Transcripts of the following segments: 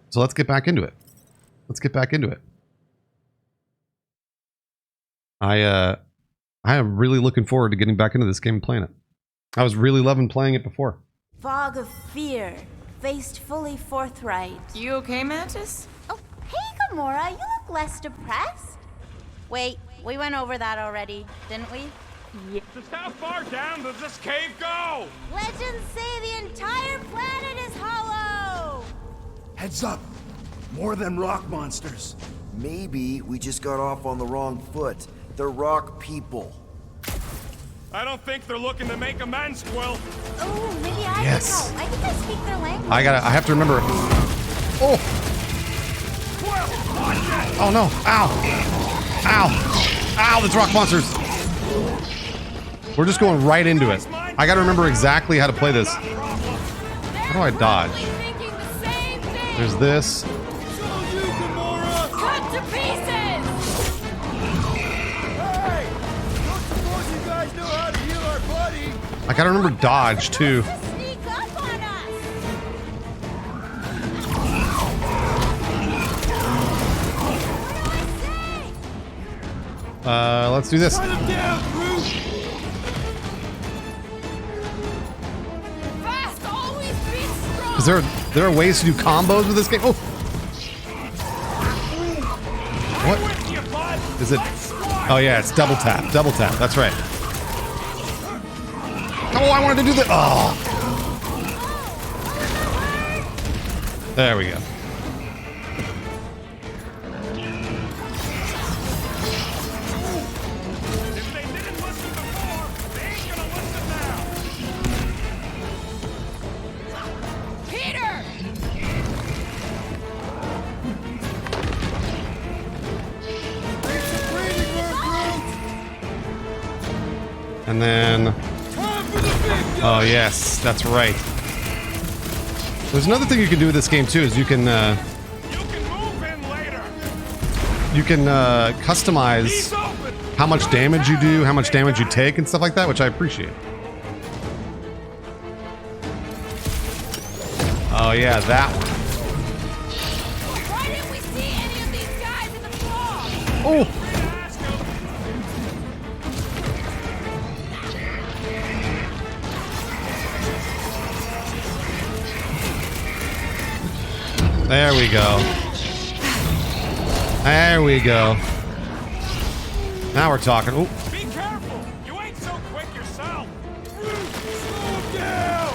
So let's get back into it. Let's get back into it. I am really looking forward to getting back into this game and playing it. I was really loving playing it before. Fog of fear, faced fully forthright. You okay, Mantis? Oh, hey, Gamora, you look less depressed. Wait, we went over that already, didn't we? Yeah. Just how far down does this cave go? Legends say the entire planet is hollow! Heads up! More than rock monsters. Maybe we just got off on the wrong foot. They're rock people. I don't think they're looking to make amends, Quill. Oh, maybe I Yes. can help. I think I speak their language. I have to remember. Oh! Oh no! Ow! Ow! Ow! There's rock monsters! We're just going right into it. I gotta remember exactly how to play this. How do I dodge? There's this. Cut to pieces! Hey! Don't suppose you guys know how to heal our buddy? I gotta remember dodge too. Sneak up on us! Let's do this. Cut him down, Groot! Fast always beats strong! Is there are ways to do combos with this game? Oh! What? Is it? Oh yeah, it's double tap. Double tap. That's right. Oh, I wanted to do the. Oh. There we go. If they didn't listen before, they ain't gonna listen now. Peter! It's a breathing room, And then. Groot! Time for the big Oh yes, that's right. There's another thing you can do with this game too. Is you can You can move in later. customize He's open. how much damage you do, how much damage you take, and stuff like that, which I appreciate. Oh yeah, that one. Why didn't we see any of these guys in the fog? Oh. There we go. There we go. Now we're talking. Oh, Be careful. You ain't so quick yourself. Slow down!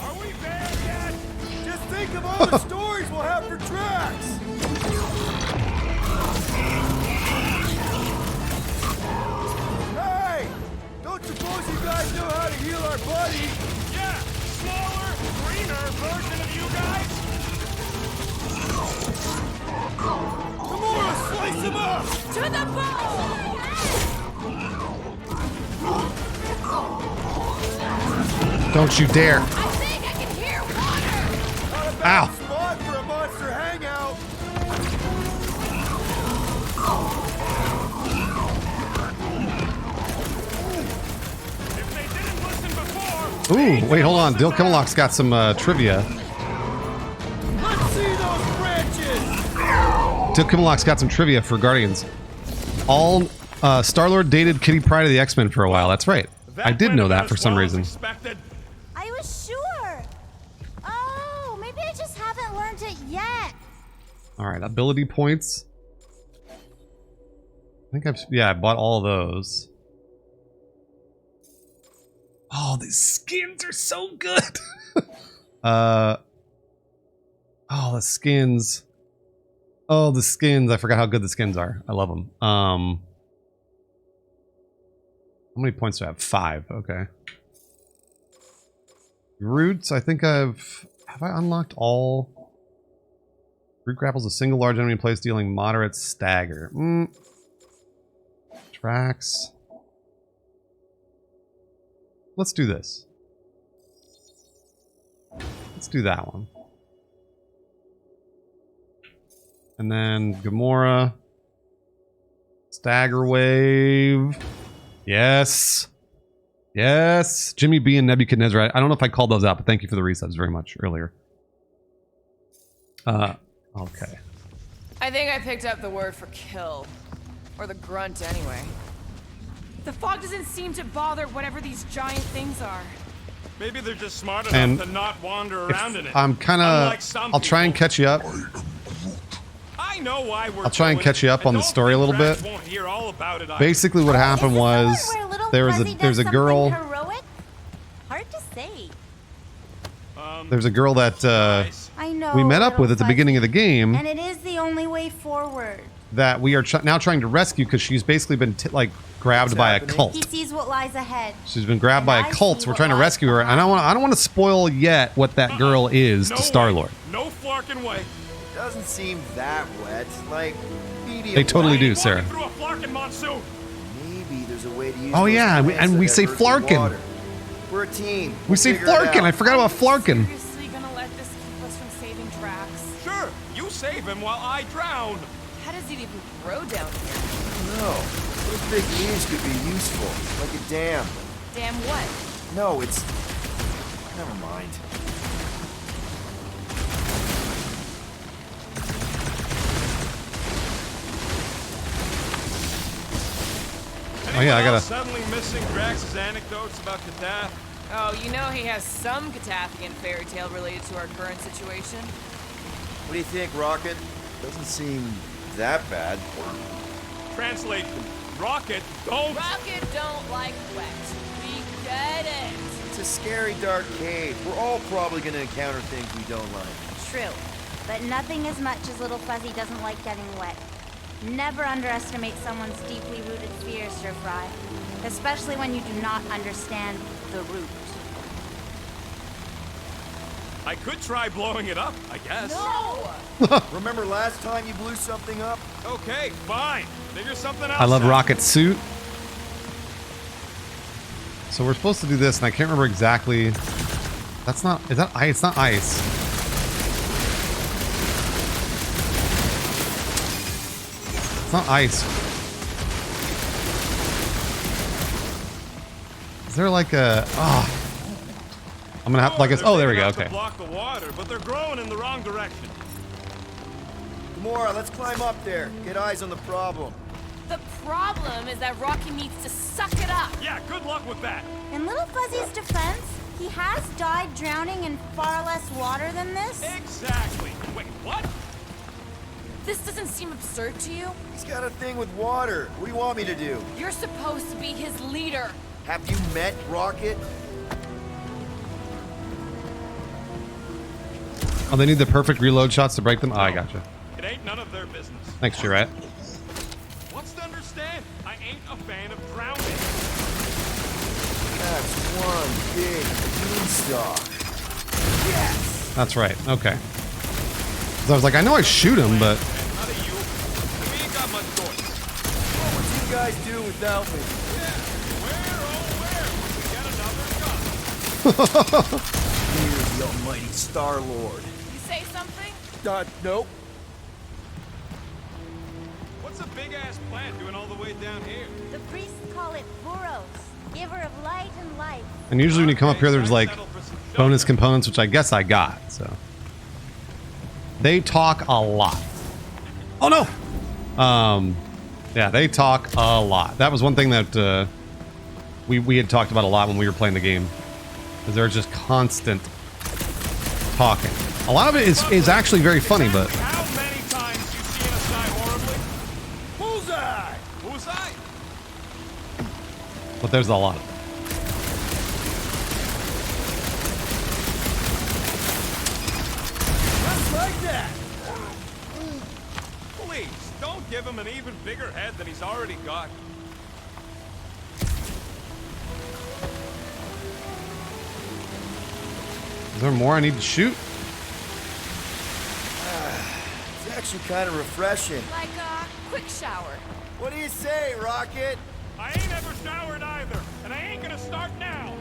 Are we there yet? Just think of all the stories we'll have for Drax! Hey! Don't suppose you guys know how to heal our buddy? Yeah. Smaller, greener version of you guys. Gamora, slice him up! To the bone! don't you dare. I think I can hear water! Not a bad Ow. spot for a monster hangout! If they didn't listen before. Ooh, wait, hold on. Dill Kimmellock's got some trivia. Let's see those branches! Dill Kimmellock's got some trivia for Guardians. All Star-Lord dated Kitty Pryde of the X-Men for a while. That's right. I did went know about that for as some well as reason. expected. I was sure. Oh, maybe I just haven't learned it yet. All right, ability points. I think I bought all of those. Oh, these skins are so good. Oh, the skins. Oh, the skins. I forgot how good the skins are. I love them. How many points do I have? 5. Okay. Roots, I think have I unlocked all? Root grapples a single large enemy in place, dealing moderate stagger. Drax. Let's do this. Let's do that one. And then Gamora. Stagger wave. Yes. Yes, Jimmy B and Nebuchadnezzar. I don't know if I called those out, but thank you for the resubs very much earlier. Okay. I think I picked up the word for kill. Or the grunt, anyway. The fog doesn't seem to bother whatever these giant things are. Maybe they're just smart And enough to not wander around in it. I'm kind Unlike of. some I'll try and people. catch you up. I know why we're I'll try and going, catch you up on the don't story a think little Drax bit. won't hear all about it either. Basically, what happened Is this the one was where little there's Fuzzy does a something girl. heroic? Hard to say. There's a girl that I know. we met up little with at the Fuzzy. beginning of the game And it is the only way forward. that we are now trying to rescue because she's basically been like grabbed by a cult. He sees what lies ahead. She's been grabbed And by I a cult, see so we're what trying to lies rescue her. And I don't want to spoil yet what that girl is No to Star-Lord. way. No flarkin' way. Doesn't seem that wet. Like, medium They totally wet. do, Walking Sarah. through a flarkin' monsoon. Maybe there's a way to use Oh, those yeah, plants and that we have say earthy flarkin'. water. We're a team. We We'll say figure it Flarkin. I out. forgot about Flarkin. Seriously gonna let this keep us from saving Drax? Sure, you save him while I drown. How does it even grow down here? No. Those big leaves could be useful. Like a dam. Damn what? No, it's... Never mind. Oh, yeah, I Anyone gotta- else suddenly missing Drax's anecdotes about Katath? Oh, you know he has some Catathian fairy tale related to our current situation. What do you think, Rocket? Doesn't seem that bad. Translate, Rocket, don't. Rocket don't like wet. We get it. It's a scary dark cave. We're all probably gonna encounter things we don't like. True. But nothing as much as little Fuzzy doesn't like getting wet. Never underestimate someone's deeply rooted fears, Sir Fry. Especially when you do not understand the root. I could try blowing it up, I guess. No! Remember last time you blew something up? Okay, fine. Figure something else I love out. Rocket's suit. So we're supposed to do this, and I can't remember exactly. That's not. Is that ice? It's not ice. It's not ice. Is there like a? Oh, I'm gonna have like a. They're Oh, there we big go. enough to Okay. block the water, but they're growing in the wrong direction. Gamora, let's climb up there. Get eyes on the problem. The problem is that Rocky needs to suck it up. Yeah, good luck with that. In little Fuzzy's defense, he has died drowning in far less water than this. Exactly. Wait, what? This doesn't seem absurd to you? He's got a thing with water. What do you want me to do? You're supposed to be his leader. Have you met Rocket? Oh, they need the perfect reload shots to break them. Oh, I gotcha. It ain't none of their business. Thanks, Chirette. What's to understand? I ain't a fan of drowning. That's one big beanstalk. Yes! That's right. Okay. 'Cause I was like, I know I shoot him, but None of you. We ain't got much choice. What would you guys do without me? Where, oh, where would we get another gun? Here's the almighty Star-Lord. You say something? Nope. What's a big-ass plant doing all the way down here? The priests call it Buros, giver of light and life. and usually when you come up here, there's like Settle for some bonus shelter. components, which I guess I got. So they talk a lot. Oh no. Yeah, they talk a lot. That was one thing that we had talked about a lot when we were playing the game, because they're just constant talking. A lot of it is actually very funny, but How many times you seen us die horribly? Bullseye! Bullseye? there's a lot of it. Just like that! Please, don't give him an even bigger head than he's already got. Is there more I need to shoot? It's actually kind of refreshing. Like a quick shower. What do you say, Rocket? I ain't ever showered either, and I ain't gonna start now.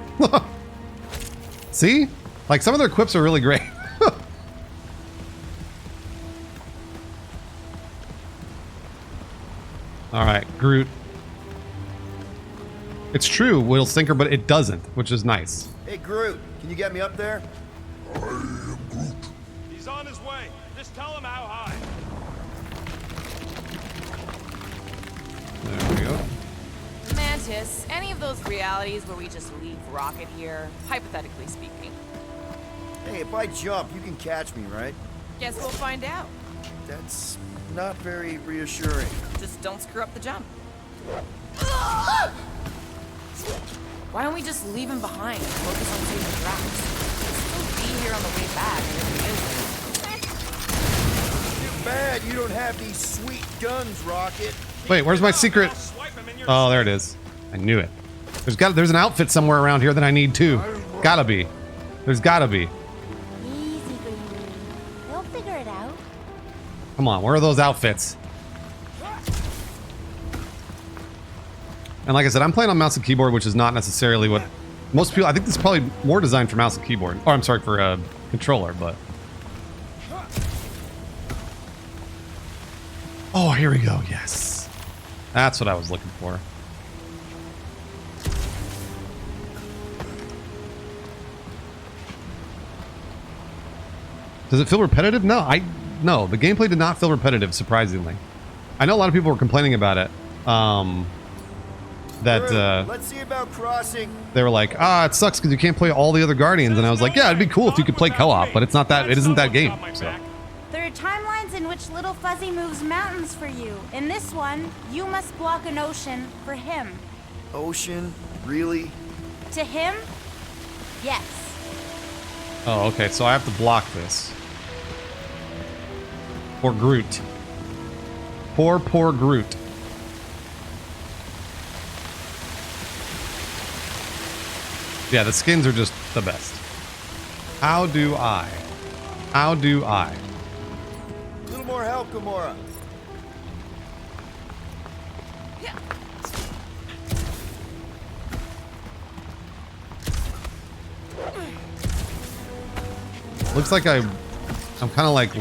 See? Like, some of their quips are really great. All right, Groot. it's true. Will sink her, but it doesn't, which is nice. Hey, Groot, can you get me up there? He's on his way. Just tell him how high. There we go. Mantis, any of those realities where we just leave Rocket here, hypothetically speaking? Hey, if I jump, you can catch me, right? Guess we'll find out. That's not very reassuring. Just don't screw up the jump. Why don't we just leave him behind and focus on saving Drax? He'll still be here on the way back if he isn't. Too bad you don't have these sweet guns, Rocket. Wait, where's my secret? Swipe him in your Oh, there it is. I knew it. There's an outfit somewhere around here that I need too. Gotta be. There's gotta be. Easy, Green. They'll figure it out. Come on, where are those outfits? And like I said, I'm playing on mouse and keyboard, which is not necessarily what most people. I think this is probably more designed for mouse and keyboard. Or I'm sorry, for controller, but. Oh, here we go. Yes, that's what I was looking for. Does it feel repetitive? No, the gameplay did not feel repetitive, surprisingly. I know a lot of people were complaining about it. Let's see about crossing. They were like, it sucks because you can't play all the other Guardians. And I was like, yeah, it'd be cool if you could play co-op, but it's not that, it isn't that game. So. There are timelines in which Little Fuzzy moves mountains for you. In this one, you must block an ocean for him. Ocean? Really? To him? Yes. Oh, okay, so I have to block this. Poor Groot. Poor Groot. Yeah, the skins are just the best. How do I? A little more help, Gamora. Looks like I'm kind of like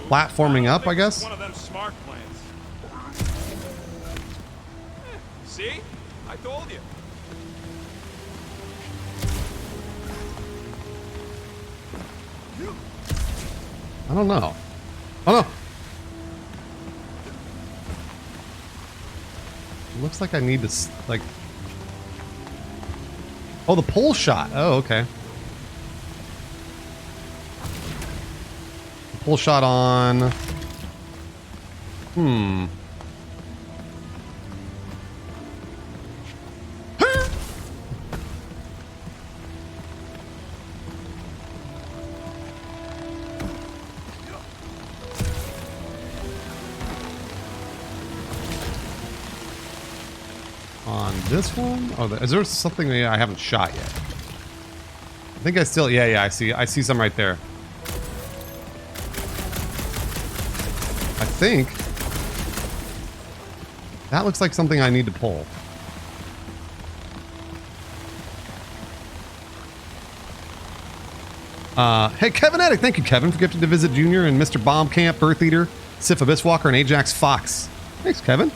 platforming up, I guess. One of them smart planes. See? I told you. I don't know. Oh no! It looks like I need to like. Oh, the pole shot. Oh, okay. The pole shot on. On this one? Oh, is there something that I haven't shot yet? I think I still, yeah, I see some right there. I think that looks like something I need to pull. Hey, Kevin Eddick, thank you, Kevin, for gifting to visit Junior and Mr. Bomb Camp, Birth Eater, Sif Abyss Walker, and Ajax Fox. Thanks, Kevin.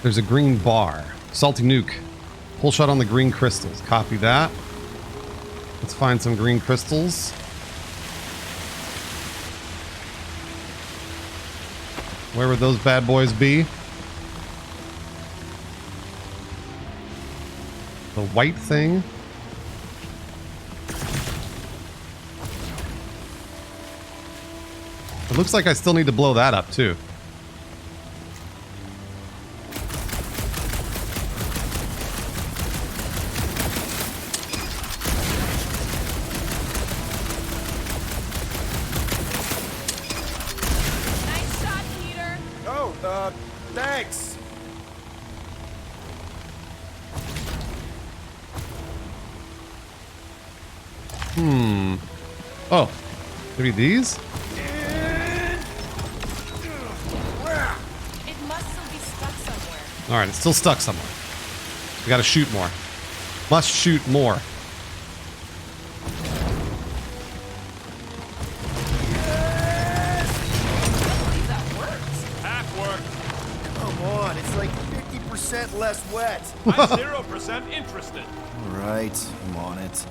There's a green bar. Salty Nuke. Pull shot on the green crystals. Copy that. Let's find some green crystals. Where would those bad boys be? The white thing. It looks like I still need to blow that up too. Nice shot, Peter. Oh, thanks. Oh, maybe these? It must still be stuck somewhere. All right, it's still stuck somewhere. We gotta shoot more. Must shoot more. Half worked. Come on. wet. I'm 0% interested. All right, I'm on it.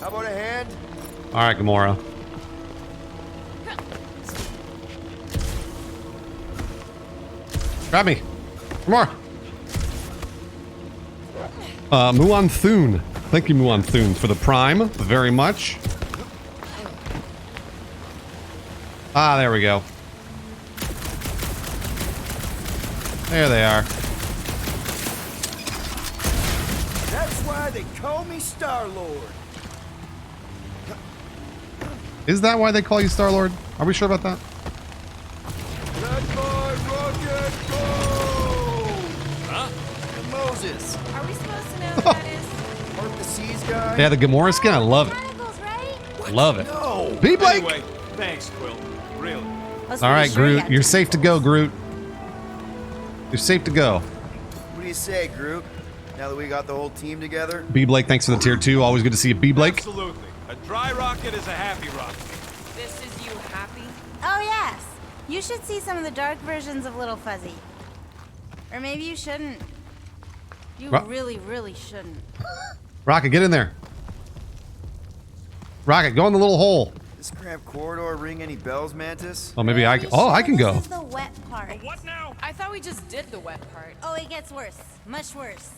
How about a hand? All right, Gamora. Grab me. Gamora. Muan Thune. Thank you, Muan Thune, for the prime. Very much. Ah, there we go. There they are. That's why they call me Star-Lord. Is that why they call you Star-Lord? Are we sure about that? Let my rocket go! Huh? And Moses. Are we supposed to know who that is? Part the seas guy? Yeah, the Gamora skin, I love it. Tentacles, right? Love it. No! Be Blake! Anyway, thanks, Quill. Really. All right, Groot, you're safe to go, Groot. You're safe to go. What do you say, Groot? Now that we got the whole team together? B Blake, thanks for the tier 2. Always good to see you, B Blake. Absolutely. A dry rocket is a happy rocket. This is you happy? Oh, yes. You should see some of the dark versions of Little Fuzzy. Or maybe you shouldn't. You really, really shouldn't. Rocket, get in there. Rocket, go in the little hole. This cramped corridor ring any bells, Mantis? Oh, maybe I can. Pretty Oh, I sure can go. This is the wet part. What now? I thought we just did the wet part. Oh, it gets worse. Much worse.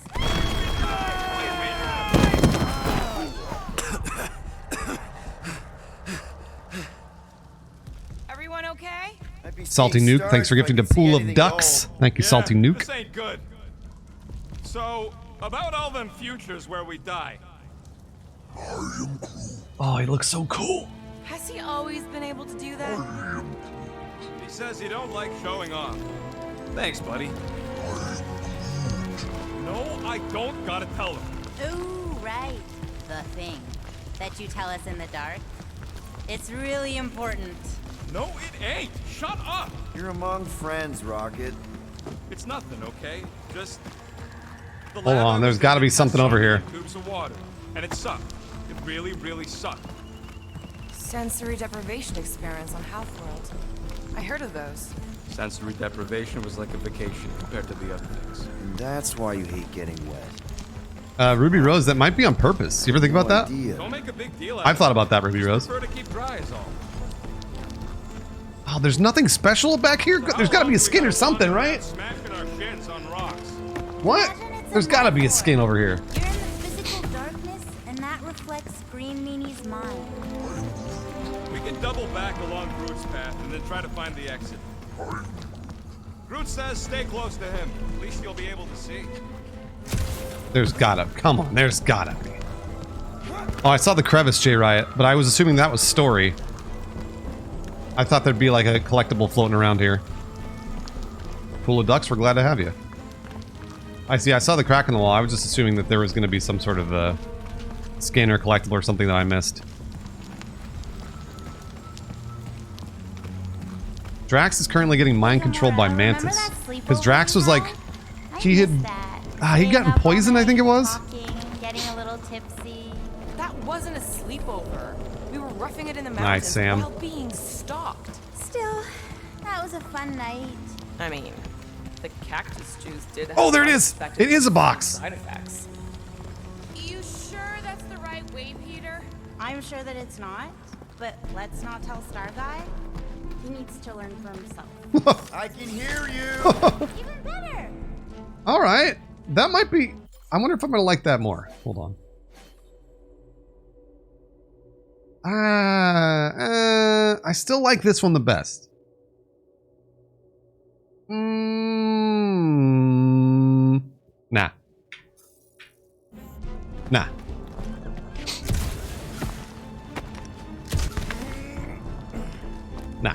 Everyone okay? I'd be Salty seeing Nuke, thanks for stars gifting if I the could see pool of anything ducks. at all. Thank you, Salty Nuke. This ain't good. So, about all them futures where we die. Oh, he looks so cool. Has he always been able to do that? He says he don't like showing off. Thanks, buddy. No, I don't gotta tell him. Ooh, right. The thing that you tell us in the dark. It's really important. No, it ain't. Shut up. You're among friends, Rocket. It's nothing, okay? Just. The Hold lab on, I there's was gotta in be had something over so here. many tubes of water, and it sucked. It really, really sucked. Sensory deprivation experiments on Half-World. I heard of those. Sensory deprivation was like a vacation compared to the other things. And that's why you hate getting wet. Ruby Rose, that might be on purpose. You ever think about No that? idea. Don't make a big deal out I've of thought it. about that, Ruby Just Rose. prefer to keep dry is all. Oh, there's nothing special back here? There's gotta be a skin or something, right? Smashing our shins on rocks. What? There's gotta be a skin over here. You're in the physical darkness, and that reflects Green Meanie's mind. We can double back along Groot's path and then try to find the exit. Groot says stay close to him. At least you'll be able to see. There's gotta. Come on, there's gotta be. Oh, I saw the crevice, J Riot, but I was assuming that was story. I thought there'd be like a collectible floating around here. Pool of ducks, we're glad to have you. I see, I saw the crack in the wall. I was just assuming that there was going to be some sort of scanner collectible or something that I missed. Drax is currently getting mind controlled by Mantis. Because Drax was like, he had he'd gotten poisoned, I think it was. Getting a little tipsy. That wasn't a sleepover. We were roughing it in the Nice, mountains Sam. while being stalked. Still, that was a fun night. I mean, the cactus juice did have Oh, there it is. unexpected It is a box. side effects. You sure that's the right way, Peter? I'm sure that it's not, but let's not tell Star Guy. He needs to learn for himself. I can hear you! Even better. All right. That might be... I wonder if I'm going to like that more. Hold on. I still like this one the best. Nah. Nah. Nah.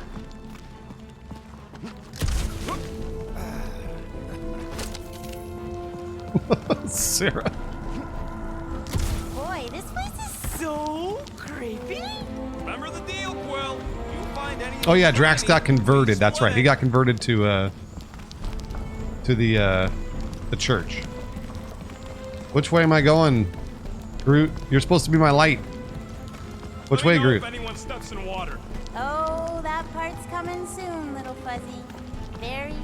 Sarah. Boy, this place is so creepy. Remember the deal, Quill. You find any. Oh yeah, Drax got converted. That's right. He got converted to the church. Which way am I going, Groot? You're supposed to be my light. Which way, Groot? If anyone steps in water. Oh, that part's coming soon, little fuzzy. very,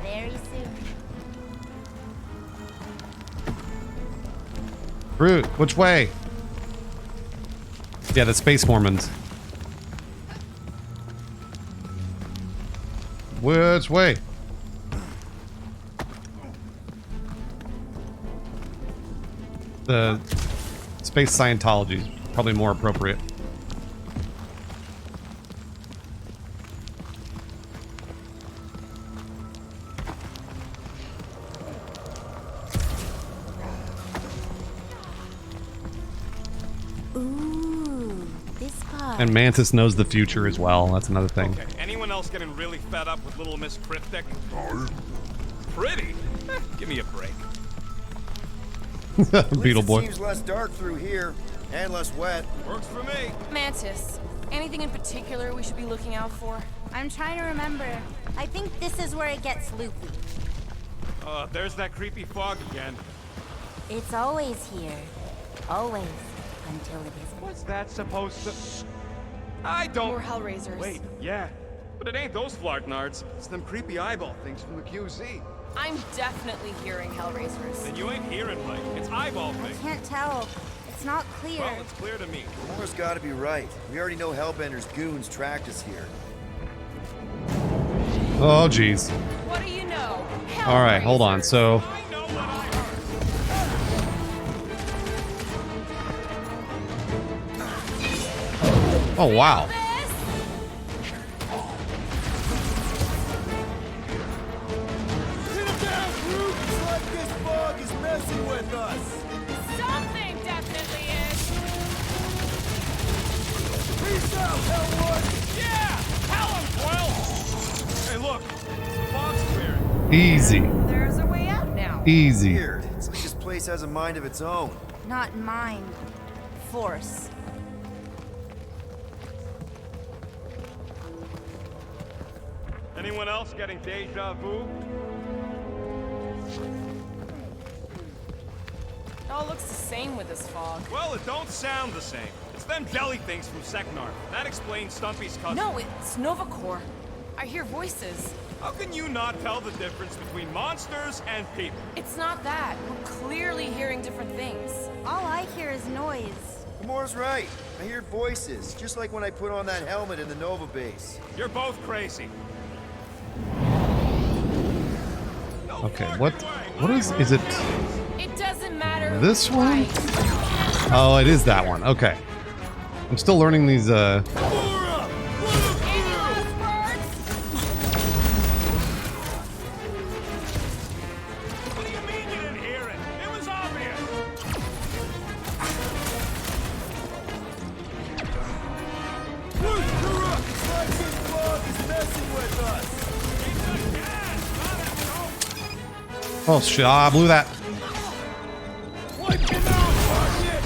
very soon. Groot, which way? Yeah, the Space Mormons. Which way? The Space Scientology is probably more appropriate. Ooh, this part. And Mantis knows the future as well. That's another thing. Okay, anyone else getting really fed up with Little Miss Cryptic? Pretty? Give me a break. Beetle Boy. It seems less dark through here and less wet. Works for me. Mantis, anything in particular we should be looking out for? I'm trying to remember. I think this is where it gets loopy. There's that creepy fog again. It's always here. Always. Until it isn't. What's that supposed to... I don't... More Hellraisers. Wait, yeah. But it ain't those Flartnards. It's them creepy eyeball things from the QZ. I'm definitely hearing Hellraisers. Then you ain't hearing right. It's eyeball I thing. can't tell. It's not clear. Well, it's clear to me. Moore's gotta be right. We already know Hellbender's goons tracked us here. Oh, jeez. What do you know? All right, hold on. So, I know what I heard. oh wow. Get him down, Groot! It's like this fog is messing with us! Something definitely is. Peace out, Hellwood! Yeah! Tell him, Quill! Hey, look. The fog's clearing. Easy. There's a way out now. Easy. Weird. It's like this place has a mind of its own. Not mind. Force. Anyone else getting deja vu? It all looks the same with this fog. Well, it don't sound the same. It's them jelly things from Seknar. That explains Stumpy's cousin. No, it's Nova Corps. I hear voices. How can you not tell the difference between monsters and people? It's not that. We're clearly hearing different things. All I hear is noise. Moore's right. I hear voices, just like when I put on that helmet in the Nova base. You're both crazy. No Okay, fucking what way. is it? It doesn't matter. This one? Right. Oh, it is that one. Okay. I'm still learning these Laura! Let him Any last words? What do you mean you didn't hear it? It was obvious. Groot, you're up! It's like this fog is messing with us! Keep the gas, not a joke. Oh shit, I blew that. Wipe him out, Target!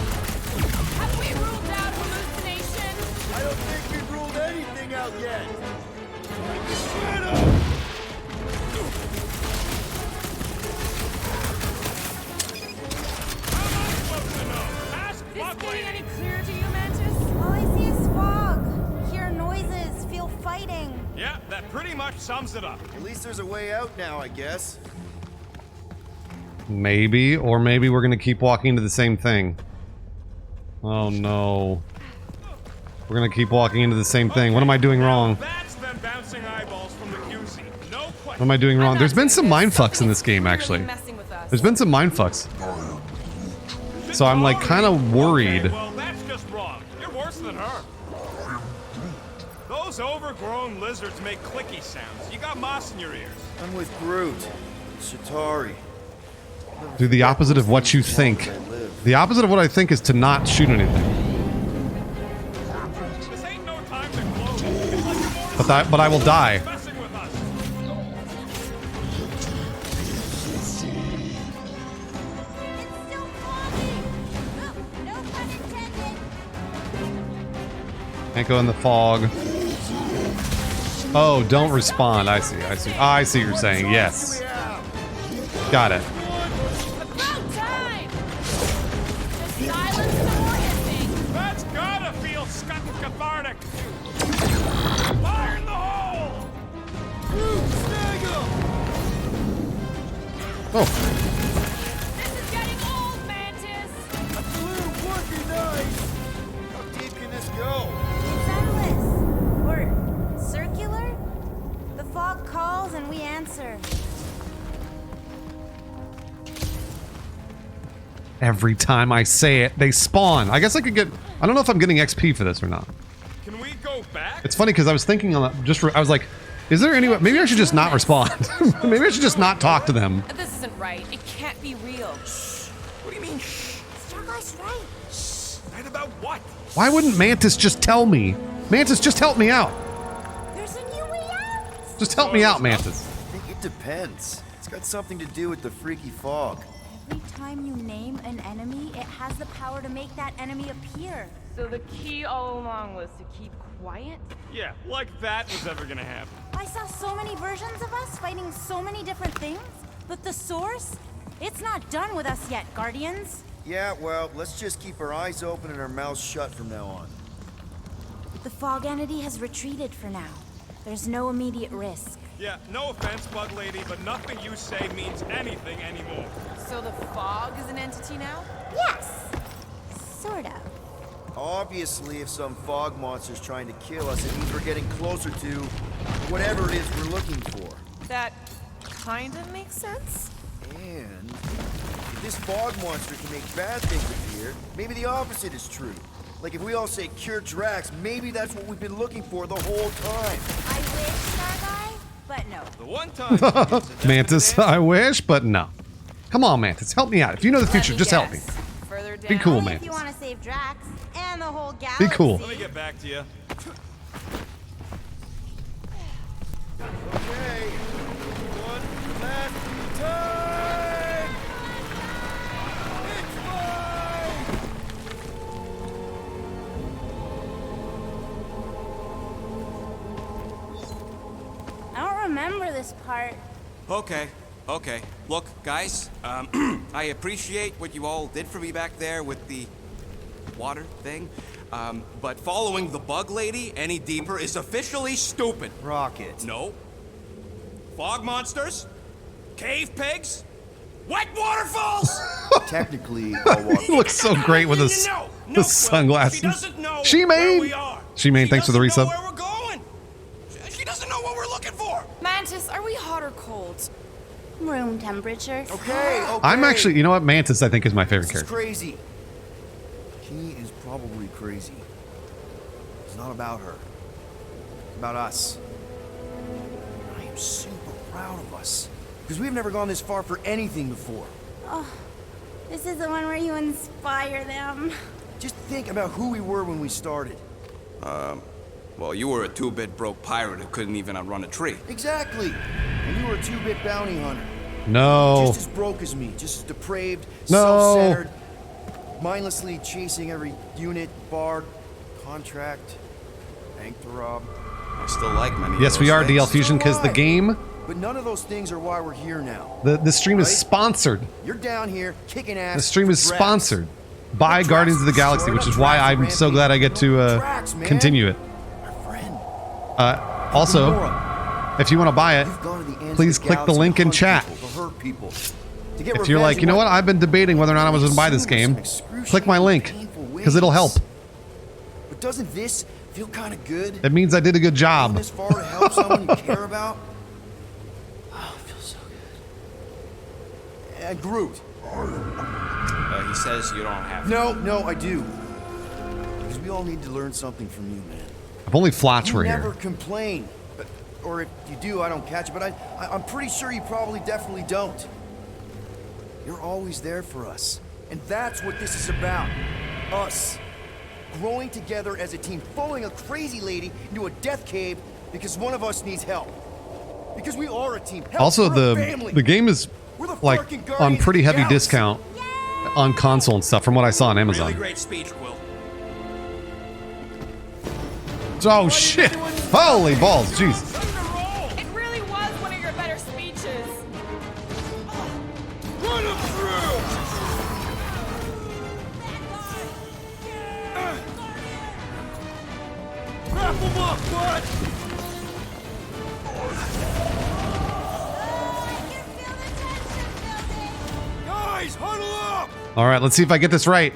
Have we ruled out hallucination? I don't think we've ruled anything out yet! Shut up! How am I supposed to know? Ask This Buckley. getting any clearer to you, Mantis? All I see is fog. Hear noises. Feel fighting. Yeah, that pretty much sums it up. At least there's a way out now, I guess. Maybe, or maybe we're gonna keep walking into the same thing. Oh no. We're gonna keep walking into the same thing. What am I doing wrong? That's them bouncing eyeballs from the QC. No What question. am I doing I'm wrong? not There's been saying some this. mind fucks in this Something's game, clearly actually. messing with us. There's been some mind fucks. So I'm like kind of worried. Okay, well, that's just wrong. You're worse than her. Those overgrown lizards make clicky sounds. You got moss in your ears. I'm with Groot. Shatari. Do the opposite of what you think. The opposite of what I think is to not shoot anything. This ain't no time to gloat. It's like you're more But I will die. messing with us. It's still foggy. Oh, no pun intended. Can't go in the fog. Oh, don't respond. I see. I see. I see what you're saying. Yes. Got it. About time! Just silence the more hissing. That's gotta feel scut and cathartic. Fire in the hole! Groot, snag him! Oh, This is getting old, Mantis! A clue would be nice. How deep can this go? It's endless. Or circular. The fog calls and we answer. every time I say it, they spawn. I guess I could get... I don't know if I'm getting XP for this or not. Can we go back? It's funny because I was thinking on that, I was like, is there any way... Maybe I should just not respond. Maybe I should just not talk to them. This isn't right. It can't be real. What do you mean, shh? Starguy's right. Right about what? Why wouldn't Mantis just tell me? Mantis, just help me out. There's a new way out. Just help me out, Mantis. I think it depends. It's got something to do with the freaky fog. Every time you name an enemy, it has the power to make that enemy appear. So the key all along was to keep quiet? Yeah, like that was ever gonna happen. I saw so many versions of us fighting so many different things, but the source, it's not done with us yet, Guardians. Yeah, well, let's just keep our eyes open and our mouths shut from now on. The fog entity has retreated for now. There's no immediate risk. Yeah, no offense, Bug Lady, but nothing you say means anything anymore. So the fog is an entity now? Yes, sort of. Obviously, if some fog monster's trying to kill us, it means we're getting closer to whatever it is we're looking for. That kind of makes sense. And if this fog monster can make bad things appear, maybe the opposite is true. Like if we all say cure Drax, maybe that's what we've been looking for the whole time. I wish, Starguy, but no. The one time... Mantis, I wish, but no. Come on, Mantis, help me out. If you know the future, just help me. Further down. Be cool, Only man. if you want to save Drax and the whole galaxy. Be cool. Let me get back to you. Okay. One last time. It's mine. I don't remember this part. Okay. Look, guys, I appreciate what you all did for me back there with the water thing, but following the Bug Lady any deeper is officially stupid. Rocket. No. Fog monsters? Cave pigs? Wet waterfalls? Technically, I'll walk. He looks so great with his, No, the sunglasses. She doesn't know She where made. we are. She made. Thanks for the doesn't resub. know where we're going. She doesn't know what we're looking for. Mantis, are we hot or cold? Room temperature. Okay. I'm actually, you know what? Mantis, I think, is my favorite This is character. crazy. She is probably crazy. It's not about her. It's about us. I am super proud of us. Because we've never gone this far for anything before. This is the one where you inspire them. Just think about who we were when we started. Well, you were a two-bit broke pirate who couldn't even outrun a tree. Exactly. And you were a two-bit bounty hunter. No. Just as broke as me. Just as depraved, No. self-centered, mindlessly chasing every unit, bar, contract, bank to rob. I still like many of Yes, we those are things. DL Fusion because the game, But none of those things are why we're here now. the stream is Right? sponsored. You're down here kicking ass. The stream is for Drax. sponsored by Drax Guardians of the is Galaxy, throwing which up is why Drax I'm so rampage. glad I get to Drax, man. continue it. Our friend. Also, Nora, if you want to buy it, you've gone to the ends please of the click the galaxy link to in hunt chat. people, to hurt people, to get If you're revenge like, you know on what, I've been debating whether or not I was going to buy this game, click my link, because it'll help. But doesn't this feel kind of good? It means I did a good Going job. this far to help someone you care about? Oh, it feels so good. And Groot. He says you don't have to. No, I do. Because we all need to learn something from you, man. If only Flots You were never here. complain. Or if you do, I don't catch it. But I'm pretty sure you probably definitely don't. You're always there for us. And that's what this is about. Us. Growing together as a team, following a crazy lady into a death cave because one of us needs help. Because we are a team. Help, Also, we're a family. the game is We're the like fucking on Guardians pretty of the heavy Galaxy. discount on console and stuff from what I saw on Really Amazon. great speech, Quill. Oh shit! Holy balls, Jesus. It really was one of your better speeches. Run him through! Wrap him up, bud! I can feel the tension building. huddle up! All right, let's see if I get this right.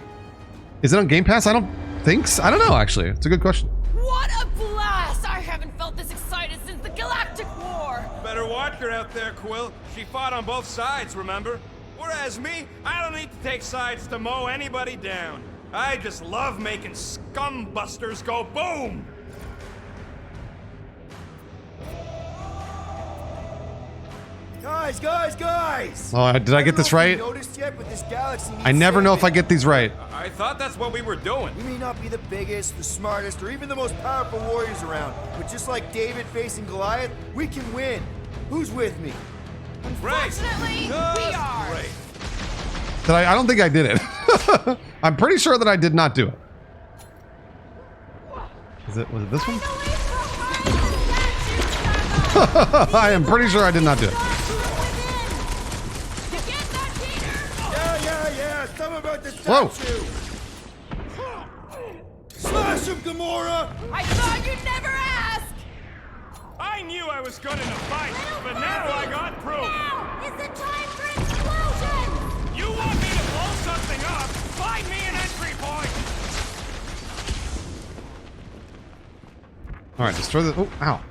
Is it on Game Pass? I don't think so. I don't know, actually. It's a good question. What a blast! I haven't felt this excited since the Galactic War! Better watch her out there, Quill. She fought on both sides, remember? Whereas me, I don't need to take sides to mow anybody down. I just love making scumbusters go boom! Guys! Oh, did I get this right? Noticed yet, but this galaxy needs I never know if I saving. get these right. I thought that's what we were doing. We may not be the biggest, the smartest, or even the most powerful warriors around, but just like David facing Goliath, we can win. Who's with me? Unfortunately, we Just are. great. Did I don't think I did it. I'm pretty sure that I did not do it. Was it this one? I am pretty sure I did not do it. Yeah. Tell me about the Whoa. statue. Smash him, Gamora! I thought you'd never ask! I knew I was good in a fight, but now I got proof. Now is the time for explosion! You want me to blow something up? Find me an entry point! All right, destroy the. Oh, ow.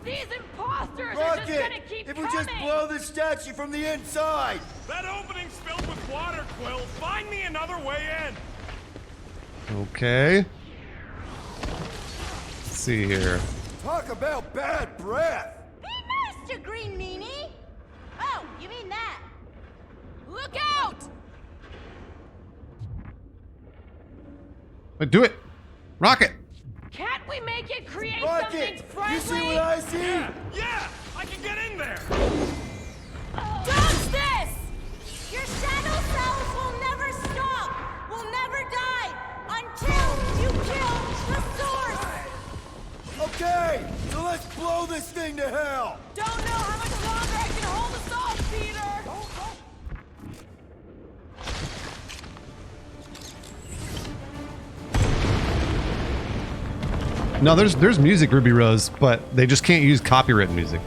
These imposters are just Rocket! gonna keep If we coming! just blow the statue from the inside! That opening's filled with water, Quill. Find me another way in. Okay. Let's see here. Talk about bad breath! Be nice to Green Meanie! Oh, you mean that? Look out! Do it. Rocket. Can't we make it create Rocket! something friendly? You see what I see? Yeah, I can get in there. Dodge this! Your shadow cells will never stop! Will never die! Until you kill the source! Okay, so let's blow this thing to hell! Don't know how much longer I can hold us off, Peter! No, there's music, Ruby Rose, but they just can't use copyrighted music.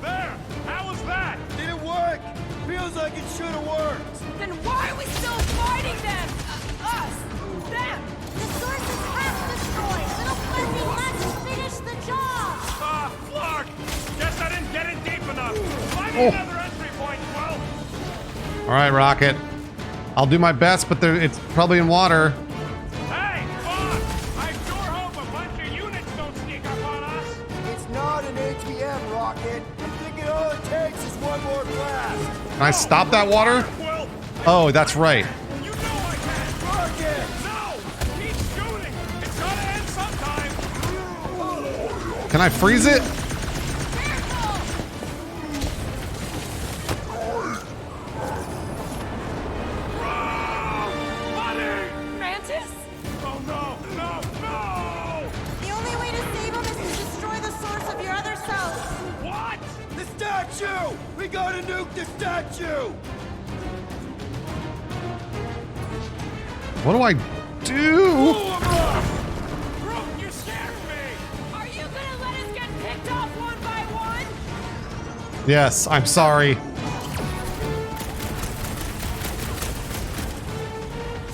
There! How was that? Did it work? Feels like it should have worked! Then why are we still fighting them? Us! Them! The source is half destroyed! Little Fuzzy must finish the job! Ah, Flark! Guess I didn't get it deep enough. Find me another entry point, Quill. All right, Rocket. I'll do my best, but it's probably in water. Hey, Fox! I sure hope a bunch of units don't sneak up on us. It's not an ATM, Rocket. I'm thinking all it takes is one more blast. Can I stop that water? Quill, Oh, that's right. you know I can. Rocket! No! Keep shooting! It's gotta end sometime! Can I freeze it? Mantis? Oh no! The only way to save him is to destroy the source of your other cells! What? The statue! We gotta nuke the statue! What do I do? Brooke, you scared me! Are you gonna let us get picked off one by one? Yes, I'm sorry.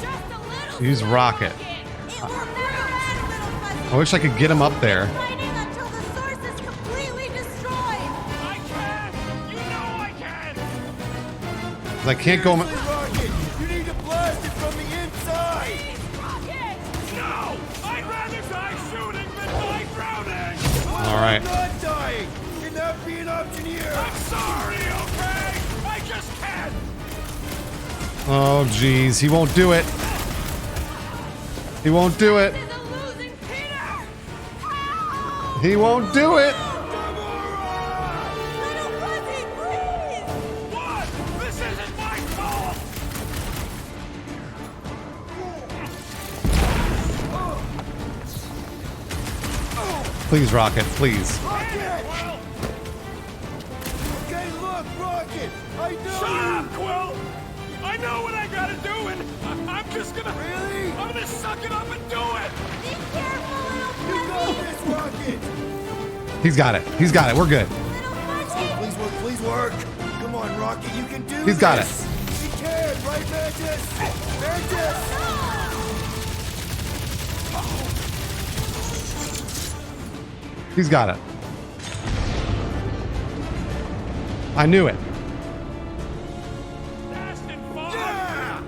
Just a little Use slow, Rocket. It will never end, Little Fuzzy! I wish I could get him up there. Fighting until the source is completely destroyed! I can! You know I can! I can't go. Seriously, Rocket! You need to blast it from the inside! Please, Rocket! No! I'd rather die shooting than die drowning! All right. I'm not dying! Can that be an option here? I'm sorry, okay? I just can't! Oh, geez, he won't do it. He won't do it. This is a losing Peter! He won't do it. Little Fuzzy, please! What? This isn't my fault! Please, Rocket, please. Rocket! Quill! Okay, look, Rocket! I know Shut you! up, Quill! I know what I gotta do, and I'm just gonna... Really? I'm gonna suck it up and do it! Be careful, Little You got Fuzzy! this, Rocket! He's got it. He's got it. We're good. Little Fuzzy! Please work, please work! Come on, Rocket, you can do this! He's got it. You can! Right, Mantis? Mantis! He's got it. I knew it. Yeah!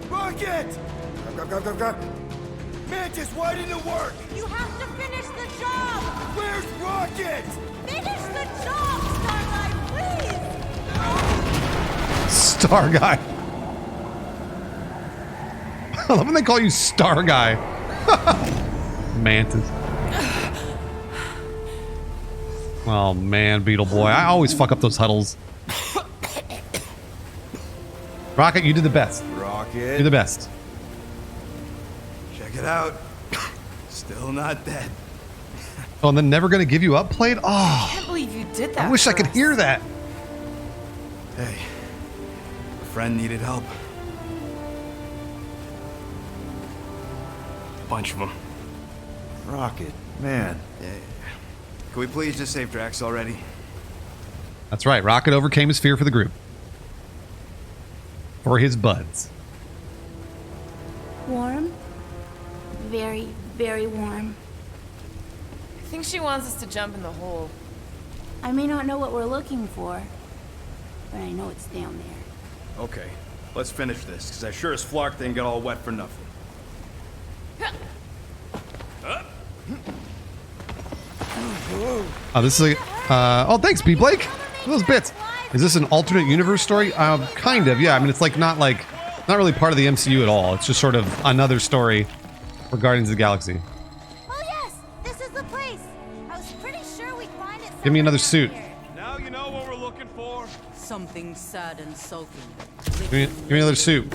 Rocket! Go. Mantis, why didn't it work? You have to finish the job! Where's Rocket? Finish the job, Starlight, please! Star Guy. I love when they call you Star Guy. Mantis. Oh man, Beetle Boy. I always fuck up those huddles. Rocket, you did the best. Rocket. You're the best. Check it out. Still not dead. Oh, and then never gonna give you up played? I Oh, can't believe you did that. I wish I for could us. hear that. Hey, a friend needed help. Bunch of them. Rocket, man. Can we please just save Drax already? That's right. Rocket overcame his fear for the group. For his buds. Warm? Very, very warm. I think she wants us to jump in the hole. I may not know what we're looking for, but I know it's down there. Okay, let's finish this, because I sure as Flark didn't get all wet for nothing. Oh, this is a. Oh, thanks, B. Blake. Those bits. Is this an alternate universe story? Kind of. Yeah. I mean, it's like not really part of the MCU at all. It's just sort of another story for Guardians of the Galaxy. Oh yes, this is the place. I was pretty sure we'd find it. Give me another somewhere suit. down here. Now you know what we're looking for? Something sad and sulking. Give me another suit.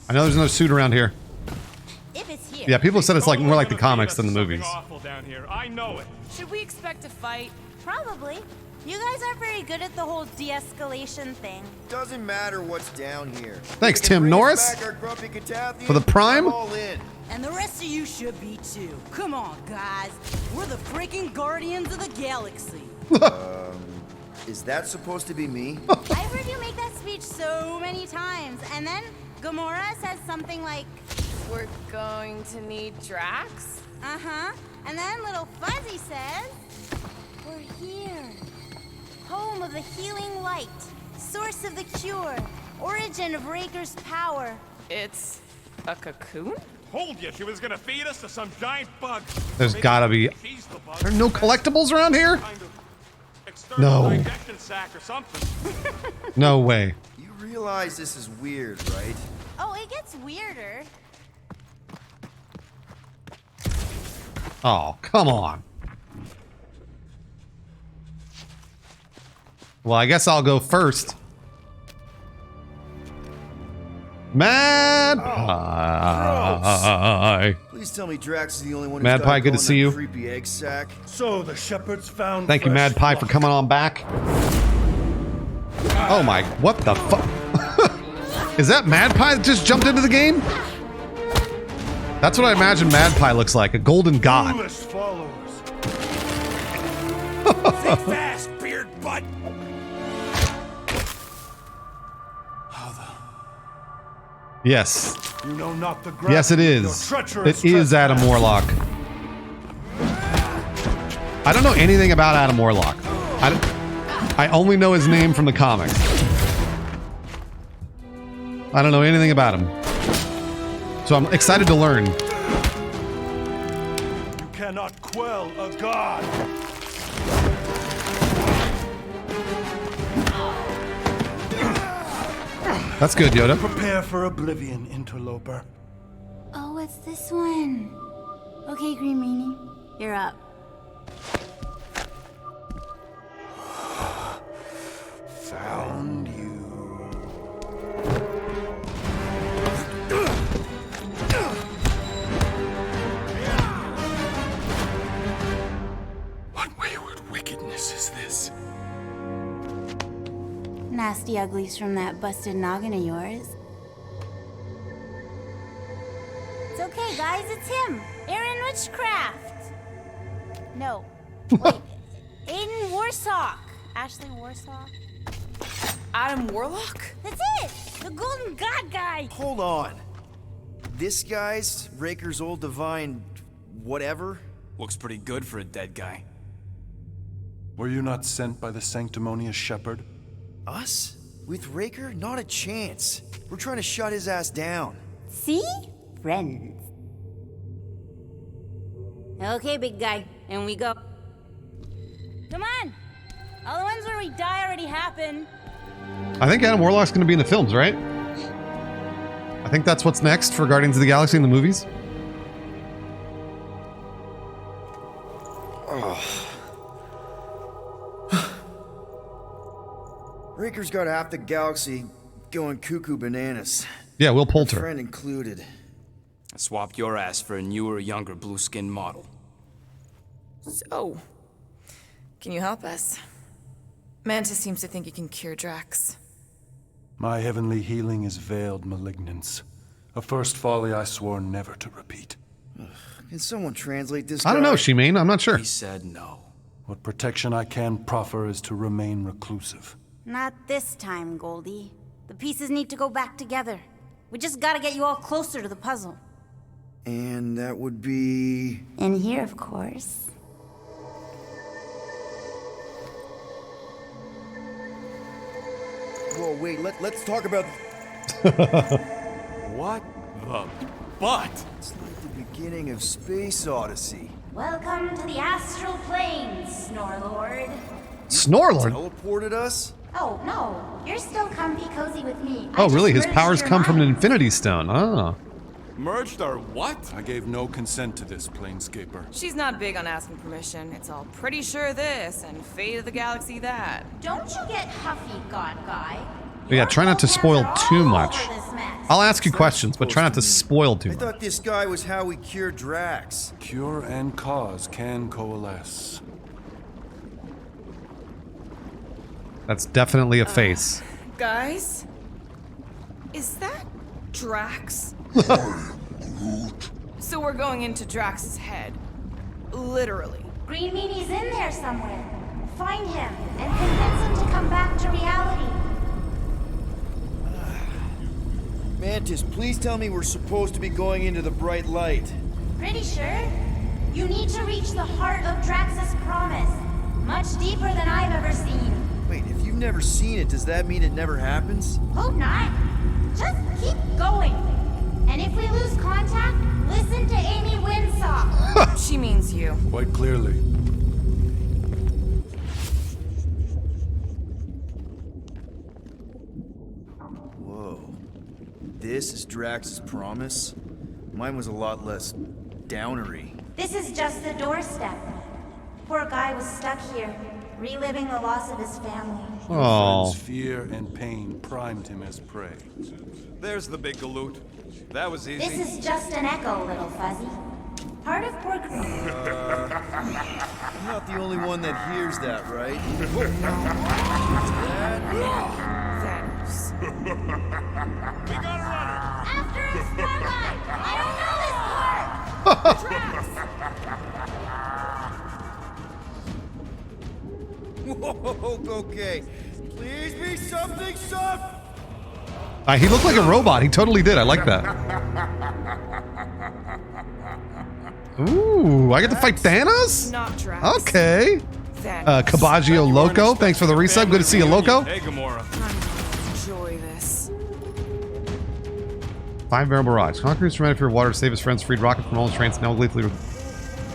I know there's another suit around here. If it's here. Yeah, people have said it's like more like the Totally gonna comics than feed the us movies. something awful down here. I know it. Should we expect a fight? Probably. You guys aren't very good at the whole de-escalation thing. Doesn't matter what's down here. Thanks, If it can Tim bring us Norris. back our grumpy Catathians, For the Prime? I'm all in. And the rest of you should be too. Come on, guys. We're the freaking Guardians of the Galaxy. Is that supposed to be me? I've heard you make that speech so many times, and then Gamora says something like, We're going to need Drax? uh-huh, and then Little Fuzzy says, we're here. Home of the healing light, source of the cure, origin of Raker's power. It's a cocoon? Told you she was gonna feed us to some giant bug. There's Maybe gotta be. she's the bug. There are no collectibles around here? Kind of external No. digestion sac or something. No way. You realize this is weird, right? Oh, it gets weirder. Oh, come on. Well, I guess I'll go first. Mad Pie. Please tell me Drax is the only one. Mad who's Pie, got good to going see that you. Creepy egg sack. So the shepherds found. Thank you, fresh Mad Pie, for flock. coming on back. Oh my, what the fuck? Is that Mad Pie that just jumped into the game? That's what I imagine Mad Pie looks like, a golden god. Foolish followers. Think fast, beard butt. Yes. You know not the Yes, it gravity of your is. treacherous It is Adam trespass. Warlock. I don't know anything about Adam Warlock. I only know his name from the comics. I don't know anything about him. So I'm excited to learn. You cannot quell a god. That's good, Yoda. Prepare for oblivion, interloper. Oh, it's this one. Okay, Green Meanie, you're up. Found you. What wayward wickedness is this? Nasty uglies from that busted noggin of yours. It's okay, guys, it's him, Aaron Witchcraft. No, wait, Aiden Warsock. Ashley Warsock. Adam Warlock? That's it! The Golden God guy! Hold on. This guy's Raker's old divine whatever? Looks pretty good for a dead guy. Were you not sent by the sanctimonious shepherd? Us? With Raker? Not a chance. We're trying to shut his ass down. See? Friends. Okay, big guy. And we go. Come on! All the ones where we die already happened. I think Adam Warlock's going to be in the films, right? I think that's what's next for Guardians of the Galaxy in the movies. Raker's got half the galaxy going cuckoo bananas. Yeah, Will Poulter. Friend included. I swapped your ass for a newer, younger blue-skinned model. So, can you help us? Mantis seems to think he can cure Drax. My heavenly healing is veiled malignance. A first folly I swore never to repeat. Can someone translate this I don't know, Shimane. I'm not sure. He said no. What protection I can proffer is to remain reclusive. Not this time, Goldie. The pieces need to go back together. We just gotta get you all closer to the puzzle. And that would be... In here, of course. Whoa, wait, let's talk about... What the butt? It's like the beginning of Space Odyssey. Welcome to the astral planes, Snorlord. Snorlord? Teleported us? Oh, no. You're still comfy cozy with me. Oh, really? His powers come from an Infinity Stone. Ah. Merged our what? I gave no consent to this, Planescaper. She's not big on asking permission. It's all pretty sure this and fate of the galaxy that. Don't you get huffy, God Guy. But yeah, try not to spoil too much. I'll I'll ask you questions, but try not to spoil too I much. thought this guy was how we cured Drax. Cure and cause can coalesce. That's definitely a face. Guys? Is that Drax? So we're going into Drax's head. Literally. Green Meanie's in there somewhere. Find him and convince him to come back to reality. Mantis, please tell me we're supposed to be going into the bright light. Pretty sure. You need to reach the heart of Drax's promise. Much deeper than I've ever seen. Wait, if you've never seen it, does that mean it never happens? Hope not. Just keep going. And if we lose contact, listen to Amy Winsaw. She means you. Quite clearly. Whoa. This is Drax's promise? Mine was a lot less downery. This is just the doorstep. Poor guy was stuck here, reliving the loss of his family. Oh. Friend's fear and pain primed him as prey. There's the big galoot. That was easy. This is just an echo, little fuzzy. Part of poor... I'm not the only one that hears that, right? Thanos. We got a runner. After his spotlight! I don't know this part! Drax! Whoa, okay. Please be something soft! He looked like a robot. He totally did. I like that. Ooh, I get to fight Thanos? Not Drax. Okay. Thanos. Cabaggio Loco, thanks for the resub. Good to see you, Loco. Hey, Gamora. Enjoy this. 5 variable rocks. Conquerors from for water to save his friends, freed Rocket from all his trains, now gleefully.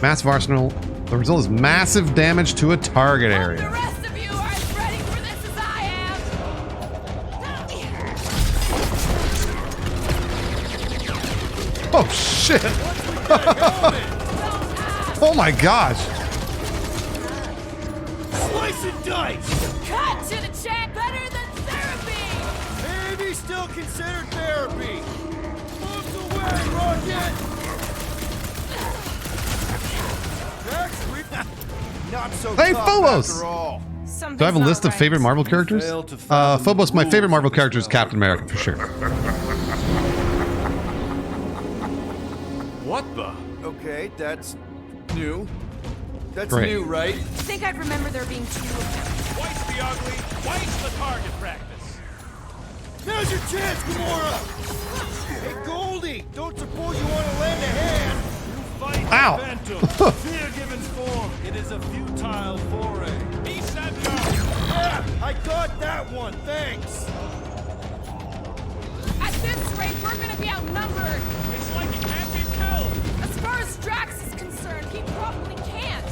Massive arsenal. The result is massive damage to a target The area. rest of you are as ready for this as I am. Oh, shit. Oh, my gosh. Slice and dice! Cut to the chat. Better than therapy. Maybe still considered therapy! Move away, Rocket! Drax, not so Hey, tough Phobos! after all. Something's Do I have a not list of right. favorite Marvel characters? failed to follow Phobos, the my favorite rules Marvel of this character is realm. Captain America, for sure. What the? Okay, that's new. That's Great. new, right? I think I'd remember there being two of them. Twice the ugly, twice the target practice. Now's your chance, Gamora! Hey, Goldie! Don't suppose you want to lend a hand? Fight Ow. banter. Fear given form. It is a futile foray. He said no. Yeah, I got that one, thanks! At this rate, we're gonna be outnumbered. It's like he can't be killed. As far as Drax is concerned, he probably can't.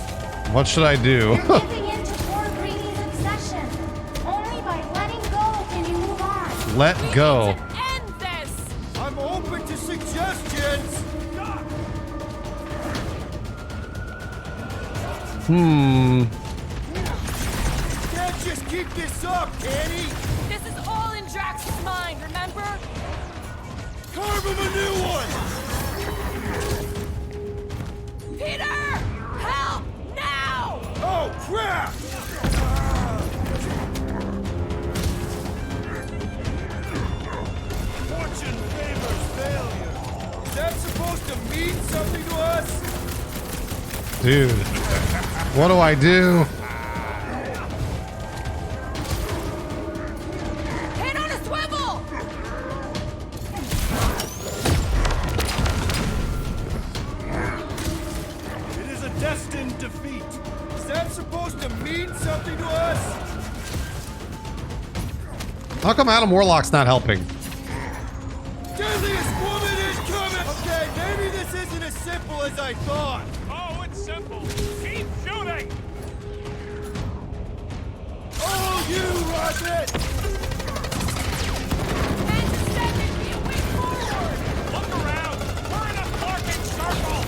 What should I do? You're giving in to poor Greedy's obsession. Only by letting go can you move on. Let go. We need to end this. I'm open to suggestions! Can't just keep this up, can he? This is all in Drax's mind, remember? Carve him a new one! Peter! Help! Now! Oh, crap! Fortune favors failure. Is that supposed to mean something to us? Dude. What do I do? Head on a swivel! It is a destined defeat. Is that supposed to mean something to us? How come Adam Warlock's not helping? Deadliest woman is coming! Okay, maybe this isn't as simple as I thought. Oh, it's simple. Keep shooting. Oh, you, Rocket! And seven, be a way forward! Look around. We're in a fucking circle.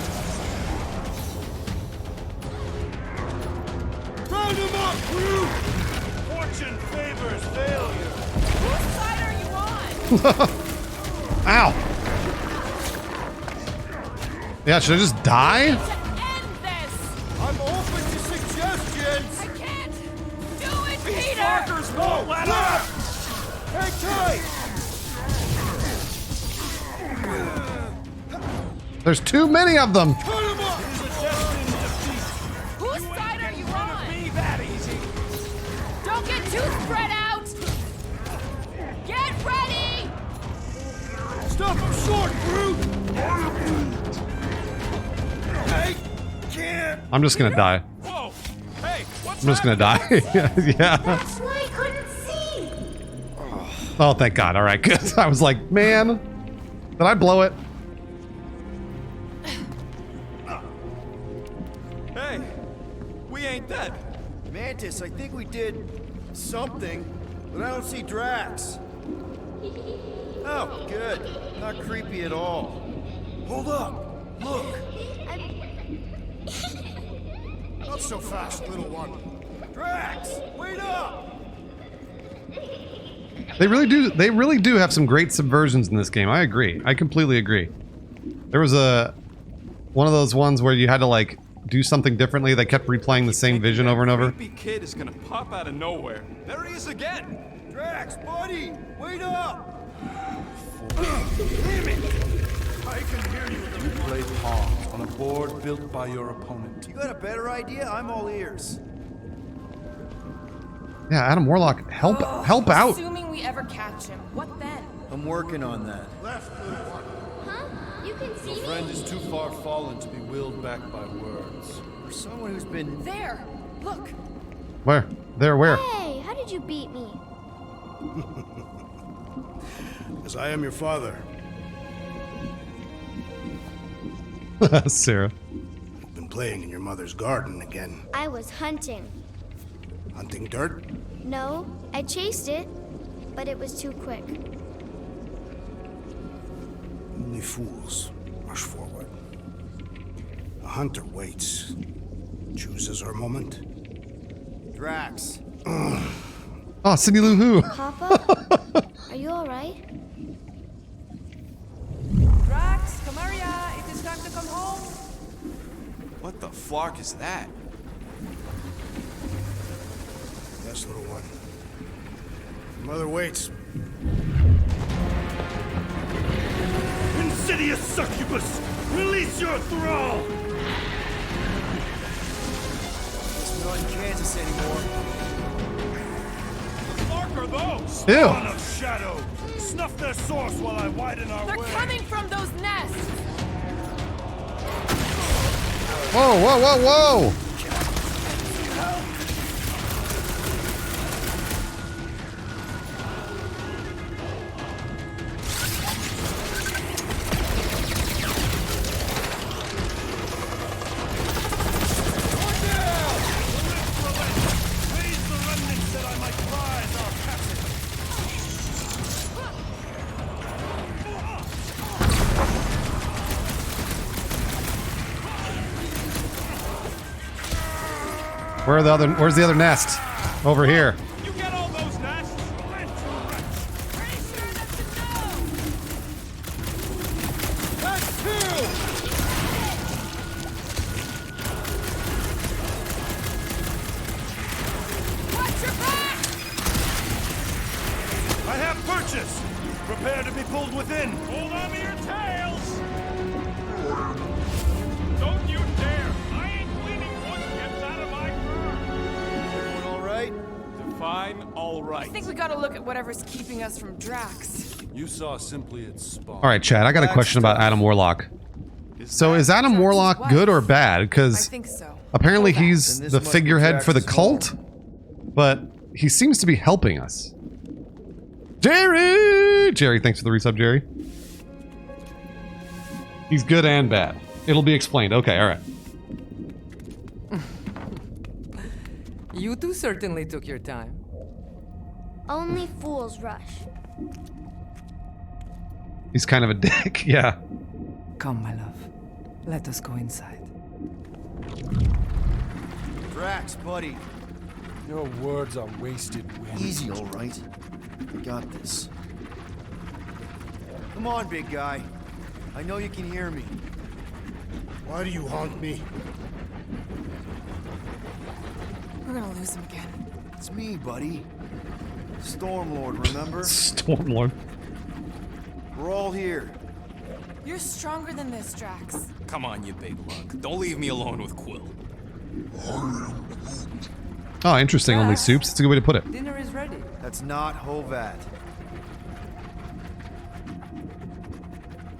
Round him up, crew! Fortune favors failure. Whose side are you on? Ow. Yeah, should I just die? To end this! I'm open to suggestions! I can't do it, Peter! Fuckers won't let up. Hang tight! There's too many of them. Cut him up! It is a destined defeat. Whose side are you on? Be that easy. Don't get too spread out! Get ready! Stop him short, crew! I can't! I'm just gonna die. Whoa. Hey, what's I'm just gonna die. Yeah. That's why I couldn't see. Oh, thank God. All right, good. I was like, man, did I blow it? Hey, we ain't dead. Mantis, I think we did something, but I don't see Drax. Oh, good. Not creepy at all. Hold up! Look! Not so fast, little one. Drax! Wait up! They really do have some great subversions in this game. I agree. I completely agree. There was one of those ones where you had to like do something differently. They kept replaying the same vision over and over. Creepy kid is gonna pop out of nowhere. There he is again. Drax, buddy! Wait up! Damn it! I can hear you. You play pawns on a board built by your opponent. You got a better idea? I'm all ears. Yeah, Adam Warlock, help out. Assuming we ever catch him, what then? I'm working on that. Left, little one. Huh? You can see Your me? friend is too far fallen to be willed back by words. For someone who's been... There! Look! Where? There, where? Hey, how did you beat me? As I am your father. Sarah. You've been playing in your mother's garden again. I was hunting. Hunting dirt? No, I chased it, but it was too quick. Only fools rush forward. A hunter waits. Chooses her moment. Drax. Oh, Cindy Lou Who. Papa? Are you alright? Drax, come here, it is time to come home. What the flark is that? Yes, little one. Your mother waits. Insidious succubus! Release your thrall! Guess we're not in Kansas anymore. What are those? Ew. Son of shadow! Snuff their source while I widen our They're way. coming from those nests! Whoa, whoa, whoa, whoa! Where's the other nest? Over here. You get all those nests? Pretty sure that's a no! That's two! Watch your back! I have purchase. Prepare to be pulled within. Hold on to your tails! Don't you dare! I ain't cleaning wood chips out of my car! Everyone all right? Define all right. I think we gotta look at whatever's keeping us from Drax. You saw simply its spawn. All right, Chad. I got a question about Adam Warlock. So is Adam Warlock good or bad? I Because think so. apparently Go back. he's Then this the must be figurehead for the Drax's cult, but he seems to be helping us. Jerry, thanks for the resub, Jerry. He's good and bad. It'll be explained. Okay, all right. You two certainly took your time. Only fools rush. He's kind of a dick. Yeah. Come, my love. Let us go inside. Drax, buddy. Your words are wasted wind. Easy, all right. I got this. Come on, big guy. I know you can hear me. Why do you haunt me? We're gonna lose him again. It's me, buddy. Stormlord, remember? Stormlord. We're all here. You're stronger than this, Drax. Come on, you big lug. Don't leave me alone with Quill. Oh, interesting. Only soups. That's a good way to put it. Dinner is ready. That's not Hovat.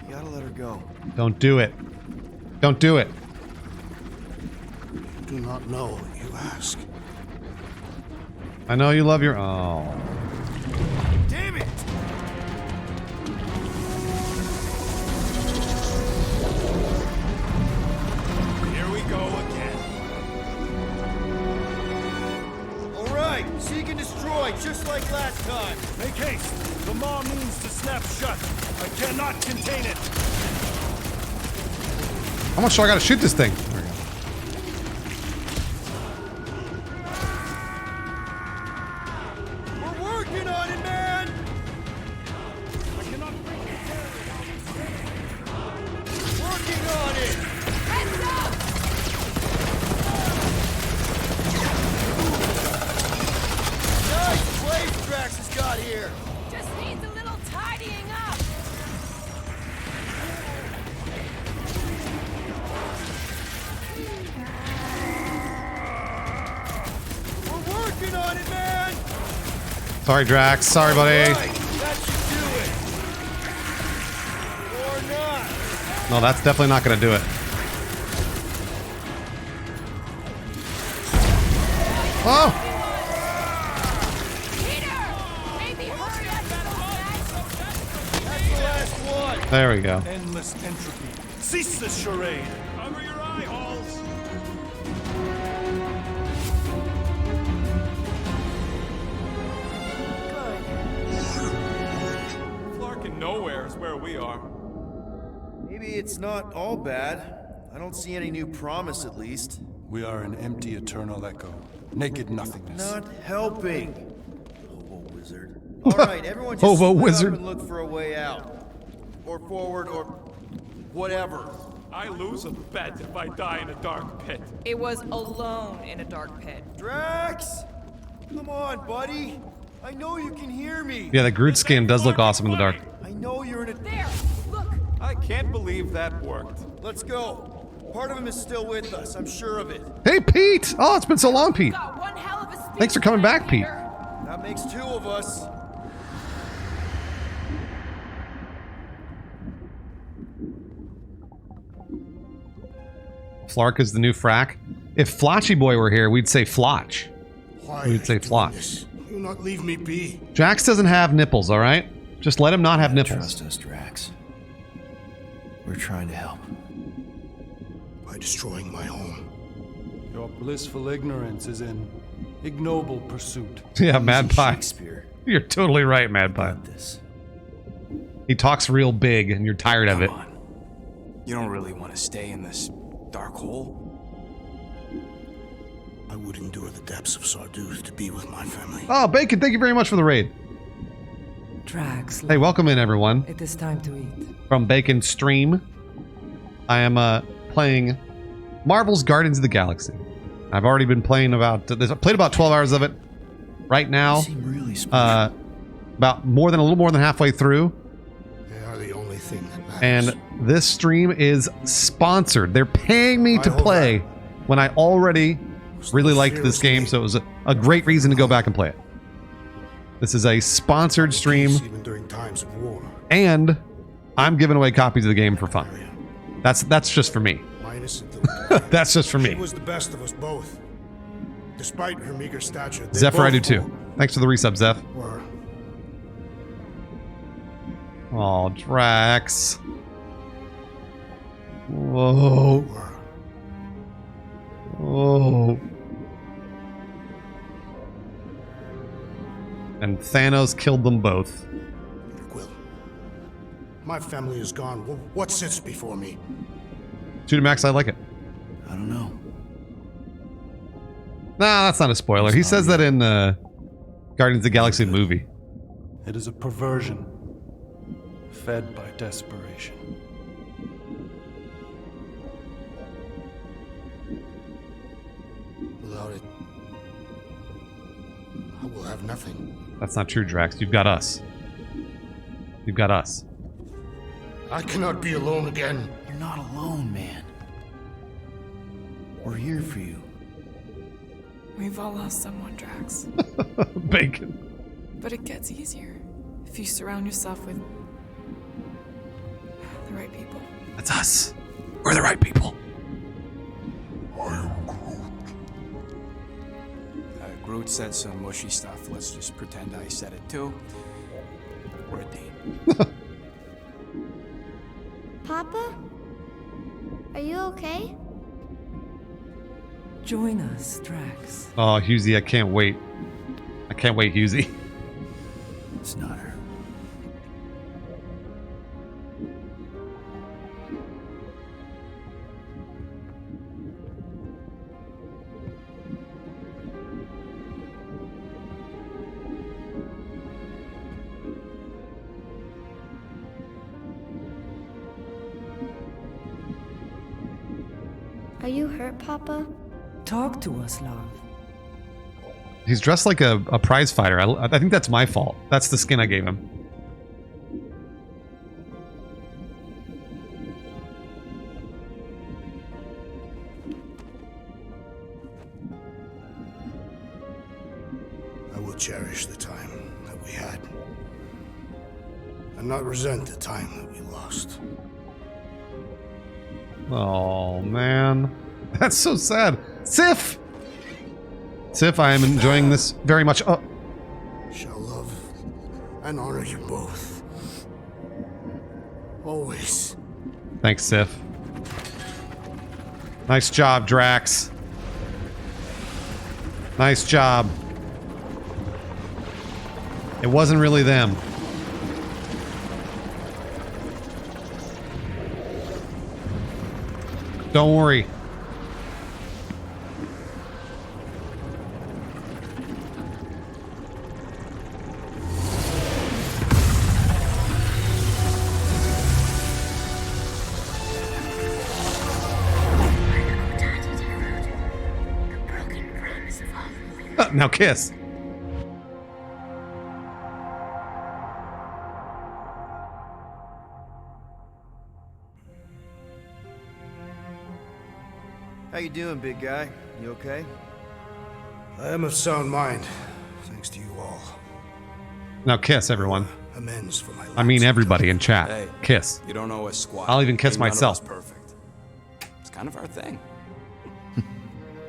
You gotta let her go. Don't do it. Don't do it. Do not know, you ask. I know you love your... Oh. Damn it! Here we go again. All right, seek and destroy, just like last time. Make haste. The maw means to snap shut. I cannot contain it. How much do I gotta shoot this thing? There we go. We're working on it, man. Working on it. Heads up! Nice place Drax has got here. Just needs a little tidying up! We're working on it, man. Sorry, Drax. Sorry, buddy. Right, that should do it. Or not. No, that's definitely not gonna do it. Oh! Peter! Maybe hurry up a little bit! That's the last one. There we go. Endless entropy. Cease this charade. Cover your eye holes. Flarkin' nowhere is where we are. Maybe it's not all bad. I don't see any new promise, at least. We are an empty eternal echo. Naked nothingness. Not helping. Hobo wizard. All right, everyone just Hobo split wizard. up and look for a way out. Or forward, or whatever. I lose a bet if I die in a dark pit. It was alone in a dark pit. Drax! Come on, buddy. I know you can hear me. Yeah, the Groot skin does look awesome in the dark. I know you're in a... There! Look! I can't believe that worked. Let's go. Part of him is still with us, I'm sure of it. Hey, Pete! Oh, it's been so long, Pete. Got one hell of a speech Thanks for coming tonight, back, Pete. Peter. That makes two of us. Flark is the new frack. If Flotchy Boy were here, we'd say Flotch. Why We'd say are you doing Flotch. this? You not leave me be. Drax doesn't have nipples, all right? Just let him not have nipples. Trust us, Drax. We're trying to help. By destroying my home. Your blissful ignorance is an ignoble pursuit. Yeah, Mad Pie. Shakespeare. You're totally right, Mad Pie. Got this. He talks real big, and you're tired of it. Come on. You don't really want to stay in this dark hole? I would endure the depths of Sarduth to be with my family. Oh, Bacon, thank you very much for the raid. Drax, Hey, welcome in, everyone. it is time to eat. From Bacon Stream, I am playing Marvel's Guardians of the Galaxy. I've already been playing I've played about 12 hours of it. Right now, You seem really special. about a little more than halfway through. They are the only thing that matters. And this stream is sponsored. They're paying me to play when I already really liked this game, so it was a great reason to go back and play it. This is a sponsored stream, Even during times of war. and I'm giving away copies of the game for fun. That's just for me. Minus That's just for She me. was the best of us both. Despite her meager stature, they Zephyr, I do both too. Thanks for the resub, Zeph. were Oh, Drax. Whoa. Oh. And Thanos killed them both. Quill. My family is gone. What sits before me? Shoot Max, I like it. I don't know. Nah, that's not a spoiler. He says that in Guardians of the Galaxy movie. It is a perversion, fed by desperation. Without it, I will have nothing. That's not true, Drax. You've got us. You've got us. I cannot be alone again. You're not alone, man. We're here for you. We've all lost someone, Drax. Bacon. But it gets easier if you surround yourself with the right people. That's us. We're the right people. Groot said some mushy stuff. Let's just pretend I said it too. We're a team. Papa? Are you okay? Join us, Drax. Oh, Husey, I can't wait. I can't wait, Husey. It's not her. Are you hurt, Papa? Talk to us, love. He's dressed like a prize fighter. I think that's my fault. That's the skin I gave him. I will cherish the time that we had. And not resent the time that we lost. Oh, man. That's so sad. Sif! Sif, I am enjoying this very much. Oh. Shall love and honor you both. Always. Thanks, Sif. Nice job, Drax. Nice job. It wasn't really them. Don't worry. Now kiss. How you doing, big guy? You okay? I am of sound mind, thanks to you all. Now kiss, everyone. Amends for my I mean lapse. everybody in chat. Hey. Kiss. You don't know us squat. I'll even kiss Ain't none of myself. us perfect. It's kind of our thing.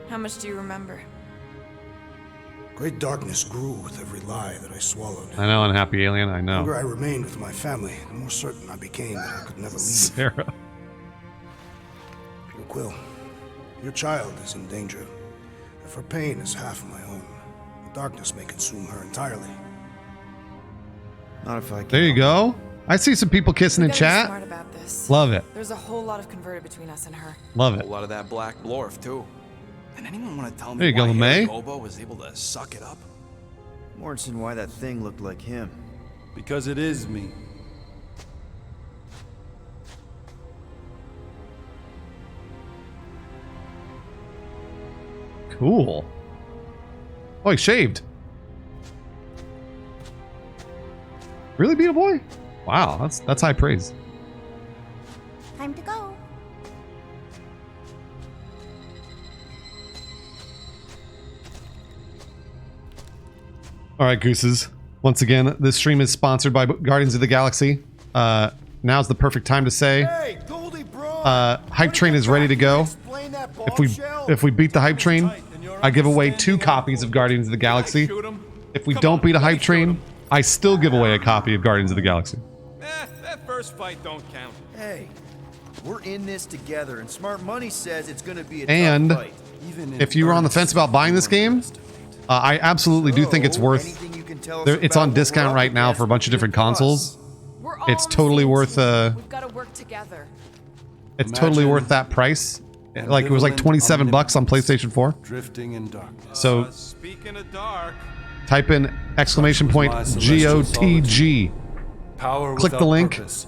How much do you remember? Great darkness grew with every lie that I swallowed. I know, unhappy alien. I The know. longer I remained with my family, the more certain I became that I could never leave. Sarah. Quill, your child is in danger. If her pain is half of my own, the darkness may consume her entirely. Not if I can. There you go. I see some people kissing We in gotta be chat. smart about this. Love it. There's a whole lot of converted between us and her. Love A it. lot of that black blorf, too. And anyone want to tell There me you go, why LeMay. Gobo was able to suck it up? Morrison, why that thing looked like him. Because it is me. Cool. Oh, he shaved. Really, Beetle Boy? Wow, that's high praise. Time to go. All right, gooses. Once again, this stream is sponsored by Guardians of the Galaxy. Now's the perfect time to say, Hey, Goldie Bro! Hype Train is ready to go. Explain that If we beat the Hype Train, I give away 2 copies of Guardians of the Galaxy. If we don't beat a Hype Train, I still give away a copy of Guardians of the Galaxy. That first fight don't count. Hey, we're in this together, and Smart Money says it's gonna be a And tough fight. if you were on the fence about buying this game, I absolutely do think it's worth. Anything you can tell us It's about on what discount we're right up now against for a bunch of different between us? consoles. We're all It's on the totally same worth. team. We've got to work together. It's totally worth that price. Like it was like 27 bucks on PlayStation 4. Drifting in darkness. So Speaking of dark, type in exclamation point GOTG. Power Click the without link. purpose,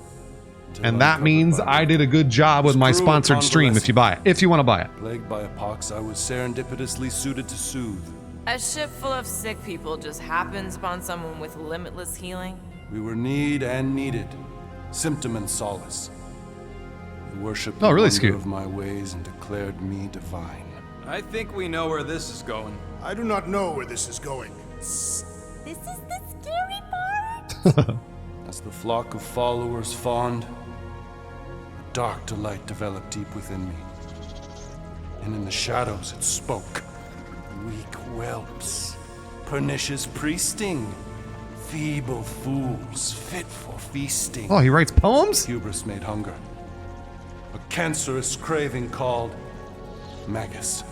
And that means I did a good job with my sponsored stream if you buy it. If you want to buy it. Plagued by a pox, I was serendipitously suited to soothe. A ship full of sick people just happens upon someone with limitless healing. We were need and needed, symptom and solace. They worshipped Oh, the really, wonder Scoot? of my ways and declared me divine. I think we know where this is going. I do not know where this is going. This is the scary part. As the flock of followers fawned, a dark delight developed deep within me. And in the shadows it spoke. Weak whelps, pernicious priesting, feeble fools fit for feasting. Oh, he writes poems? Hubris made hunger. A cancerous craving called Magus.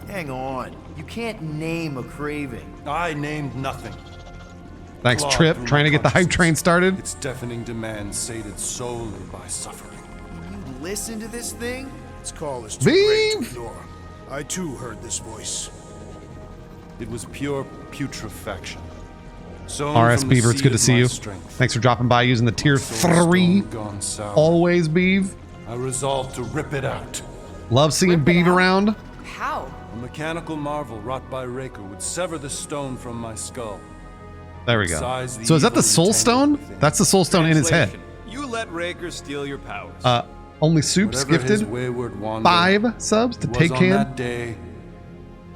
Hang on. You can't name a craving. I named nothing. Thanks, Clawed Trip. through Trying my to get the hype train consciousness. started. Its deafening demands sated solely by suffering. You listen to this thing? This call is too great to Beef! ignore. I too heard this voice. It was pure putrefaction. Sown RS from the Beaver, it's seed good to of see my you. strength. Thanks for dropping by using the tier Soul 3. stone gone sour. Always, Beav. I resolved to rip it out. Love seeing Rip it Beav out? around. How? A mechanical marvel wrought by Raker would sever the stone from my skull. There we go. Size the So is that the evil soul entangled stone? within. That's the soul stone in his head. Translation, you let Raker steal your powers. Only Soups Whatever his gifted wayward wander, 5 subs to it was take on can. that day,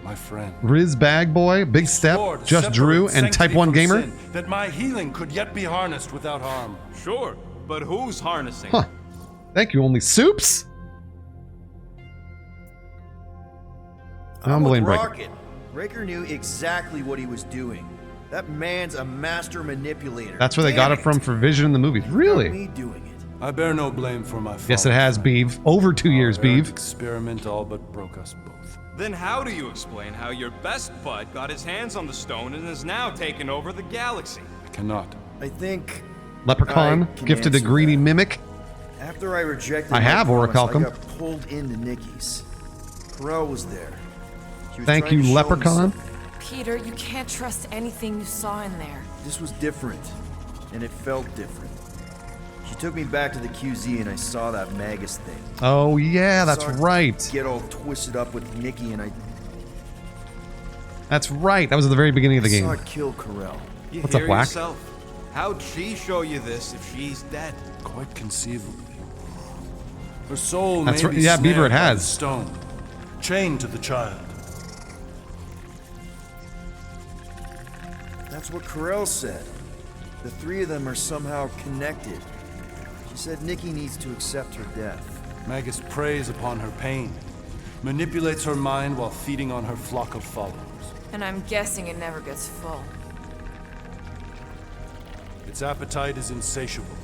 my friend. Riz Bag Boy, Big Step, Swore to Just Drew, separate and Type sanctity 1 from Gamer. sin, that my healing could yet be harnessed without harm. Sure, but who's harnessing? Huh. Thank you, Only Soups. I'm Unbelievable with breaker. Rocket. Raker knew exactly what he was doing. That man's a master manipulator. That's where they got Damn it from for Vision in the movies. Really? Me doing it. I bear no blame for my fault. Yes, it has, Beav. Over 2 years, Our errant Beav. experiment all but broke us both. Then how do you explain how your best bud got his hands on the stone and is now taking over the galaxy? I cannot. I think Leprechaun, I can gifted a answer greedy that. mimic. after I rejected I my have promise, Orichalcum. I got pulled into Nikki's. Corell was there. She was Thank trying you, to show me Leprechaun. something. Peter, you can't trust anything you saw in there. This was different, and it felt different. She took me back to the QZ and I saw that Magus thing. Oh, yeah, that's Saw it right. Get all twisted up with Nikki and I That's right. That was at the very beginning of the saw game. it kill Corell. You What's hear up, Whack? yourself. How'd she show you this if she's dead? Quite conceivably. Her soul That's may right. be Yeah, Beaver, snared it by has. the stone, chained to the child. That's what Corell said. The three of them are somehow connected. She said Nikki needs to accept her death. Magus preys upon her pain, manipulates her mind while feeding on her flock of followers. And I'm guessing it never gets full. Its appetite is insatiable.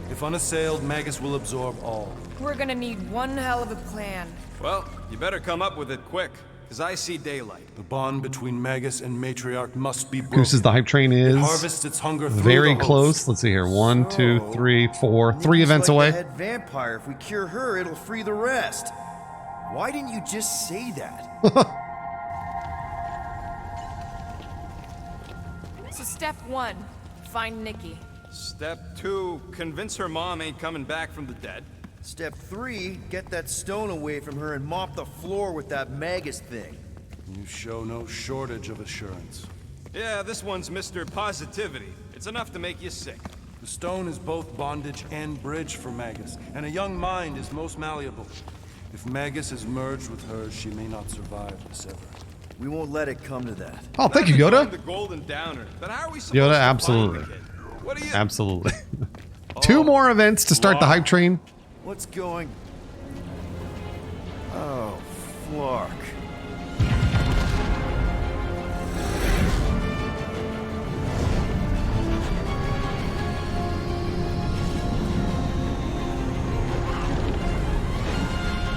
If unassailed, Magus will absorb all. We're gonna need one hell of a plan. Well, you better come up with it quick, because I see daylight. The bond between Magus and Matriarch must be broken. Gooses, the hype train It is harvests its hunger through very the host. close. Let's see here. 1, 2, 3, 4. 3 events like away. The head vampire. If we cure her, it'll free the rest. Why didn't you just say that? So step 1, find Nikki. Step 2, convince her mom ain't coming back from the dead. Step 3, get that stone away from her and mop the floor with that Magus thing. You show no shortage of assurance. Yeah, this one's Mr. Positivity. It's enough to make you sick. The stone is both bondage and bridge for Magus, and a young mind is most malleable. If Magus is merged with hers, she may not survive the sever. We won't let it come to that. Oh, thank you, Not to Yoda. find the golden downer, but how are we supposed Yoda, to absolutely. find the kid? What do you... Absolutely. 2 more events to start the hype train. What's going... Oh, Flark.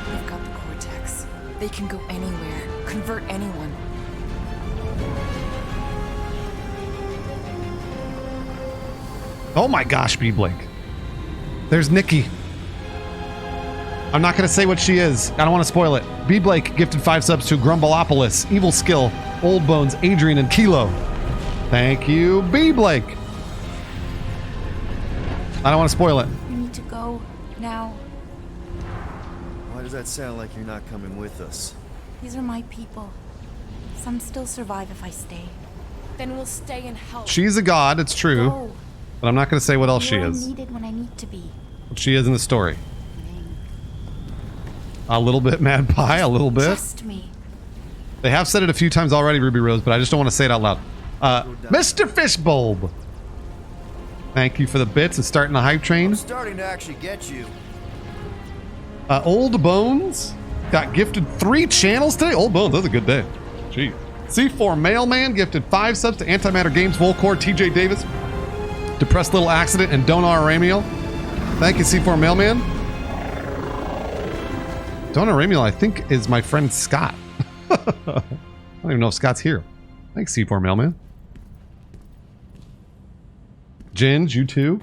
We've got the cortex. They can go anywhere, convert anyone. Oh my gosh, B. Blake. There's Nikki. I'm not going to say what she is. I don't want to spoil it. B. Blake gifted 5 subs to Grumbleopolis, Evil Skill, Old Bones, Adrian, and Kilo. Thank you, B. Blake. I don't want to spoil it. We need to go now. Why does that sound like you're not coming with us? These are my people. Some still survive if I stay. Then we'll stay and help. She's a god, it's true. Go. But I'm not going to say what else she You're is. needed when I need to be. What she is in the story. A little bit Mad Pie, a little bit. Trust me. They have said it a few times already, Ruby Rose, but I just don't want to say it out loud. Mr. Fishbulb. Thank you for the bits and starting the hype train. I'm starting to actually get you. Old Bones got gifted 3 channels today. Old Bones, that's a good day. Gee. C4 Mailman gifted 5 subs to Antimatter Games, Volcore, TJ Davis, Depressed Little Accident, and Donar Ramiel. Thank you, C4 Mailman. Donar Ramiel, I think, is my friend Scott. I don't even know if Scott's here. Thanks, C4 Mailman. Ginge, you too.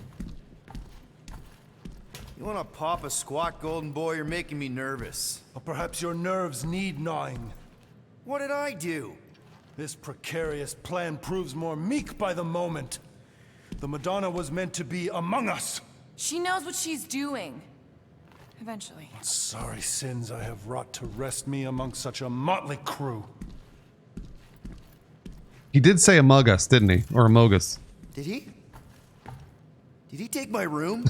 You want to pop a squat, golden boy? You're making me nervous. Or perhaps your nerves need gnawing. What did I do? This precarious plan proves more meek by the moment. The Madonna was meant to be among us. She knows what she's doing. Eventually. What sorry sins I have wrought to wrest me among such a motley crew. He did say among us, didn't he? Or among us. Did he? Did he take my room?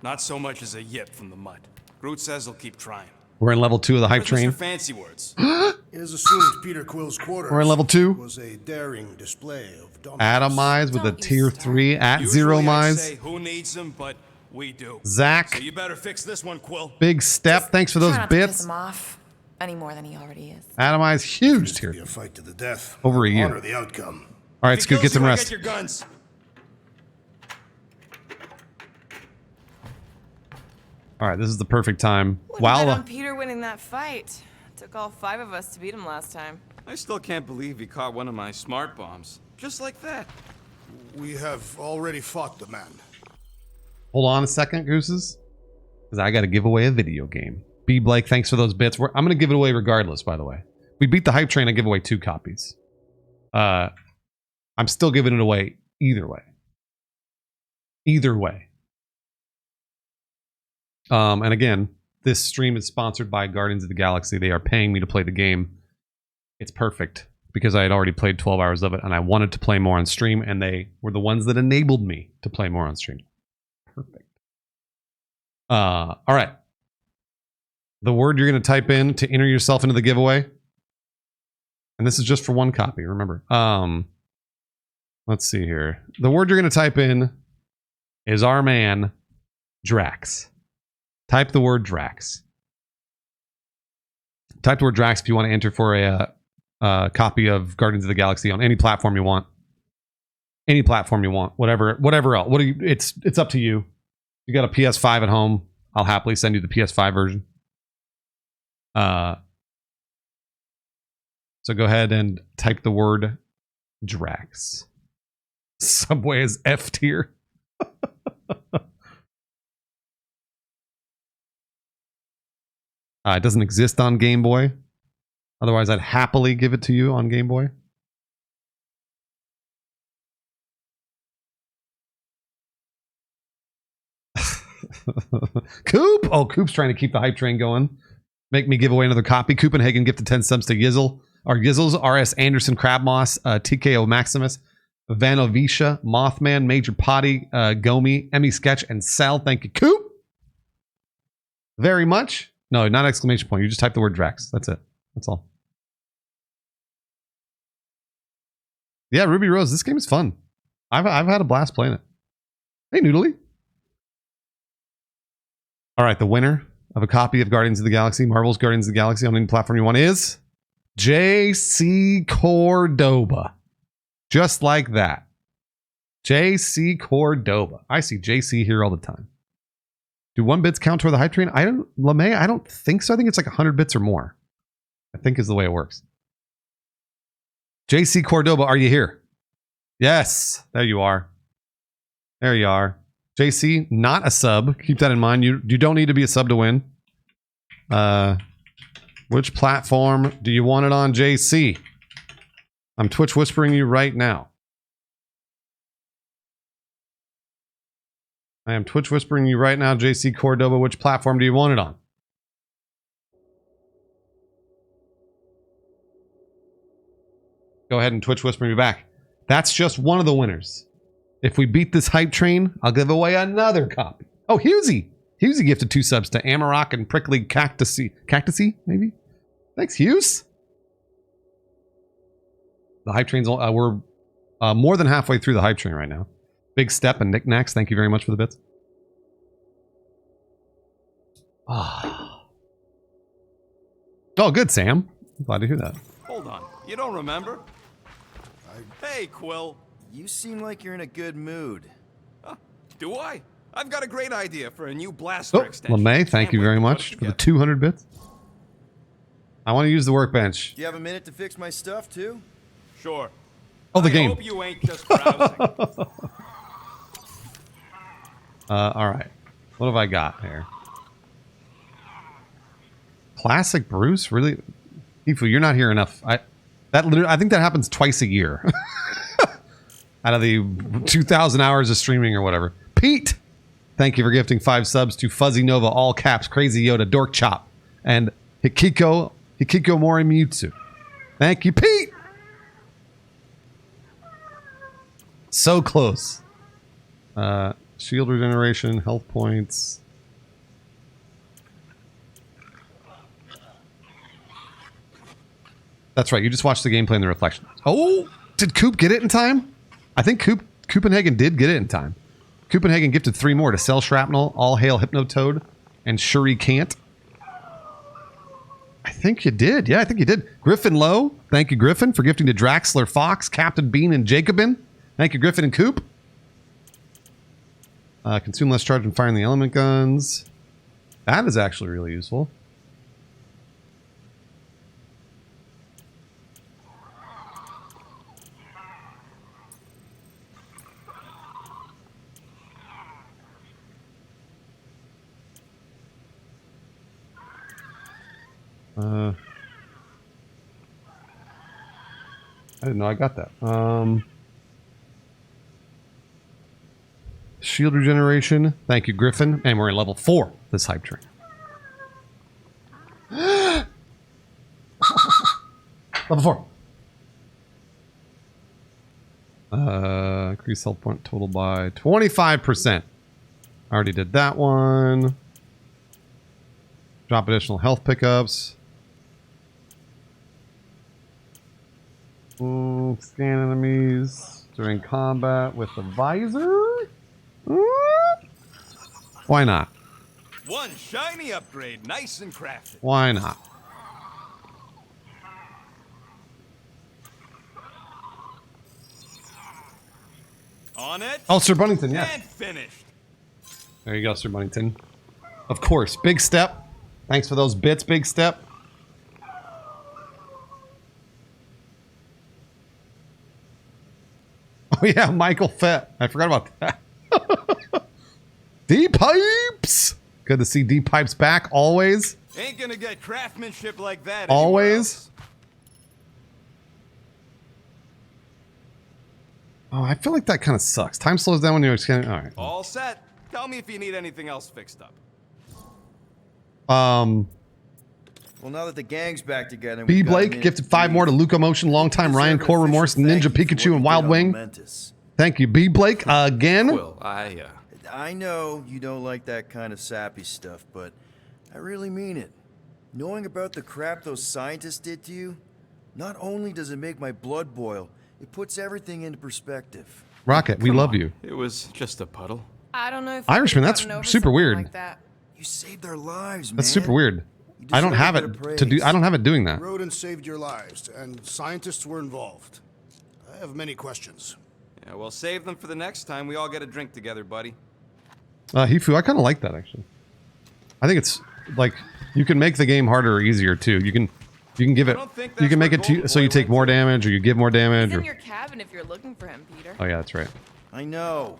Not so much as a yip from the mud. Groot says he'll keep trying. We're in level 2 of the hype Those are train. fancy words. It is assumed Peter Quill's quarters We're in level 2. was a daring display of dominance. Atomize with a Don't you tier start. 3 at Usually 0 I mize. say who needs them, but we do. Zach, So you better fix this one, Quill. big step. Thanks for those Try not to piss bits. him off any more than he already is. Atomize, huge It's to be tier. a fight to the death. Over a year. Honor the outcome. All right, If he Scoot, get kills some you, I rest. Get your guns. All right, this is the perfect time. Wouldn't bet Wow. on Peter winning that fight. Took all 5 of us to beat him last time. I still can't believe he caught one of my smart bombs. Just like that. We have already fought the man. Hold on a second, Gooses. Because I got to give away a video game. B. Blake, thanks for those bits. I'm going to give it away regardless, by the way. We beat the hype train. I give away 2 copies. I'm still giving it away either way. Either way. And again, this stream is sponsored by Guardians of the Galaxy. They are paying me to play the game. It's perfect because I had already played 12 hours of it and I wanted to play more on stream, and they were the ones that enabled me to play more on stream. Perfect. All right. The word you're going to type in to enter yourself into the giveaway, and this is just for 1 copy, remember. Let's see here. The word you're going to type in is our man, Drax. Type the word Drax. Type the word Drax if you want to enter for a copy of Guardians of the Galaxy on any platform you want. Any platform you want. Whatever else. It's up to you. You got a PS5 at home, I'll happily send you the PS5 version. So go ahead and type the word Drax. Subway is F tier. It doesn't exist on Game Boy. Otherwise, I'd happily give it to you on Game Boy. Coop! Oh, Coop's trying to keep the hype train going. Make me give away another copy. Copenhagen gifted 10 subs to Yizzle. Or Yizzles, RS Anderson, Crabmoss, TKO Maximus, Vanovisha, Mothman, Major Potty, Gomi, Emmy Sketch, and Sal. Thank you, Coop. Very much. No, not exclamation point. You just type the word Drax. That's it. That's all. Yeah, Ruby Rose. This game is fun. I've had a blast playing it. Hey, Noodly. All right, the winner of a copy of Guardians of the Galaxy, Marvel's Guardians of the Galaxy on any platform you want is JC Cordoba. Just like that. JC Cordoba. I see JC here all the time. Do 1 bits count toward the hype train? I don't think so. I think it's like 100 bits or more. I think is the way it works. JC Cordoba, are you here? Yes, there you are. There you are. JC, not a sub. Keep that in mind. You don't need to be a sub to win. Which platform do you want it on, JC? I'm Twitch whispering you right now. I am Twitch whispering you right now, JC Cordoba. Which platform do you want it on? Go ahead and Twitch whisper me back. That's just one of the winners. If we beat this hype train, I'll give away another copy. Oh, Husey. Husey gifted 2 subs to Amarok and Prickly Cactusy. Cactusy, maybe? Thanks, Hughes. The hype train's... we're more than halfway through the hype train right now. Big Step and Knickknacks, thank you very much for the bits. Oh, good, Sam. I'm glad to hear that. Hold on. You don't remember? Hey, Quill. You seem like you're in a good mood. Do I? I've got a great idea for a new blaster extension. LeMay, thank you very much for the 200 bits. I want to use the workbench. Do you have a minute to fix my stuff, too? Sure. Oh, the game. I hope you ain't just browsing. All right. What have I got here? Classic Bruce? Really? Ifu, you're not here enough. I think that happens twice a year. Out of the 2,000 hours of streaming or whatever. Pete! Thank you for gifting 5 subs to Fuzzy Nova, all caps, Crazy Yoda, Dork Chop, and Hikiko Morimitsu. Thank you, Pete! So close. Shield regeneration, health points. That's right, you just watched the gameplay in the reflection. Oh! Did Coop get it in time? I think Copenhagen did get it in time. Copenhagen gifted 3 more to Cell Shrapnel, All Hail Hypnotoad, and Shuri Can't. I think you did. Yeah, I think you did. Griffin Lowe. Thank you, Griffin, for gifting to Draxler Fox, Captain Bean, and Jacobin. Thank you, Griffin and Coop. Consume less charge when firing the element guns. That is actually really useful. I didn't know I got that. Shield regeneration. Thank you, Griffin. And we're in level 4, this hype train. Level 4. Increase health point total by 25%. I already did that one. Drop additional health pickups. Scan enemies. During combat with the visor? Why not? One shiny upgrade, nice and crafted. Why not? On it. Oh, Sir Bunnington, yeah. And finished. There you go, Sir Bunnington. Of course, big step. Thanks for those bits, big step. Oh yeah, Michael Fett. I forgot about that. D-Pipes! Good to see D-Pipes back, always. Ain't gonna get craftsmanship like that. Always. Oh, I feel like that kind of sucks. Time slows down when you're scanning. All right. All set. Tell me if you need anything else fixed up. Well, now that the gang's back together, B. Blake gifted 5 more to Luca Motion, Longtime Ryan, Core Remorse, Ninja Pikachu, and Wild Wing. Thank you, B. Blake, again. Well, I know you don't like that kind of sappy stuff, but I really mean it. Knowing about the crap those scientists did to you, not only does it make my blood boil, it puts everything into perspective. Rocket, we love you. It was just a puddle. I don't know if Irishman, that's super weird. Like that. You saved their lives, man. That's super weird. I don't have it to do. I don't have it doing that. Rodents saved your lives, and scientists were involved. I have many questions. Yeah, well, save them for the next time we all get a drink together, buddy. Hifu, I kind of like that actually. I think it's like you can make the game harder or easier too. You can give it. You can make it so you take more damage or you give more damage. He's or... in your cabin if you're looking for him, Peter. Oh yeah, that's right. I know.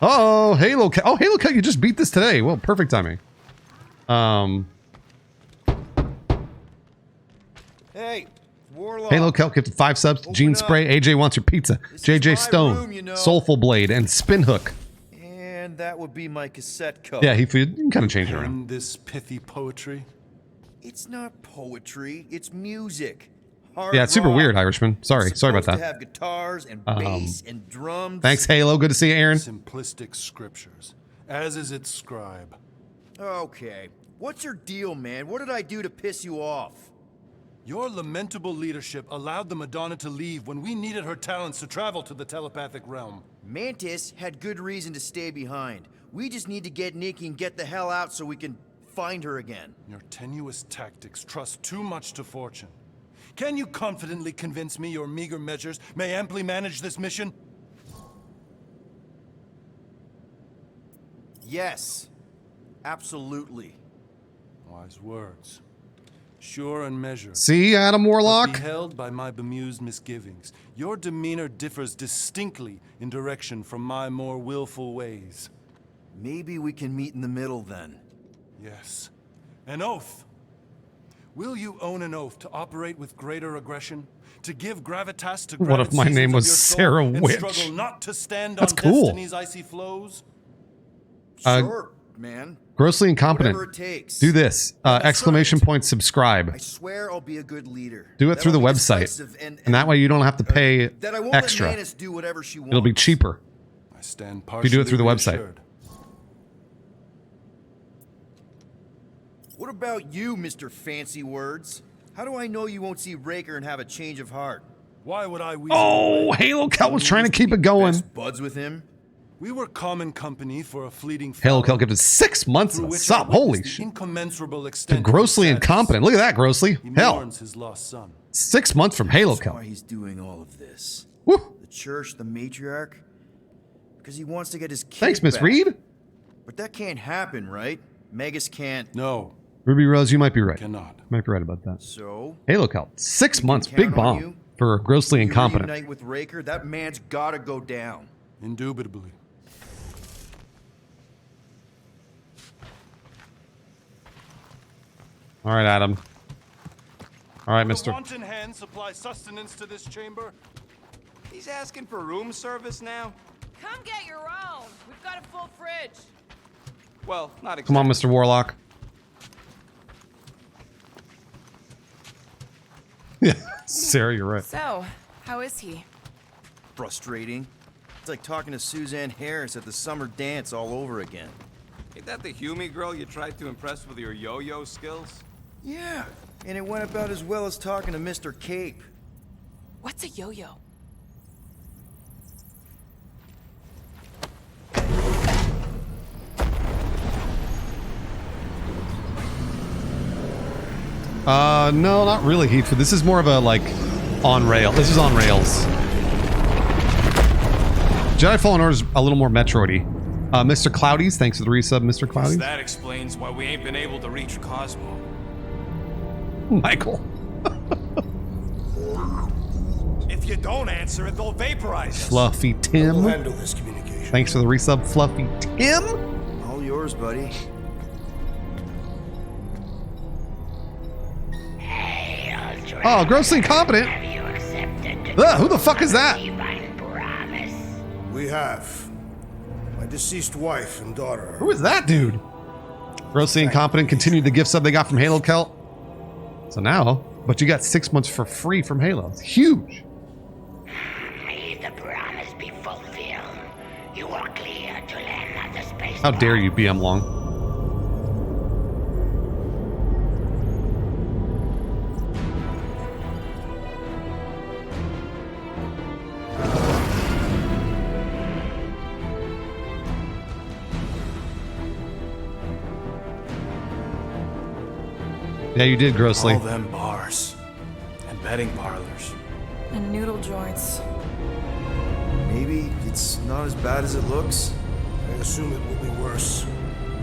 Oh, Halo Cat. Oh, Halo Cat, you just beat this today. Well, perfect timing. Hey, Warlock. Halo Cat gifted 5 subs to Gene Spray. AJ wants your pizza. JJ Stone, room, you know. Soulful Blade, and Spin Hook. And that would be my cassette cover. Yeah, you can kind of change it around. And this pithy poetry. It's not poetry. It's music. Yeah, it's super weird, Irishman. Sorry about To that. have guitars and bass and drums. Thanks, Halo. Good to see you, Aaron. Simplistic scriptures, as is its scribe. Okay. What's your deal, man? What did I do to piss you off? Your lamentable leadership allowed the Madonna to leave when we needed her talents to travel to the telepathic realm. Mantis had good reason to stay behind. We just need to get Nikki and get the hell out so we can find her again. Your tenuous tactics trust too much to fortune. Can you confidently convince me your meager measures may amply manage this mission? Yes. Absolutely. Wise words. Sure and measured. See, Adam Warlock? But beheld by my bemused misgivings, your demeanor differs distinctly in direction from my more willful ways. Maybe we can meet in the middle then. Yes. An oath. Will you own an oath to operate with greater aggression? To give gravitas to What if my name was Sarah and Witch? struggle not to stand That's on cool. destiny's icy flows? Sure, man. Grossly incompetent. Whatever it takes. Do this. Exclamation point subscribe. I swear I'll be a good leader. Do it through the That I'll be website. decisive And that way you don't have to pay that I won't extra. let Mantis do whatever she wants. It'll be cheaper. I stand If you do it through the partially website. reassured. What about you, Mr. Fancy Words? How do I know you won't see Raker and have a change of heart? Why would I weasel Oh, away? Halo Cat was trying to keep it going. Best buds with him? We were common company for a fleeting Halo fellow, Cat gifted 6 months through of which sub. I Holy witnessed the shit. incommensurable To extent of grossly his incompetent. Look at that, Grossly. He Hell. mourns his lost son. 6 months from Halo That's why Cat. he's doing all of this. Woo. The church, the matriarch? Because he wants to get his kid Thanks, Miss back. Reed. But that can't happen, right? Megas can't. No, Ruby Rose, you might be right. cannot. Might be right about that. So? Halo Cat. 6 months. count Big on bomb. you? For grossly You incompetent. reunite with Raker, that man's gotta go down. Indubitably. All right, Adam. All right, The mister. wanton hand supply sustenance to this chamber. He's asking for room service now? Come get your own. We've got a full fridge. Well, not exactly. Come on, Mr. Warlock. Yeah, Sarah, you're right. So, how is he? Frustrating. It's like talking to Suzanne Harris at the summer dance all over again. Ain't that the Hume girl you tried to impress with your yo-yo skills? Yeah, and it went about as well as talking to Mr. Cape. What's a yo-yo? No, not really heat food. This is more of a, like, on rail. This is on rails. Jedi Fallen Order is a little more Metroid-y. Mr. Cloudies, thanks for the resub, Mr. Cloudies. That explains why we ain't been able to reach Cosmo. Michael. If you don't answer it, they'll vaporize us. Fluffy Tim. We'll handle this communication. Thanks for the resub, Fluffy Tim. All yours, buddy. Oh, grossly incompetent. Ugh, who the fuck is that? We have. My deceased wife and daughter. Who is that dude? Grossly incompetent. Continued the gift sub they got from Halo Celt. So now, but you got 6 months for free from Halo. It's huge. May the promise be fulfilled. You are clear to land at the space. How dare you, BM Long? Yeah, you did, grossly. All them bars and betting parlors And noodle joints. Maybe it's not as bad as it looks. I assume it will be worse.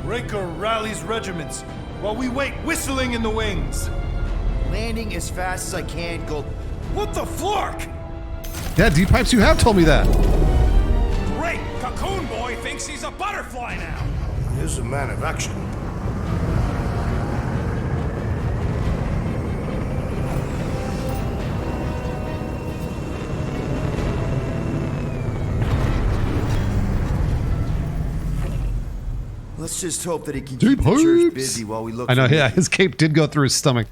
Raker rallies regiments while we wait whistling in the wings. Landing as fast as I can, Gold. What the flark? Yeah, D-Pipes, you have told me that. Great! Cocoon Boy thinks he's a butterfly now! He is a man of action. Let's just hope that he can keep the church busy while we look. I know, for yeah, Nikki. his cape did go through his stomach.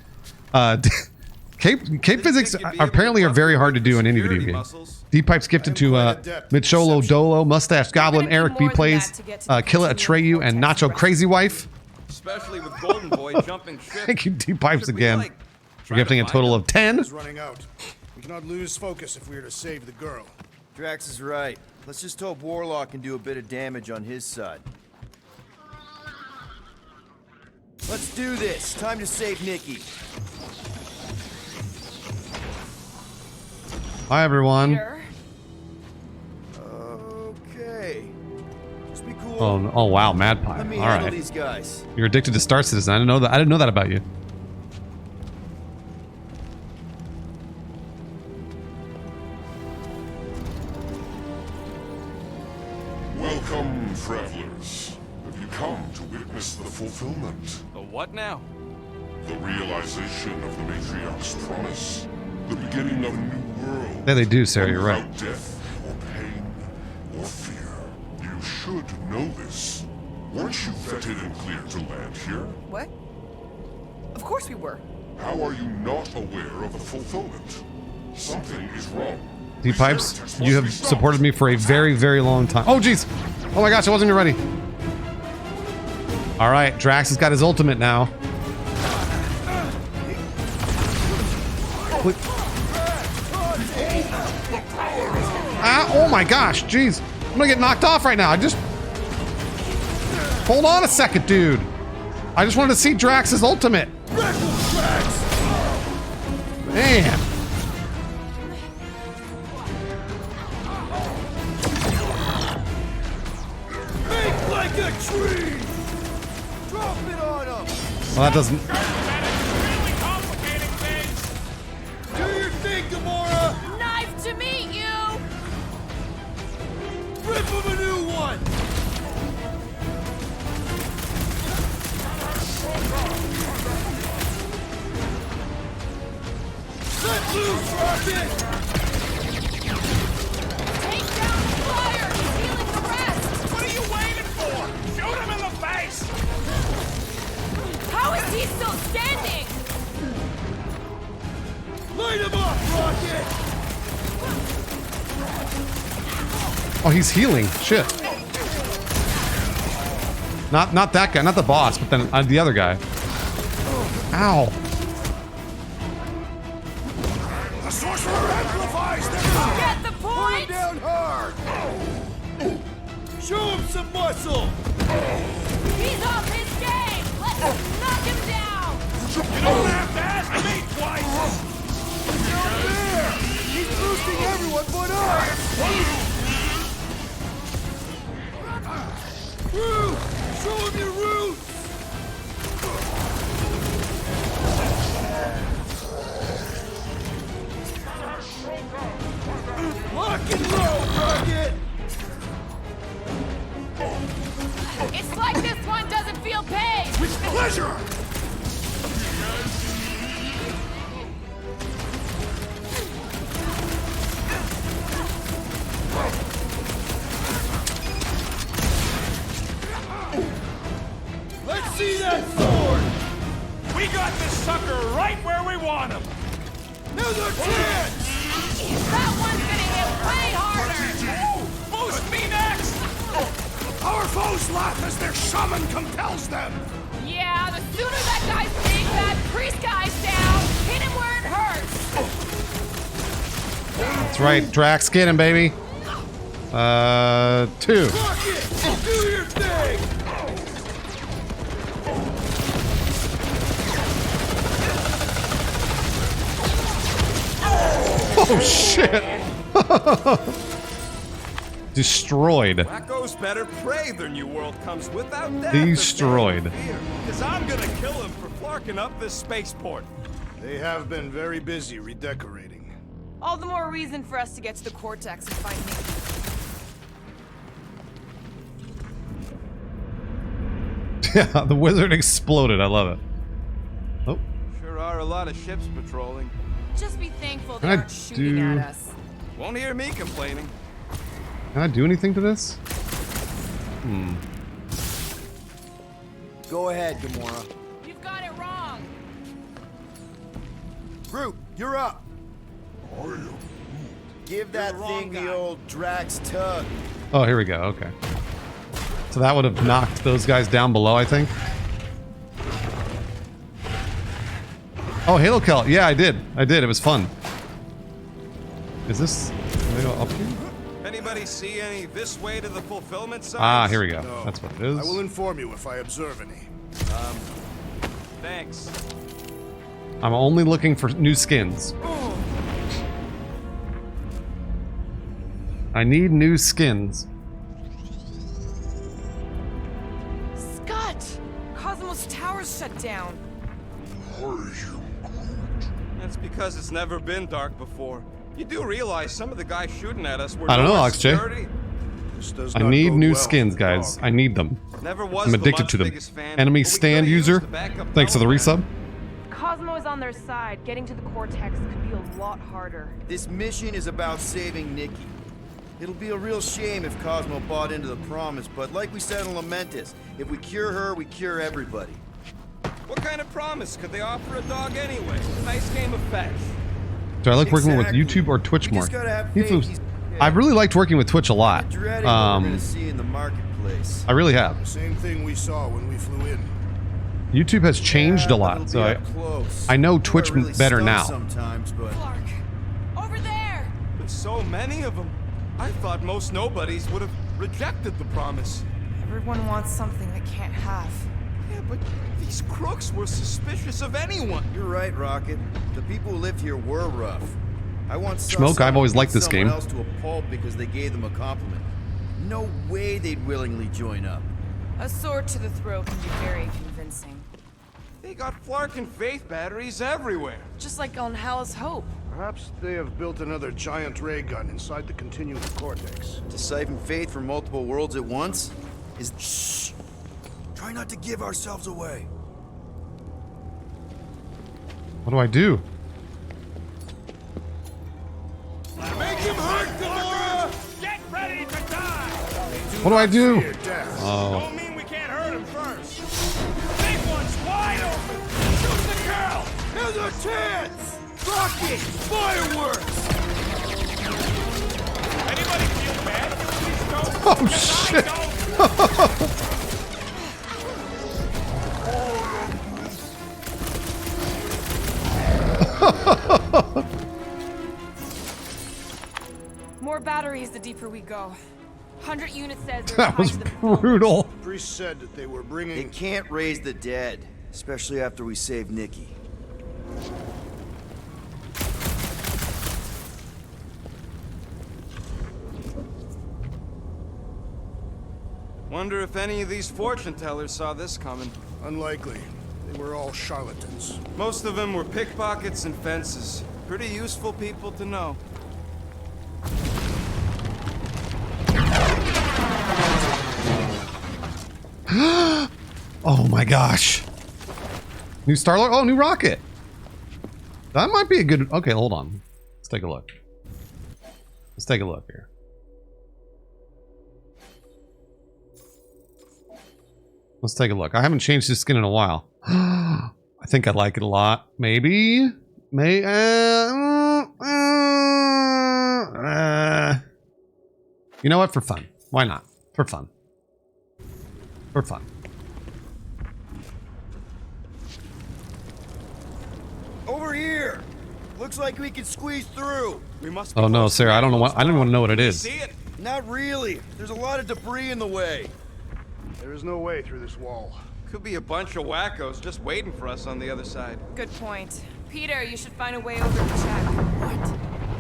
Cape physics apparently are very hard to do in any video game. D-Pipes gifted to Micholo Dolo, Mustache Goblin, Eric B Plays, Killa Atreyu, and Nacho Crazy Wife. Especially with Golden Boy jumping ship. Thank you, D-Pipes again. For gifting a total of 10. It's running out. We cannot lose focus if we are to save the girl. Drax is right. Let's just hope Warlock can do a bit of damage on his side. Let's do this. Time to save Nikki. Hi, everyone. Okay. Just be cool. Oh wow, Mad Pie. Let me All handle right. these guys. You're addicted to Star Citizen. I didn't know that. I didn't know that about you. Welcome, travelers. Have you come to witness the fulfillment? The what now? The realization of the Matriarch's promise. The beginning of a new world. Yeah, they do, Sarah. You're right. Without death, or pain, or fear. You should know this. Weren't you vetted and cleared to land here? What? Of course we were. How are you not aware of the fulfillment? Something is wrong. D-Pipes, you have supported me for a very, very long time. Oh, jeez. Oh my gosh, I wasn't even ready. All right, Drax has got his ultimate now. Ah, oh my gosh, jeez. I'm gonna get knocked off right now. Hold on a second, dude. I just wanted to see Drax's ultimate. Man. Make like a tree! Drop it on him! Well, that doesn't... Really complicating things! Do your thing, Gamora! Knife to meet you! Rip him a new one! Let loose, Rocket! Take down the flyer! He's healing the rest! What are you waiting for? Shoot him in the face! How is he still standing? Light him up, Rocket! Oh, he's healing. Shit. Not that guy, not the boss, but then the other guy. Ow. The sorcerer amplifies them! Get the point? Down hard! Show him some muscle! He's off his game! Let's knock him down! You don't have to ask pleasure! Let's see that sword! We got this sucker right where we want him! Another chance! That one's gonna hit way harder! Boost me next! Our foes laugh as their shaman compels them! Yeah, the sooner that guy's big bad priest guy's down, hit him where it hurts! That's right, Drax, get him, baby. 2. Do your thing! Oh shit! Destroyed. Wacko's better prey their new world comes without death. Destroyed. Because I'm gonna kill him for flarking up this spaceport. They have been very busy redecorating. All the more reason for us to get to the cortex and find Nikki. Yeah, the wizard exploded. I love it. Oh. Sure are a lot of ships patrolling. Just be thankful they Can I aren't shooting do- at us. Won't hear me complaining. Can I do anything to this? Go ahead, Gamora. You've got it wrong! Groot, you're up. Give that the thing wrong the guy. old Drax tug. Oh, here we go. Okay. So that would have knocked those guys down below, I think. Oh, Halo Kill. Yeah, I did. It was fun. Is this... Can I go up here? Anybody see any this way to the fulfillment signs? Ah, here we go. No. That's what it is. I will inform you if I observe any. Thanks. I'm only looking for new skins. I need new skins. Scott! Cosmo's tower's shut down. That's because it's never been dark before. You do realize some of the guys shooting at us were I don't know, no Alex J. security? This does I not need bode new well skins, for the guys. dog. I need them. Never was I'm the addicted much to them. biggest fan, Enemy but we stand could've used user. the backup Thanks for the telegram. resub. Cosmo is on their side. Getting to the cortex could be a lot harder. This mission is about saving Nikki. It'll be a real shame if Cosmo bought into the promise, but like we said in Lamentus, if we cure her, we cure everybody. What kind of promise could they offer a dog anyway? A nice game of fetch. Do I like working with Exactly. YouTube or Twitch We more? just gotta have He faith flew- he's- I've really liked working with Twitch a lot. Dreading what we're gonna see in the marketplace. I really have. The same thing we saw when we flew in. YouTube has changed a Yeah, but lot, it'll so be I up close. I know We're Twitch really better stunned now. Sometimes, but Clark! Over there! But so many of them. I thought most nobodies would have rejected the promise. Everyone wants something they can't have. Yeah, but these crooks were suspicious of anyone. you're right, Rocket. The people who lived here were rough. I once saw Smoke, I've someone always beat liked this someone game. else to a pulp because they gave them a compliment. No way they'd willingly join up. A sword to the throat can be very convincing. They got Flark and Faith batteries everywhere. Just like on Hala's Hope. Perhaps they have built another giant ray gun inside the continuum cortex. To siphon faith from multiple worlds at once is... Shh! Try not to give ourselves away. What do I do? Make him hurt, Gamora! Get ready to die! What do I do? Fear death. Oh. Don't mean we can't hurt him first. Big one's wide open! Shoot the girl! Here's a chance! Rocket! Fireworks! Anybody feel bad doing these jokes? Oh, 'Cause shit. I don't. More batteries the deeper we go. 100 units says they're That tied was to the fulfillment. brutal. Priest said that they were They bringing... can't raise the dead, especially after we save Nikki. Wonder if any of these fortune tellers saw this coming. Unlikely. They were all charlatans. Most of them were pickpockets and fences. Pretty useful people to know. Oh my gosh. New Star-Lord? Oh, new rocket. That might be a good... Okay, hold on. Let's take a look. Let's take a look here. Let's take a look. I haven't changed his skin in a while. I think I like it a lot. Maybe? You know what? For fun. Why not? For fun. For fun. Over here. Looks like we can squeeze through. We must. Oh no, Sarah! I don't know what. I don't want to know what it is. See it? Not really. There's a lot of debris in the way. There is no way through this wall. Could be a bunch of wackos just waiting for us on the other side. Good point. Peter, you should find a way over to check.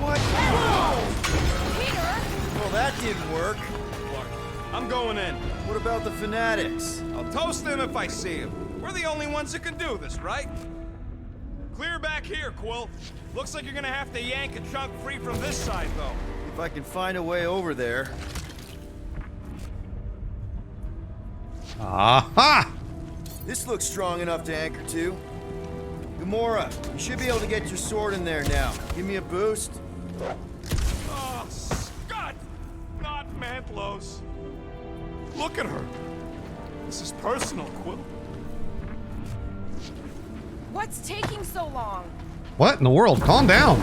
What? Whoa! Peter! Well, that didn't work. Look, I'm going in. What about the fanatics? I'll toast them if I see them. We're the only ones that can do this, right? Clear back here, Quill. Looks like you're gonna have to yank a chunk free from this side, though. If I can find a way over there. Aha! This looks strong enough to anchor to. Gamora, you should be able to get your sword in there now. Give me a boost. Oh, Scott! Not Mantlos. Look at her. This is personal, Quill. What's taking so long? What in the world? Calm down.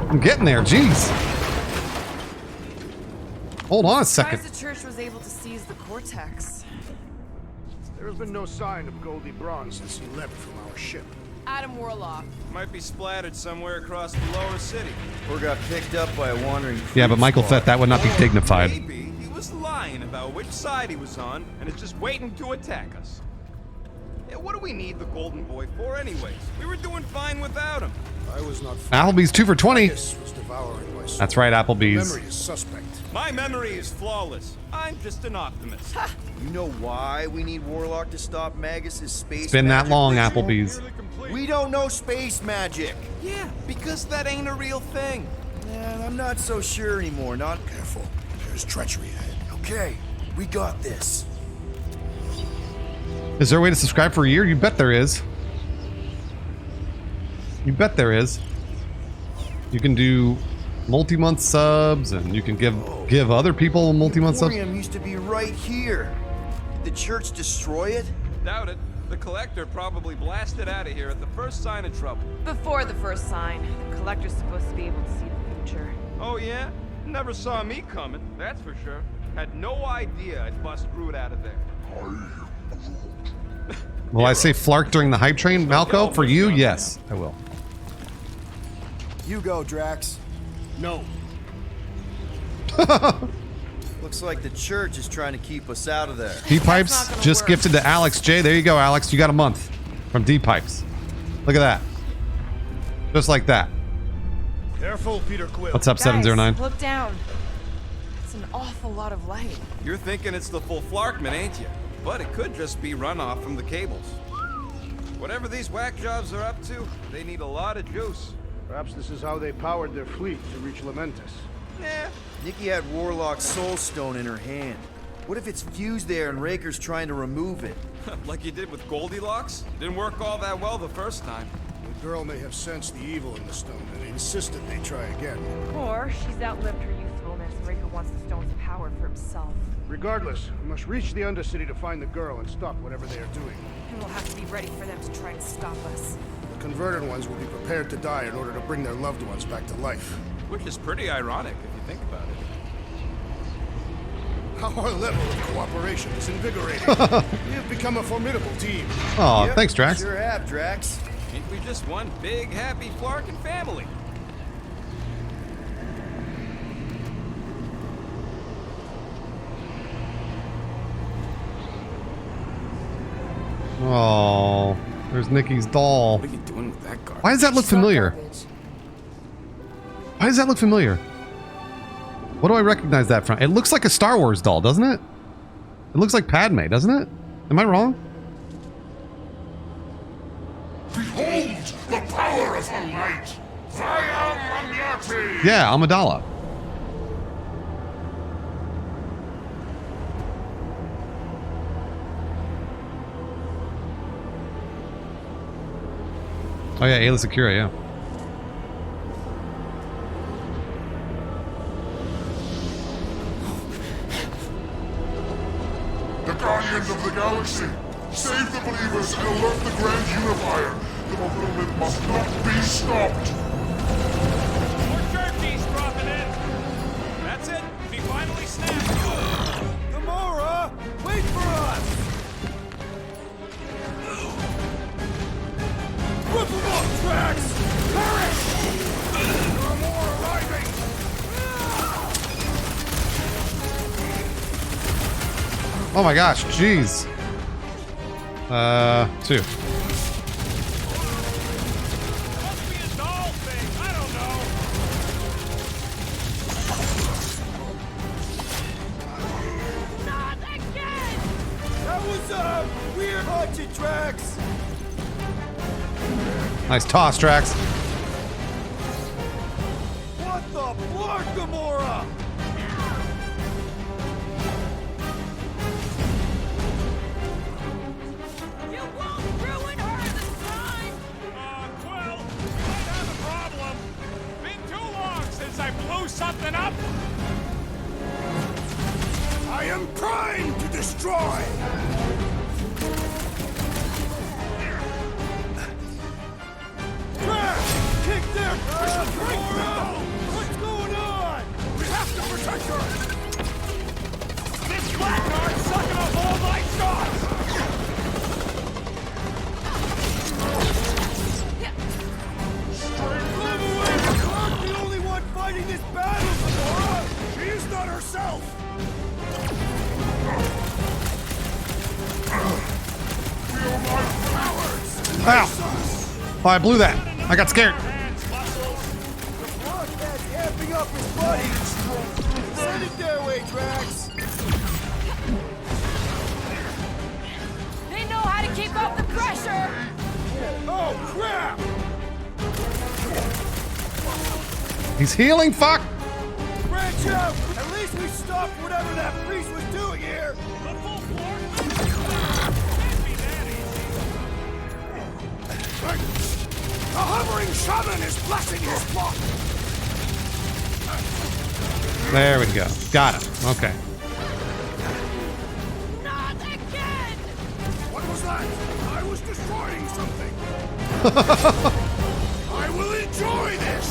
I'm getting there. Jeez. Hold on a second. Surprised the church was able to seize the cortex. There has been no sign of Goldie Braun since he left from our ship. Adam Warlock. Might be splattered somewhere across the lower city. Or got picked up by a wandering Yeah, but Michael squad. Fett, that would not be dignified. Maybe he was lying about which side he was on, and is just waiting to attack us. Yeah, what do we need the Golden Boy for anyways? We were doing fine without him. I was not. Applebee's 2 for 20. This was devouring my soul. That's right, Applebee's. Memory is suspect. My memory is flawless. I'm just an optimist. You know why we need Warlock to stop Magus' space It's been that magic long, ritual? Applebee's. We don't know space magic. Yeah, because that ain't a real thing. Yeah, I'm not so sure anymore. Not Careful. There's treachery ahead. okay. We got this. Is there a way to subscribe for a year? You bet there is. You bet there is. You can do multi-month subs, and you can give other people multi-month subs. Emporium used to be right here. Did the church destroy it? Doubt it. The Collector probably blasted out of here at the first sign of trouble. Before the first sign, the Collector's supposed to be able to see the future. Oh yeah? Never saw me coming, that's for sure. Had no idea I'd bust Groot out of there. Will I say Flark during the hype train, Malco? For you, yes, I will. You go, Drax. No. Looks like the church is trying to keep us out of there. D-Pipes just gifted to Alex J. There you go, Alex. You got a month from D-Pipes. Look at that. Just like that. Careful, Peter Quill. What's up, 709? Guys, look down. It's an awful lot of light. You're thinking it's the full Flarkman, ain't you? But it could just be runoff from the cables. Whatever these whack jobs are up to, they need a lot of juice. Perhaps this is how they powered their fleet to reach Lamentus. Yeah. Nikki had Warlock's soul stone in her hand. What if it's fused there and Raker's trying to remove it? Like you did with Goldilocks? Didn't work all that well the first time. The girl may have sensed the evil in the stone and insisted they try again. Or she's outlived her usefulness and Raker wants the stone's power for himself. Regardless, we must reach the Undercity to find the girl and stop whatever they are doing. And we'll have to be ready for them to try and stop us. The converted ones will be prepared to die in order to bring their loved ones back to life. Which is pretty ironic if you think about it. Our level of cooperation is invigorating. We have become a formidable team. Oh, Yep, thanks, Drax. Sure have, Drax. Ain't we just one big, happy Flarkin family? Oh, there's Nikki's doll. What are you doing with that garbage? Why does that look familiar? Why does that look familiar? What do I recognize that from? It looks like a Star Wars doll, doesn't it? It looks like Padme, doesn't it? Am I wrong? Behold the power of the light! Via Magnati! Yeah, Amidala. Oh yeah, Ayla Secura, yeah. The Guardians of the Galaxy! Save the believers and alert the Grand Unifier! The fulfillment must not be stopped! More jerkies dropping in! That's it! We finally snapped! Gamora! Wait for us! Rip them up, Drax! Perish! There are more arriving! Oh my gosh, jeez. 2. Must be a doll thing! I don't know! Not again! That was weird hunted, Drax! Nice toss, Drax. What the blood, Gamora? You won't ruin her this time! Quill, might have a problem. Been too long since I blew something up. I am primed to destroy! Drax! Kick their ass, Gamora! What's going on? We have to protect her! This blackguard's sucking up all my shots. Move away! I'm the only one fighting this battle, Gamora! She is not herself! Feel my powers! Ow! Oh, I blew that. I got scared. The broadcast amping up his buddy! Send it their way, Drax! They know how to keep up the pressure! Oh, crap! He's healing, fuck! Branch out! At least we stopped whatever that priest was doing here! The full floor. The hovering shaman is blessing his flock! There we go. Got him. Okay. Not again! What was that? I was destroying something! I will enjoy this!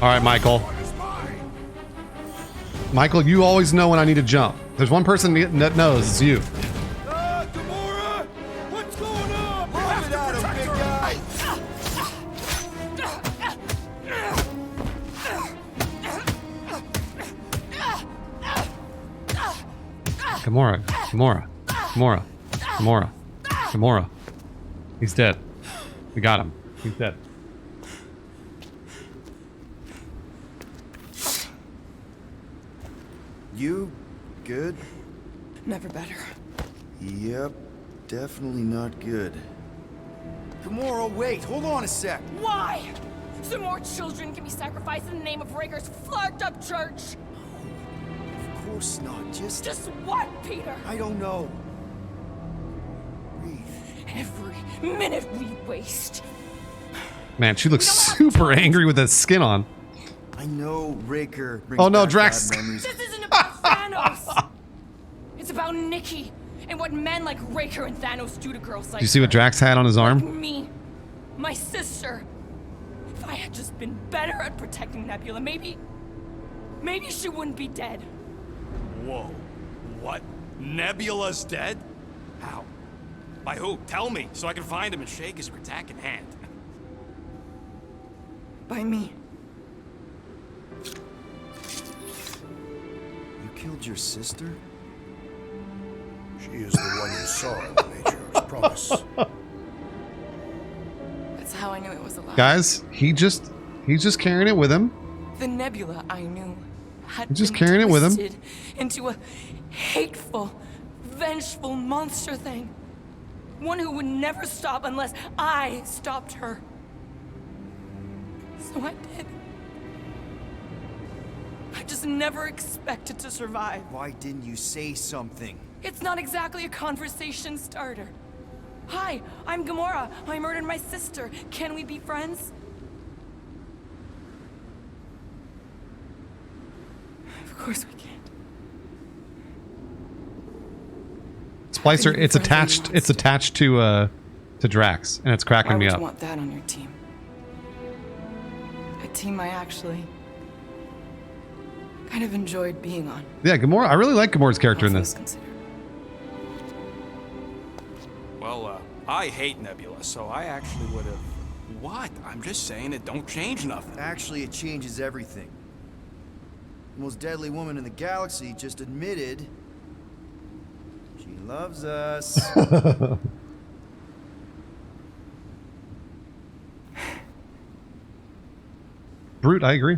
All right, Michael. Michael, you always know when I need to jump. There's one person that knows. It's you. Gamora! What's going on? Bomb it at him, big guy! Gamora. He's dead. We got him. He's dead. You good? Never better. Yep, definitely not good. Gamora, wait! Hold on a sec! Why? So more children can be sacrificed in the name of Raker's flagged-up church? Of course not, just... Just what, Peter? I don't know. Every minute we waste. Man, she looks super angry with that skin on. I know Raker brings Oh no, back Drax. bad memories. This isn't about Thanos. It's about Nikki and what men like Raker and Thanos do to girls like Do you see what her. Drax had on his Like arm? me, my sister. If I had just been better at protecting Nebula, maybe she wouldn't be dead. Whoa. What? Nebula's dead? How? By who? Tell me, so I can find him and shake his attacking hand. By me. You killed your sister? She is the one you saw in the matriarch's promise. That's how I knew it was a lie. Guys, he's just carrying it with him. The Nebula I knew had He's just been carrying it with him. twisted into a hateful, vengeful monster thing. One who would never stop unless I stopped her. So I did. I I just never expected to survive. Why didn't you say something? It's not exactly a conversation starter. Hi, I'm Gamora. I murdered my sister. Can we be friends? Of course we can't. Splicer, it's attached. It's attached to Drax, and it's cracking Why me would up. you want that on your team? A team I actually kind of enjoyed being on. Yeah, Gamora. I really like Gamora's character in this. Well, I hate Nebula, so I actually would have... What? I'm just saying it don't change nothing. Actually, it changes everything. The most deadly woman in the galaxy just admitted she loves us. Brute, I agree.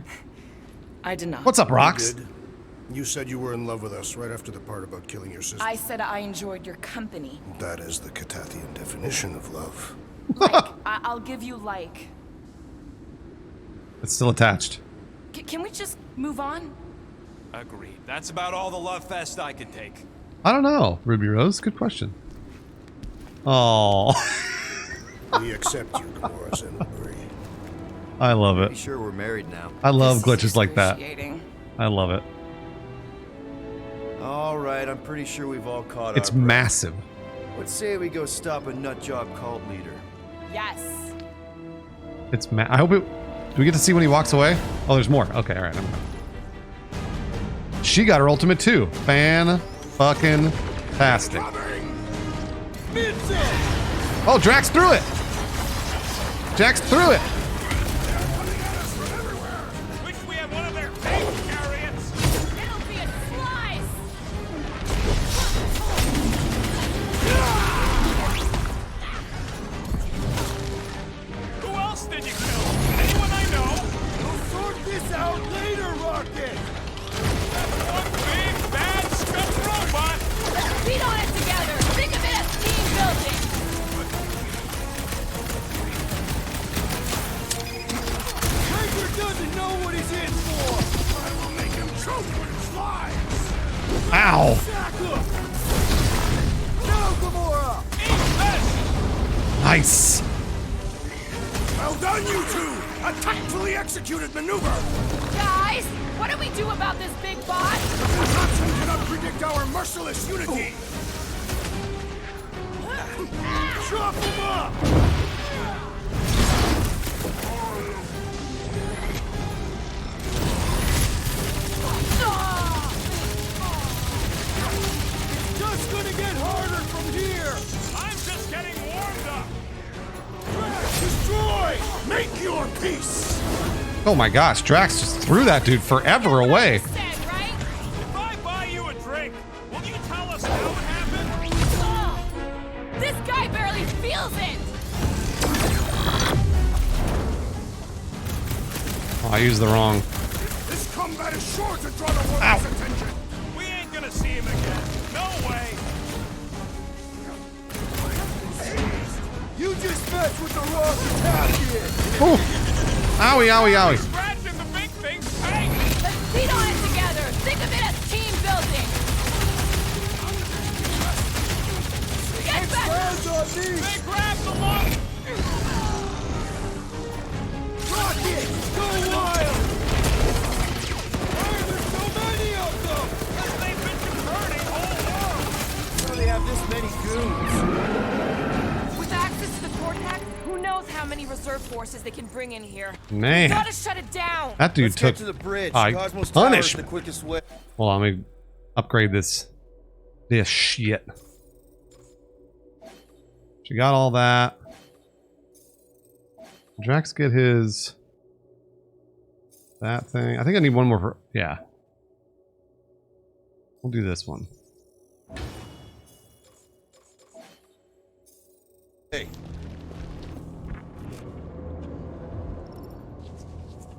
I did not. What's up, Rox? You did. You said you were in love with us right after the part about killing your sister. I said I enjoyed your company. That is the Catathian definition of love. I'll give you like. It's still attached. Can we just move on? Agreed. That's about all the love fest I could take. I don't know, Ruby Rose. Good question. Oh. We accept you, Gamora Zenbury. I love it. Pretty sure we're married now. I love glitches like that. I love it. All right, I'm pretty sure we've all caught It's up. massive. Let's say we go stop a nutjob cult leader. Yes. It's I hope it. Do we get to see when he walks away? Oh, there's more. Okay, all right. Never mind. She got her ultimate too. Fan-fucking-tastic. Oh, Drax threw it. Drax threw it. Wish we had one of their tank chariots. It'll be a slice. Who else did you kill? Anyone I know? We'll sort this out later, Rocket! That's one big, bad, scum robot! Let's beat on it together. Think of it as team building. Tiger doesn't know what he's in for! I will make him choke when he flies! Ow. Sack him! Now, Gamora! Nice. Well done, you two! A tactfully executed maneuver! Guys, what do we do about this big bot? Johnson cannot predict our merciless unity! Chop him up! It's just gonna get harder from here! I'm just getting warmed up! Destroy! Make your peace! Oh my gosh, Drax just threw that dude forever away. If I buy you a drink, will you tell us how it happened? Oh, this guy barely feels it. Oh, I used the wrong. This combat is sure to draw the world's attention! We ain't gonna see him again. No way! You just messed with the wrong Catathian! Oh. Owie, owie, owie. Scratching the big thing's tank! Let's beat on it together. Think of it as team building. Get back! Hands on me! They grabbed the lump! Rocket! Go wild! Why are there so many of them? Because they've been converting whole world! So they have this many goons. With access to the cortex, who knows how many reserve forces they can bring in here. Man. We gotta shut it down. That dude Let's took get to the bridge. a Cosmo's Tower is the punishment. quickest way. Hold on, let me upgrade this. This shit. She got all that. Drax get his that thing. I think I need one more for yeah. We'll do this one. Hey.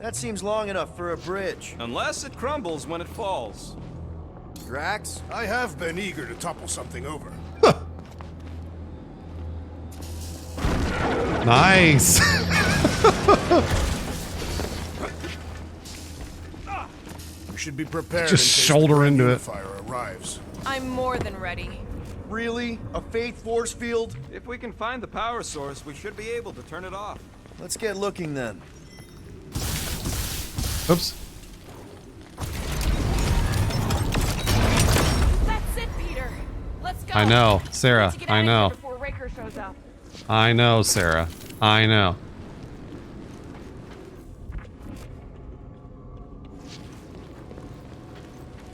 That seems long enough for a bridge. Unless it crumbles when it falls. Drax? I have been eager to topple something over. Nice. We should be prepared. Just in case shoulder the into it. Fire arrives. I'm more than ready. Really? A faith force field? If we can find the power source, we should be able to turn it off. Let's get looking then. Oops. That's it, Peter. Let's go. I know, Sarah. We need to get I out of know. here before Raker shows up. I know, Sarah. I know.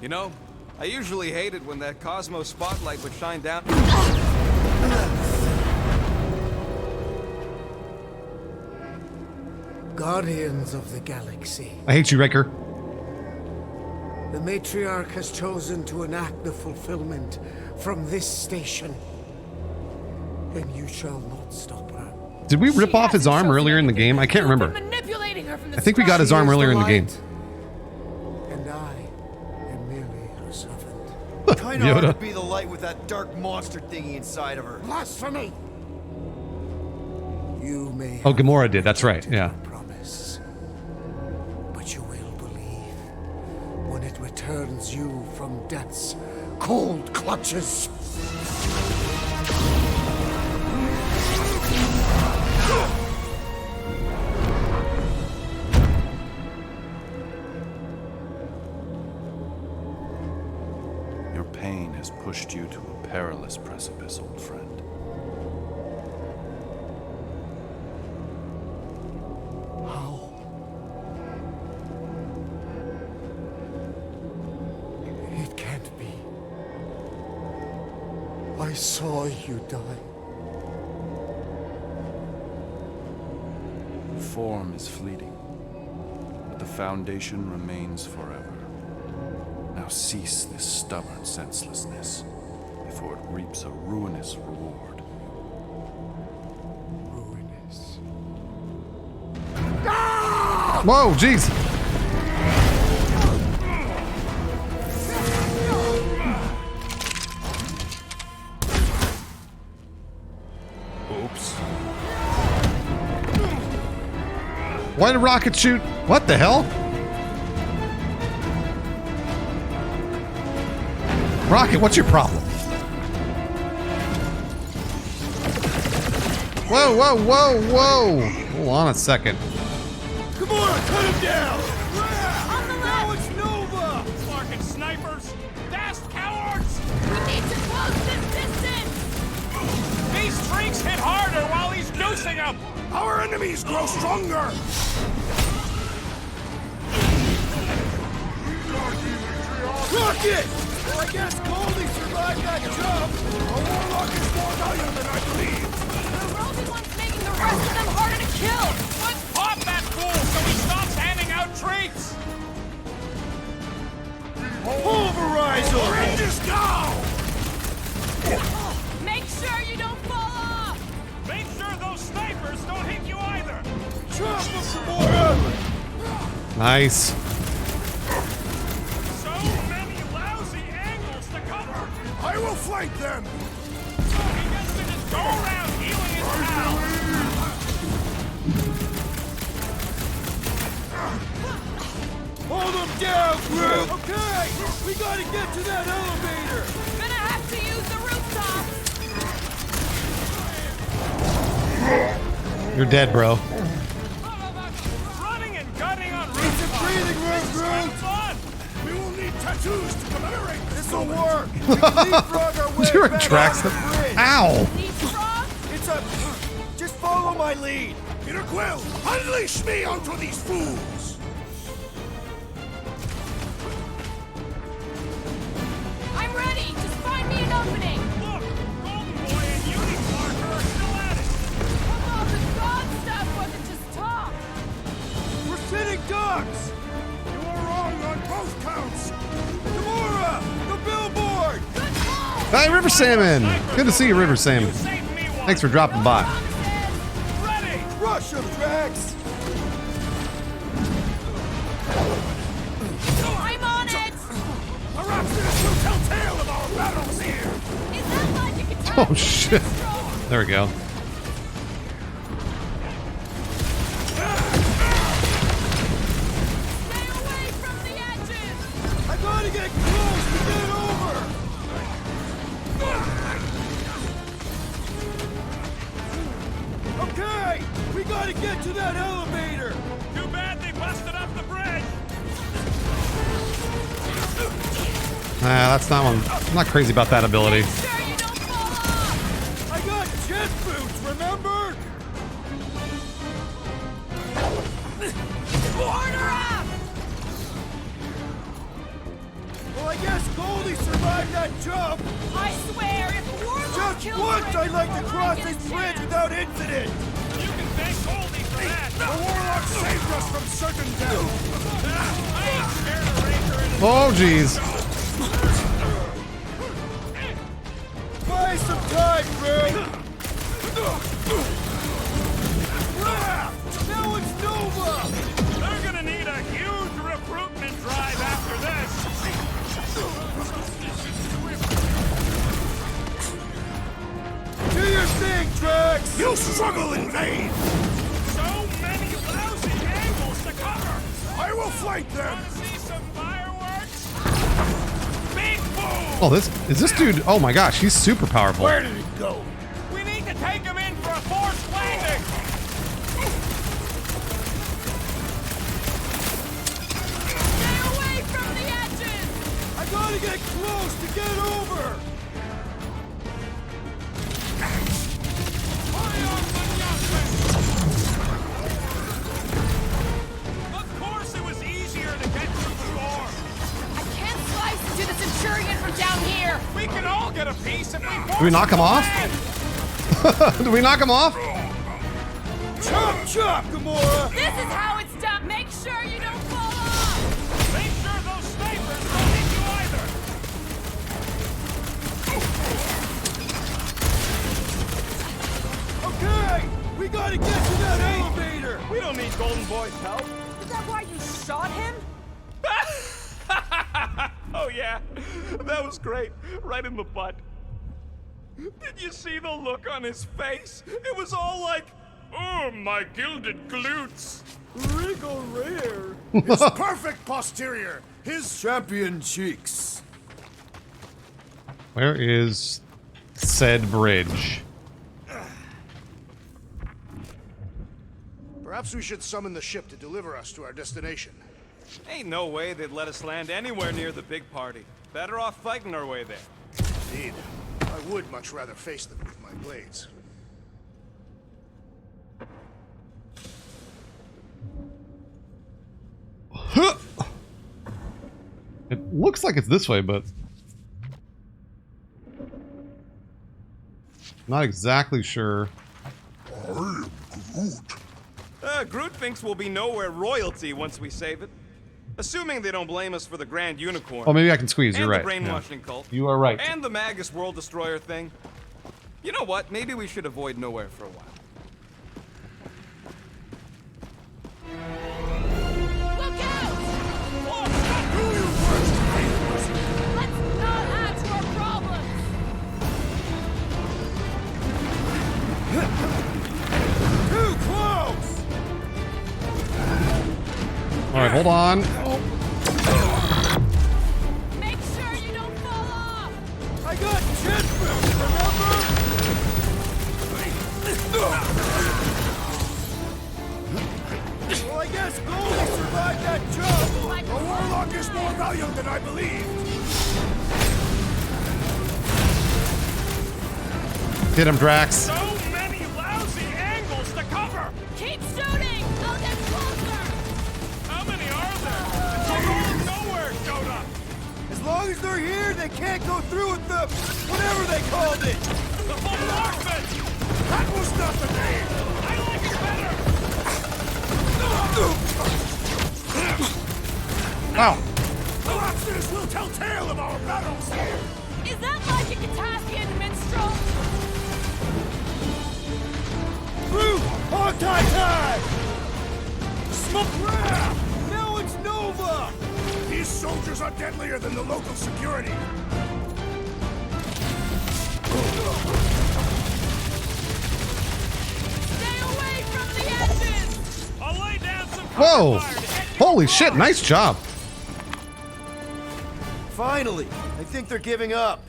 You know, I usually hated when that Cosmo spotlight would shine down. Guardians of the Galaxy. I hate you, Raker. The Matriarch has chosen to enact the fulfillment from this station. And you shall not stop her. Did we rip off his arm earlier in the game? I can't remember. Manipulating her from the I think we got his arm earlier in the game. And I am merely her servant. Kinda hard to Yoda. be the light with that dark monster thingy inside of her. Blasphemy! You may Oh, have Gamora did. That's right. Yeah. promise, but you will believe when it returns you from death's cold clutches. Your pain has pushed you to a perilous precipice, old friend. How? It can't be. I saw you die. Form is fleeting, but the foundation remains forever. Now cease this stubborn senselessness, before it reaps a ruinous reward. Ruinous. Whoa, jeez. Oops. Why did Rocket shoot? What the hell? Rocket, what's your problem? Whoa, whoa, whoa, whoa. Hold on a second. Come on, cut him down! Now it's Nova! Fucking snipers! Dashed cowards! We need to close this distance! These freaks hit harder while he's goosing them! Our enemies grow stronger! Rocket! Well, I guess Goldie survived that jump. A warlock is more valuable than I believe. The Rosie one's making the rest of them harder to kill! Let's pop that fool so he stops handing out treats! Pulverizer! Rangers go! Make sure you don't fall off! Make sure those snipers don't hit you either! Chop them some more! Nice. So many lousy angles to cover! I will flank them! So he gets to just go around healing his pals! Hold them down, group! Okay! We gotta get to that elevator! Gonna have to use the rooftop! You're dead, bro. Running and gunning on It's a rooftops! breathing room, This is kind group! of fun! We will need tattoos to commemorate this. This'll work! We can leapfrog our way You're a back Drax. on the bridge. Ow! Leapfrog? It's a... Just follow my lead! Peter Quill, unleash me onto these fools! I'm ready! Just find me an opening! Look! Golden Boy and Unicorn are still at it! Oh, the god stuff wasn't just talk! We're sitting ducks! You are wrong on both counts! Gamora! The billboard! Good call! Hi, River Salmon. Good to see you, River Salmon. Thanks for dropping by. Ready! Rush them, Drax! I'm on it! Perhaps this will tell tale of our battles here! Is that logic attack? Oh, shit. There we go. Stay away from the edges! gotta get to that elevator! Too bad they busted up the bridge! That's not one. I'm not crazy about that ability. I got jet boots, remember? Order up! Well, I guess Goldie survived that jump. I swear, if Warlock Just kills once Rick I'd like to before cross I get this a bridge chance. without incident. You can thank Goldie for that! The Warlock saved us from certain death. I ain't scared of Ranger in his Oh, jeez. Buy some time, bro. Crap! Now it's Nova! They're gonna need a huge recruitment drive after this! Do your thing, Drax! You struggle in vain! So many lousy angles to cover! I will flank them! Wanna see some fireworks? Big boom! Oh, this dude. Oh my gosh, he's super powerful. Where did it go? We need to take him in for a forced landing! Stay away from the edges! I gotta get close to get over! Of course it was easier to get through the door! I can't slice into the Centurion from down here! We can all get a piece if we force Do we knock him off? Do we knock him off? Chop, chop, Gamora! This is how it's done! Make sure you don't fall off! Make sure those snipers don't hit you either! Okay! We gotta get to that elevator! We don't need Golden Boy's help. Is that why you shot him? Oh yeah, that was great. Right in the butt. Did you see the look on his face? It was all like, oh, my gilded glutes. Regal rare! His perfect posterior! His Champion cheeks. Where is said bridge? Perhaps we should summon the ship to deliver us to our destination. Ain't no way they'd let us land anywhere near the big party. Better off fighting our way there. Indeed. I would much rather face them with my blades. It looks like it's this way, but not exactly sure. I am Groot. Groot thinks we'll be nowhere royalty once we save it. Assuming they don't blame us for the Grand Unicorn. Oh, maybe I can squeeze. You're and right. the brainwashing Yeah. cult. You are right. And the Magus World Destroyer thing. You know what? Maybe we should avoid nowhere for a while. Look out! Oh, stop! Who you first? Let's not add to our problems! Too close! All right, hold on. Make sure you don't fall off! I got jet boots, remember? Well, I guess Goldie survived that jump. The Warlock is more valiant than I believed. Hit him, Drax. So many lousy angles to cover! Keep shooting! I'll get closer! How many are there? It's all going nowhere, Yoda! As long as they're here, they can't go through with the whatever they called it. The bombardment! That was not the name! I like it better! Ow. Perhaps this will tell tale of our battles here! Is that like a Catassian minstrel? Groot, hog tie! Smoke crap! Now it's Nova! These soldiers are deadlier than the local security! Stay away from the edges! I'll lay down some Whoa. fire to get you Holy apart. shit, nice job. Finally! I think they're giving up.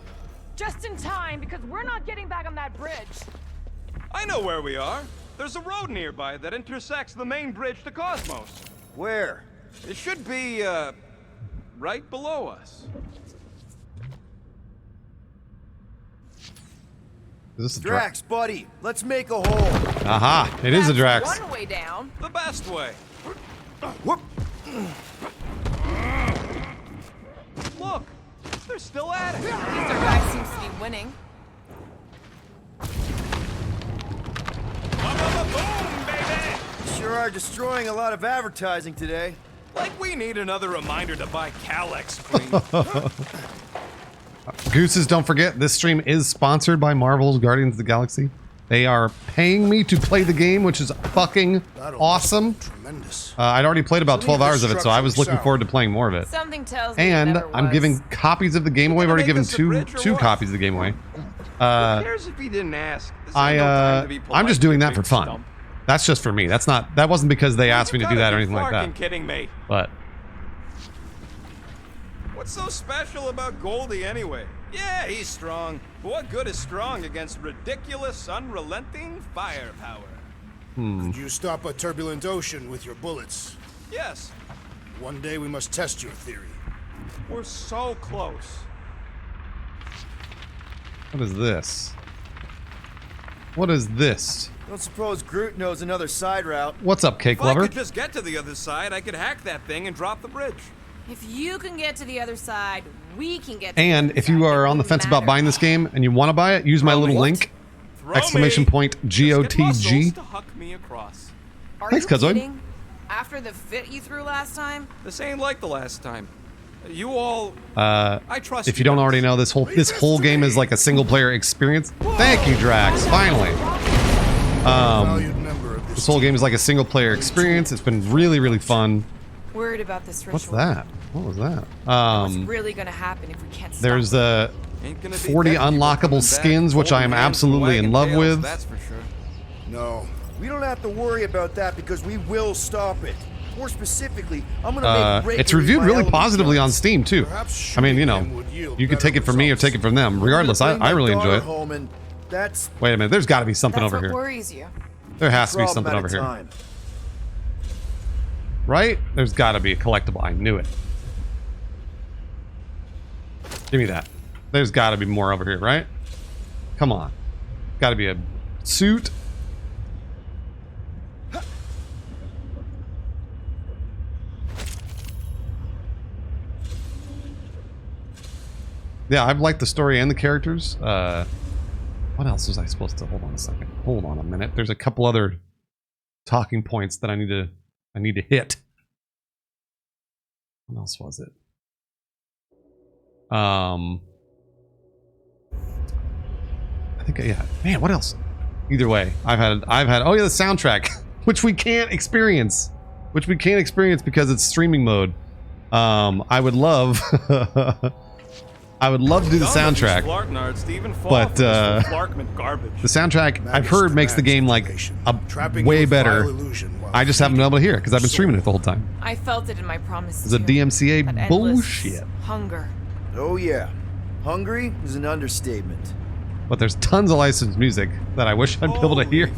Just in time, because we're not getting back on that bridge. I know where we are. There's a road nearby that intersects the main bridge to Cosmos. Where? It should be, right below us. Is this a Drax, buddy, let's make a hole. Aha, it is a Drax. One way down. The best way. Whoop. Look, they're still at it. At least our guy seems to be winning. Boom, baby! Sure are destroying a lot of advertising today. Like we need another reminder to buy Calyx cream. Gooses, don't forget, this stream is sponsored by Marvel's Guardians of the Galaxy. They are paying me to play the game, which is fucking awesome. Tremendous. I'd already played about 12 hours of it, so I was looking forward to playing more of it. Something tells me And it never I'm was. giving copies of the game away. I've already given two copies of the game away. Who cares if he didn't ask? This ain't no time to be I'm just polite, doing you that for big fun. stump. That's just for me. That wasn't because they asked me to do that or anything like Fucking that. kidding me. But What's so special about Goldie anyway? Yeah, he's strong. But what good is strong against ridiculous, unrelenting firepower? Could you stop a turbulent ocean with your bullets? Yes, One day we must test your theory. we're so close. what is this? What is this? Don't suppose Groot knows another side route. What's up, Cake If I Lover? could just get to the other side, I could hack that thing and drop the bridge. If you can get to the other side, we can get to And the if other you side. are It on the wouldn't fence about matter. buying this game and you want to buy it, use my little link. Throw Exclamation me. point Just get muscles GOTG. to huck me across. Are Thanks, you Cosmo. kidding? After the fit you threw last time? This ain't like the last time. You all... I trust if you don't already know, this whole game is like a single player experience. Thank you, Drax. Finally. Valued member of This whole game is like a single player experience. It's been really, really fun. Worried about this ritual. What's that? What was that? What's really gonna happen if we can't stop There's it? 40 unlockable skins, which I am absolutely in love with. That's for sure. No. We don't have to worry about that because we will stop it. More specifically, I'm gonna make It's reviewed my really element positively on guns. Steam too. I mean, you know, you could take it from me or take it from them. Regardless, I'm gonna I bring really my enjoy daughter it. home and that's Wait a minute, there's got to be something That's over what here. worries you. There has to be problem something at a over here. time. Right? There's got to be a collectible. I knew it. Give me that. There's got to be more over here, right? Come on. Got to be a suit. Yeah, I've liked the story and the characters. What else was I supposed to... Hold on a second. Hold on a minute. There's a couple other talking points that I need to hit. What else was it? I think, yeah. Man, what else? Either way, I've had. Oh yeah, the soundtrack, which we can't experience, because it's streaming mode. I would love, I would love to do the soundtrack, but the soundtrack I've heard makes the game like way better. I just haven't been able to hear it because I've been streaming it the whole time. I felt it in my promise. It's a DMCA That endless bullshit. Hunger. Oh yeah, hungry is an understatement. But there's tons of licensed music that I wish I'd be able to hear.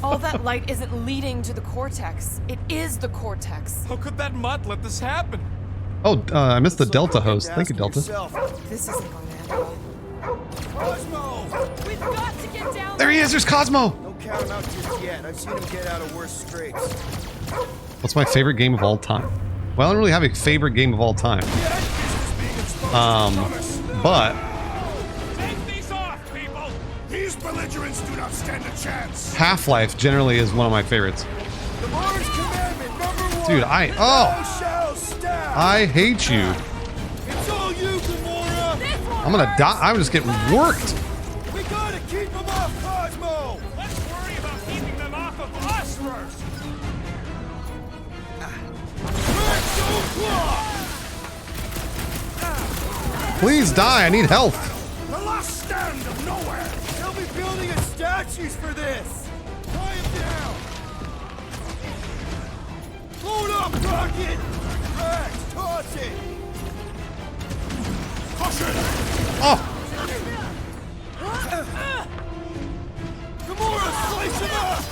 All that light isn't leading to the cortex. It is the cortex. How could that mutt let this happen? Oh, I missed the Delta host. Thank you, Delta. This isn't going to end well. Cosmo! We've got to get down There he is. There's Cosmo. Don't count him out just yet. I've seen him get out of worse scrapes. What's my favorite game of all time? Well, I don't really have a favorite game of all time. But Take these off, people! These belligerents do not stand a chance! Half-Life generally is one of my favorites. The Lord's commandment number one! Dude, Thou shalt stab! I hate you. It's all you, Gamora! I'm gonna die. I'm just getting worked. We gotta keep them off Cosmo! Let's worry about keeping them off of us first! Please die. I need health. The last stand of nowhere! They'll be building us statues for this! Quiet down! Hold up, Rocket! Drax, toss it! Caution! Oh, Gamora, slice him up!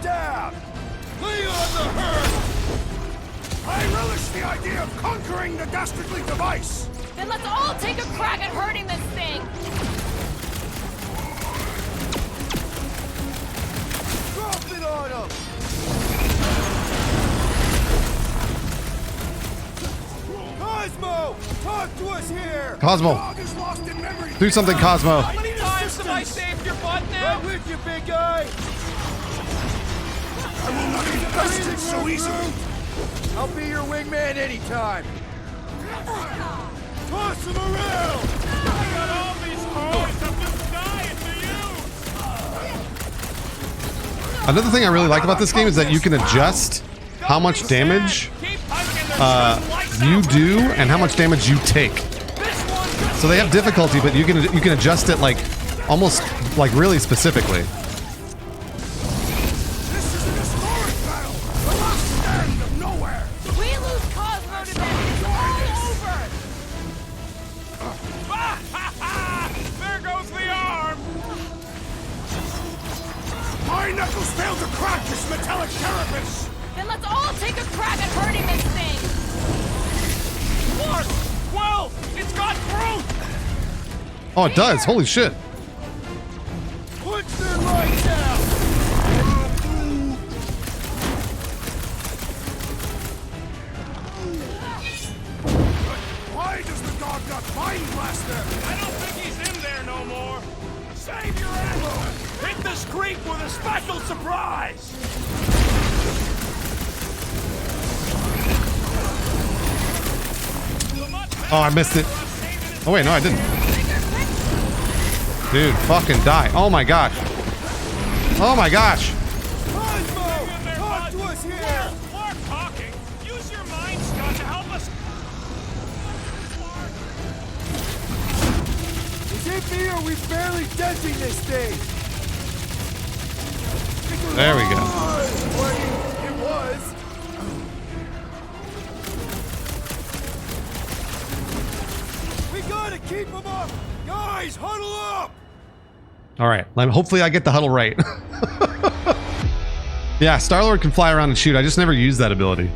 down! Lay on the herd! I relish the idea of conquering the dastardly device! Then let's all take a crack at hurting this thing! Drop it on him! Cosmo! Talk to us here! Cosmo. Dog is lost in memory. Do something, Cosmo. How many times have I saved your butt now? Right with you, big guy! I will not be bested so easily! I'll be your wingman anytime! Toss him around! I got all these toys, I'm just dying to use! Another thing I really like about this game is that you can adjust how much damage you do and how much damage you take. So they have difficulty, but you can adjust it like almost like really specifically. This is an historic battle! The last stand of nowhere! We lose Cosmo to them, it's all over! There goes the arm! My knuckles failed to crack this metallic carapace! Then let's all take a crack at hurting this thing! What? Well, it's got fruit! Oh, it does. Holy shit. Put their lights out! Why does the dog got Mind Blaster? I don't think he's in there no more. Save your ammo! Hit this creep with a special surprise! Oh, I missed it. Oh, wait, no, I didn't. Dude, fucking die. Oh my gosh. Oh my gosh. Cosmo! Talk to us here! More talking! Use your mind, Scott, to help us! Is it me or we barely denting this thing? There we go. It was. We gotta keep him up! Guys, huddle up! All right. Hopefully I get the huddle right. Yeah, Star-Lord can fly around and shoot. I just never used that ability.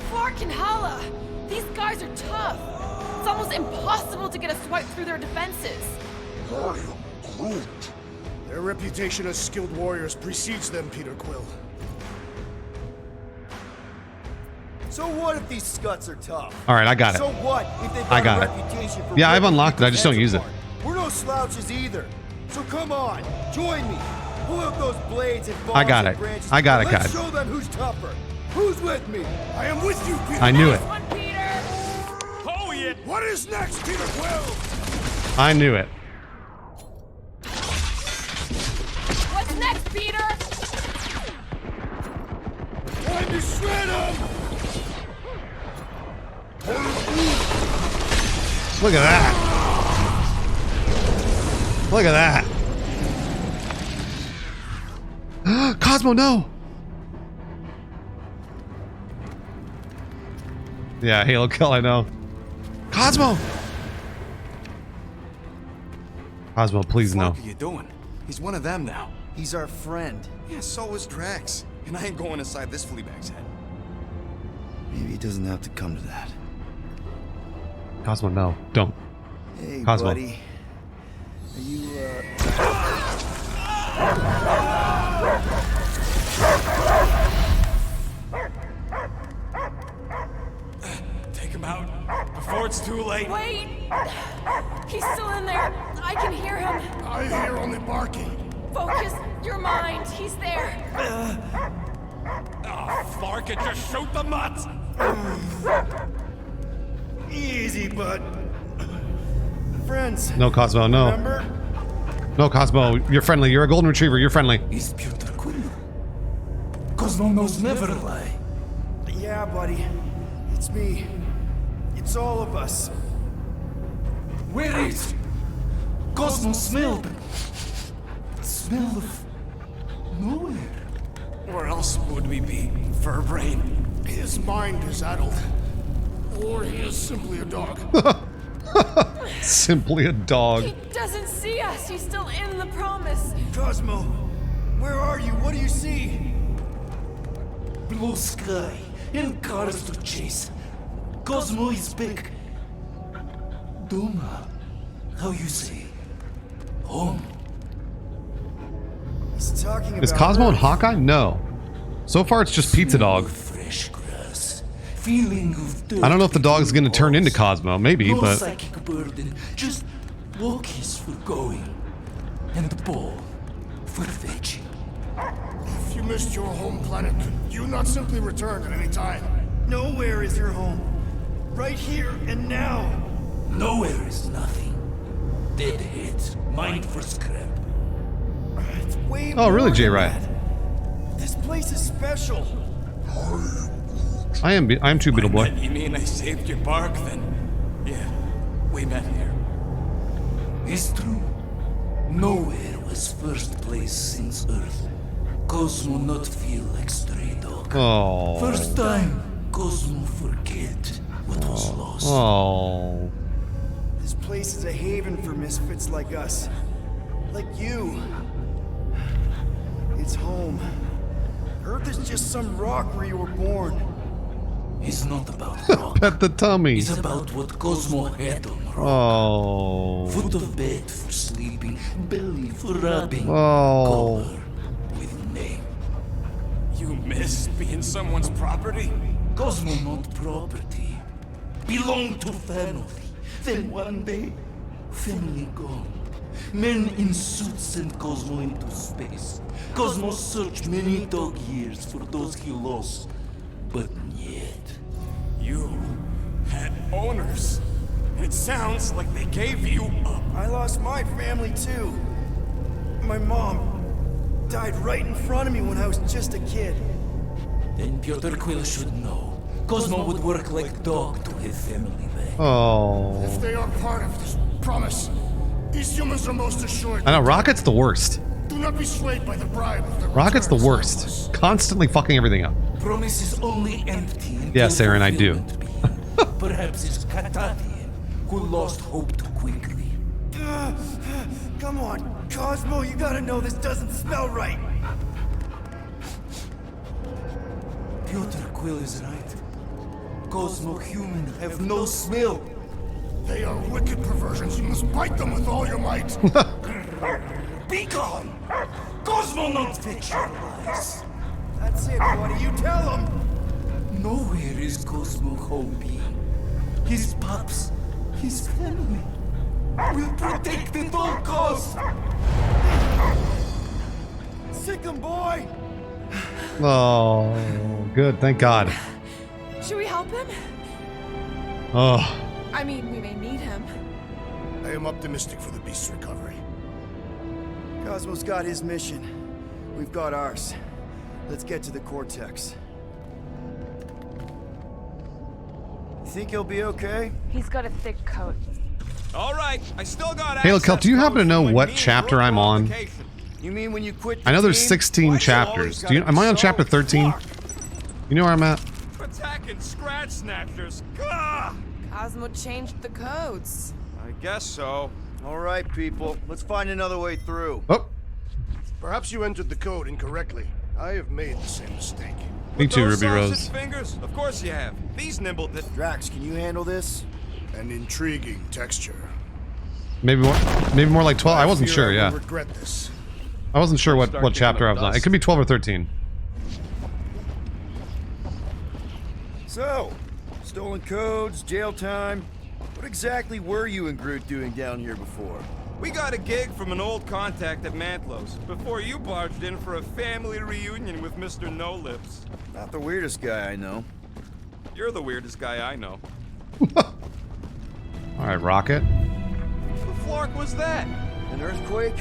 Fucking Hala! These guys are tough! It's almost impossible to get a swipe through their defenses! Their reputation as skilled warriors precedes them, Peter Quill. So what if these scuts are tough? All right, I got it. So what if they've got I got a it. reputation for Yeah, I've ripping unlocked it. I just don't people's use it. heads apart? We're no slouches either. So come on, join me. Pull out those blades and bombs I got and it. branches. I got it, Let's guys. show them who's tougher. Who's with me? I am with you, Peter. I knew it. One, Peter! Oh, yeah! What is next, Peter Quill? I knew it. What's next, Peter? Time to shred him! Look at that. Look at that. Cosmo, no. Yeah, Halo kill, I know. Cosmo. Cosmo, please no. What are you doing? He's one of them now. He's our friend. Yeah, so is Drax. And I ain't going inside this fleabag's head. Maybe it doesn't have to come to that. Cosmo, no. Don't. Hey, Cosmo. buddy. Are you, Take him out before it's too late. Wait! He's still in there! I can hear him! I hear only barking. Focus your mind! He's there! Oh, Flark it, just shoot the nuts! Easy, bud. Friends. No, Cosmo, no. Remember? No, Cosmo, you're friendly. You're a golden retriever. You're friendly. Is Peter Quill. Cosmo knows never lie. Yeah, buddy. It's me. It's all of us. Where is Cosmo smelled? The smell of nowhere. Where else would we be, Furbrain? His mind is addled. Or he is simply a dog. Simply a dog. He doesn't see us! He's still in the promise! Cosmo, where are you? What do you see? blue sky and cars to chase. Cosmo is back. Doma, how you say? Home. He's talking about Is Cosmo and Earth. Hawkeye? No. So far, it's just Pizza Dog. Fresh grass. Feeling of dirt. I don't know if the dog's gonna turn into Cosmo. Maybe, No but psychic burden. Just walkies for going. And the ball for fetching. If you missed your home planet, could you not simply return at any time? Nowhere is your home. Right here and now. Nowhere is nothing. Dead heads, mind for scrap. It's way oh, really, more Jay than Wright? that. This place is special. I am too, Beetle Boy. You mean I saved your bark then? Yeah, we met here. It's true. Nowhere was first place since Earth. Cosmo not feel like stray dog. Oh. First time, Cosmo forget what was lost. Oh. This place is a haven for misfits like us. Like you. It's home. Earth is just some rock where you were born. It's not about rock. Pet the tummy. It's about what Cosmo had on rock. Oh. Foot of bed for sleeping, belly for rubbing. Oh. Color with name. You miss being someone's property? Cosmo not property. Belong to family. Then one day, family gone. Men in suits sent Cosmo into space. Cosmo searched many dog years for those he lost. But yet. You had owners. It sounds like they gave you up. I lost my family too. My mom died right in front of me when I was just a kid. Then Piotr Quill should know. Cosmo would work like dog to have family back. Oh. If they are part of this promise, these humans are most assured. I know, Rocket's the worst. Do not be swayed by the bribe of the Rocket's the worst. Constantly fucking everything up. Promise is only empty. Yes, Aaron, I do. Perhaps it's Katatian who lost hope too quickly. Come on, Cosmo, you gotta know this doesn't smell right. Piotr Quill is right. Cosmo human have no smell. They are wicked perversions. You must bite them with all your might. Be gone! Cosmo not fit your lies. That's it, buddy. You tell him. Nowhere is Cosmo home being. His pups, his family. Will protect at all costs. Sick 'em, boy. Oh, good. Thank God. Should we help him? Oh. I mean, we may need him. I am optimistic for the beast's recovery. Cosmo's got his mission. We've got ours. Let's get to the cortex. You think he'll be okay? He's got a thick coat. All right, I still got Hey, Kel, do you happen to know what chapter I'm on? You mean when you quit? I know there's 16 chapters. Am I on chapter 13? You know where I'm at? Attacking scratch snatchers. Gah! Cosmo changed the codes. I guess so. All right, people. Let's find another way through. Oh. Perhaps you entered the code incorrectly. I have made the same mistake. Me too, Those Ruby sausage Rose. fingers? Of course you have. These nimble Drax, can you handle this? An intriguing texture. Maybe more like 12. I wasn't sure. I will Yeah. regret this. I wasn't sure what chapter I was on. It could be 12 or 13. So, stolen codes, jail time. What exactly were you and Groot doing down here before? We got a gig from an old contact at Mantlos before you barged in for a family reunion with Mr. No Lips. Not the weirdest guy I know. You're the weirdest guy I know. All right, Rocket. What the flark was that? An earthquake?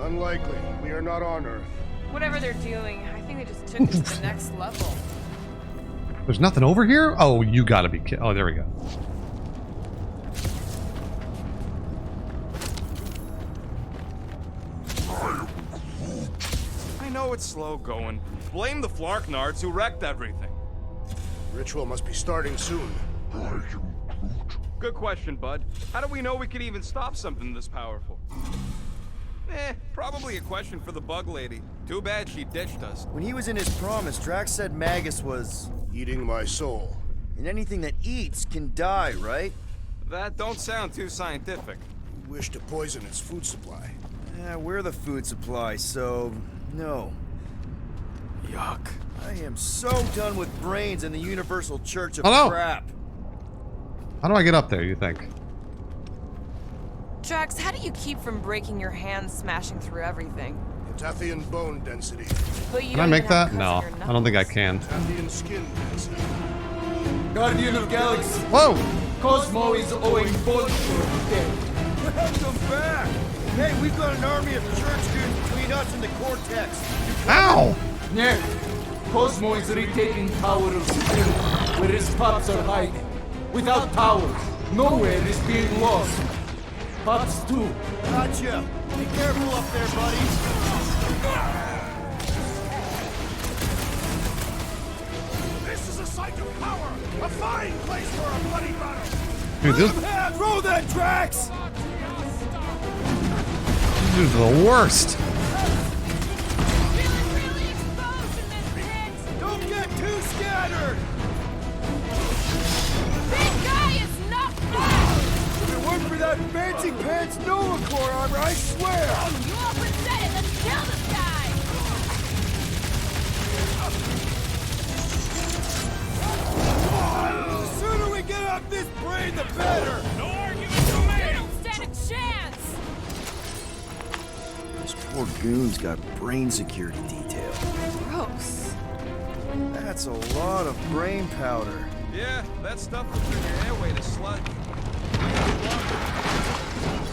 Unlikely. We are not on Earth. Whatever they're doing, I think they just took it to the next level. There's nothing over here? Oh, you gotta be kidding. Oh, there we go. I know it's slow going. Blame the Flarknards who wrecked everything. Ritual must be starting soon. Good question, bud. How do we know we could even stop something this powerful? Probably a question for the bug lady. Too bad she ditched us. When he was in his promise, Drax said Magus was... eating my soul. And anything that eats can die, right? That don't sound too scientific. You wish to poison its food supply. We're the food supply, so... no. Yuck. I am so done with brains and the universal church of Hello? crap. How do I get up there, you think? Drax, how do you keep from breaking your hands smashing through everything? Tathian bone density. But you Can I don't make even have that? No, cuts in your I don't think I can. Tathian skin density. Guardian of Galaxy. Whoa! Cosmo is owing Bolshoi dead. Welcome back! Hey, we've got an army of church dudes between us and the cortex. Ow! Nick, Cosmo is retaking Tower of Spirit, where his pups are hiding. Without towers, nowhere is being lost. Pups too. Gotcha. Be careful up there, buddy. This is a site of power! A fine place for a bloody battle! Dude, this Throw that, Drax! is the worst. Don't get too scattered! Big guy is not bad! If it weren't for that fancy pants Nova Corps armor, I swear! You open set and then kill this guy! The sooner we get off this brain, the better! No argument for me! You don't stand a chance! This poor goon's got brain security detail. Gross. That's a lot of brain powder. Yeah, that stuff will turn your airway to sludge.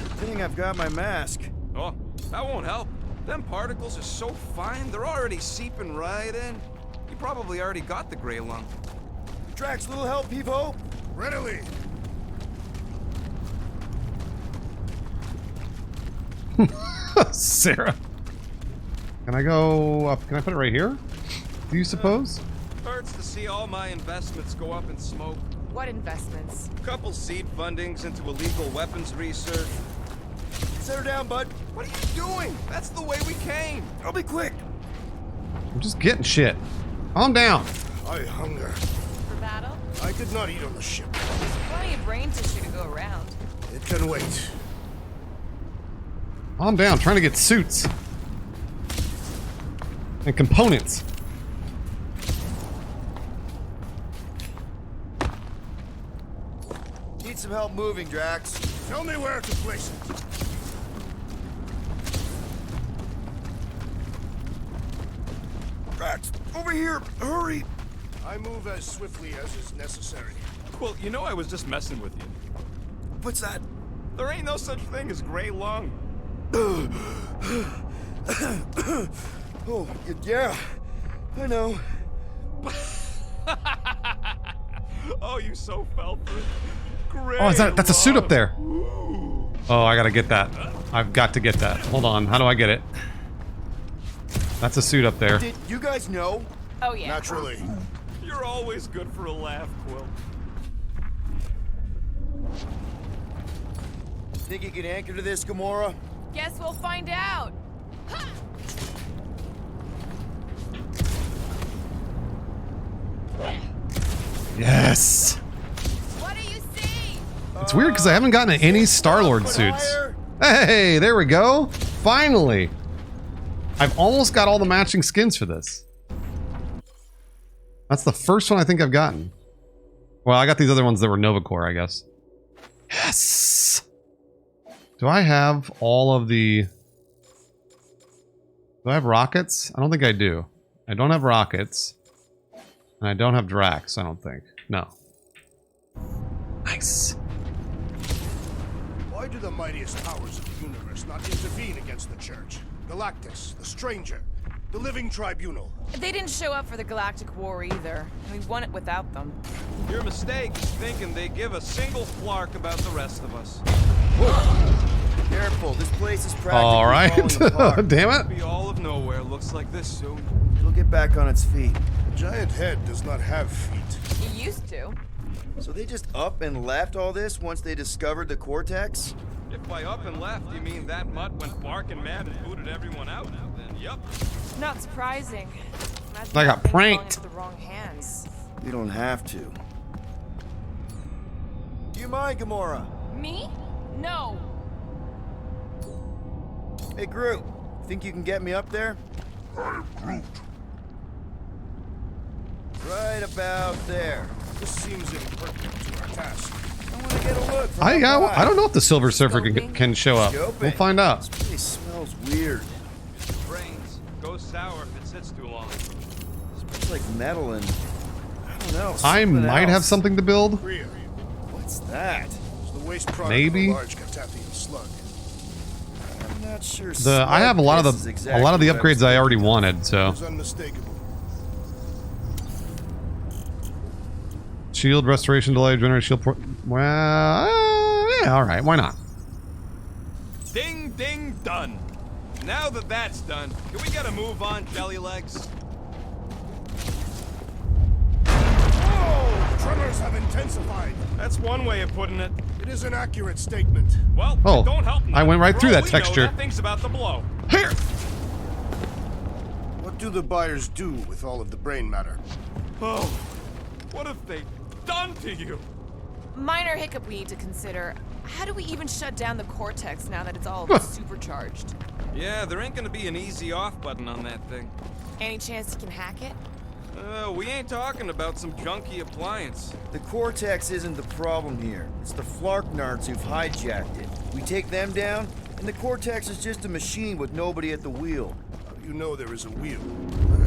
Good thing I've got my mask. Oh, that won't help. Them particles are so fine, they're already seeping right in. You probably already got the gray lung. Drax, little help, Peepo? Readily. Sarah. Can I go up? Can I put it right here? Do you suppose? Hurts to see all my investments go up in smoke. What investments? Couple seed fundings into illegal weapons research. Set her down, bud. What are you doing? That's the way we came. I'll be quick. I'm just getting shit. Calm down. I hunger. For battle? I did not eat on the ship. There's plenty of brain tissue to go around. It can wait. Calm down. Trying to get suits and components. Need some help moving, Drax. Tell me where to place it. Drax, over here. Hurry. I move as swiftly as is necessary. Well, you know I was just messing with you. What's that? There ain't no such thing as gray lung. Oh, yeah. I know. Oh, you so fell for it. Gray Oh, that's a suit up there. Ooh. Oh, I gotta get that. I've got to get that. Hold on. How do I get it? That's a suit up there. Did you guys know? Oh, yeah. Naturally. You're always good for a laugh, Quill. Think you can anchor to this, Gamora? Guess we'll find out. Yes. What do you see? It's weird because I haven't gotten any Star-Lord suits. Hey, there we go. Finally. I've almost got all the matching skins for this. That's the first one I think I've gotten. Well, I got these other ones that were Nova Corps, I guess. Yes. Do I have all of the... Do I have rockets? I don't think I do. I don't have rockets. And I don't have Drax, I don't think. No. Nice. Why do the mightiest powers of the universe not intervene against the Church? Galactus, the Stranger, the Living Tribunal. They didn't show up for the Galactic War either, and we won it without them. Your mistake is thinking they give a single flark about the rest of us. Careful, this place is practically All right. falling apart. Damn it. Be all of nowhere looks like this soon. It'll get back on its feet. The giant head does not have feet. You used to. So they just up and left all this once they discovered the cortex? If by up and left you mean that mutt went barking mad and booted everyone out, then yup. Not surprising. I got pranked. Into the wrong hands. You don't have to. Do you mind, Gamora? Me? No. Hey, Groot. Think you can get me up there? I'm Groot. Right about there. This seems impertinent to our task. I want to get a look. From I up high. don't know if the Silver Surfer can show up. We'll find out. This place smells weird. Brains. Goes sour if it sits too long. Smells like metal and I don't know. I something might else. have something to build. What's that? It's the waste product Maybe. of a large Cataphian slug. I'm not sure. I have a lot of the exactly upgrades I already wanted. So It's unmistakable. shield restoration delay, generate shield. Well, yeah, all right. Why not? Ding, ding, done. Now that that's done, can we get a move on, Jelly Legs? Oh, the tremors have intensified. That's one way of putting it. It is an accurate statement. Well, Oh, it don't help I went right For through all that we know, texture. That thing's about to blow. Here. What do the buyers do with all of the brain matter? Oh, what have they done to you? Minor hiccup we need to consider. How do we even shut down the cortex now that it's all supercharged? Yeah, there ain't gonna be an easy off button on that thing. Any chance you can hack it? We ain't talking about some junky appliance. The cortex isn't the problem here. It's the Flarknards who've hijacked it. We take them down, and the cortex is just a machine with nobody at the wheel. You know there is a wheel.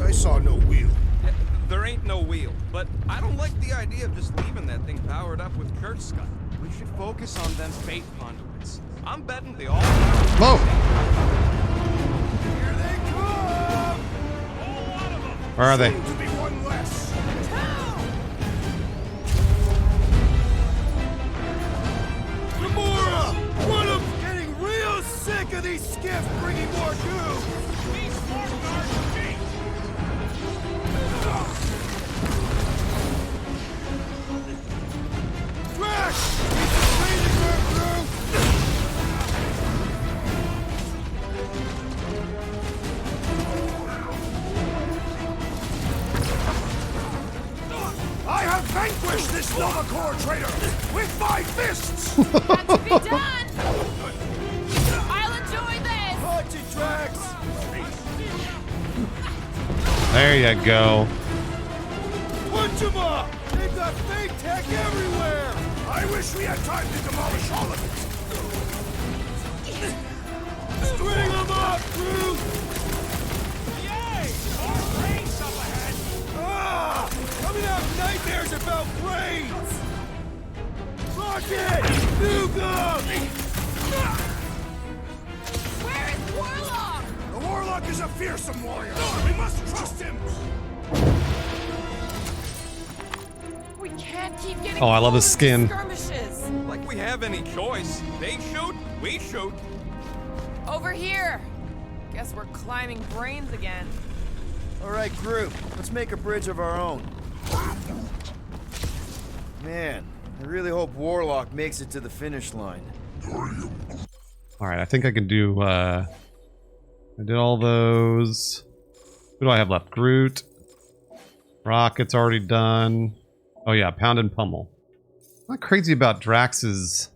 I saw no wheel. Yeah, there ain't no wheel, but I don't like the idea of just leaving that thing powered up with church scud. We should focus on them fate conduits. I'm betting they all... Whoa. Here they come! Where are they? Soon to be one less. Gamora! One of them getting real sick of these skiffs bringing more goo! These Flarknards beat! Drax! He's the training ground crew! I have vanquished this Nova Corps traitor with my fists! Got to be done! I'll enjoy this! Punch it, Drax! There you go. Punch 'em up! They've got fake tech everywhere! I wish we had time to demolish all of it. String 'em up, crew! Yay! More brains up ahead! Ah! Coming out nightmares about brains! Rocket! Nukem! Where is Warlock? The Warlock is a fearsome warrior. We must trust him. We can't keep getting Oh, I love his skin. skirmishes. Like we have any choice. They shoot, we shoot. Over here. Guess we're climbing brains again. All right, Groot. Let's make a bridge of our own. Man, I really hope Warlock makes it to the finish line. All right, I think I can do. I did all those. Who do I have left? Groot. Rocket's already done. Oh yeah, pound and pummel. I'm not crazy about Drax's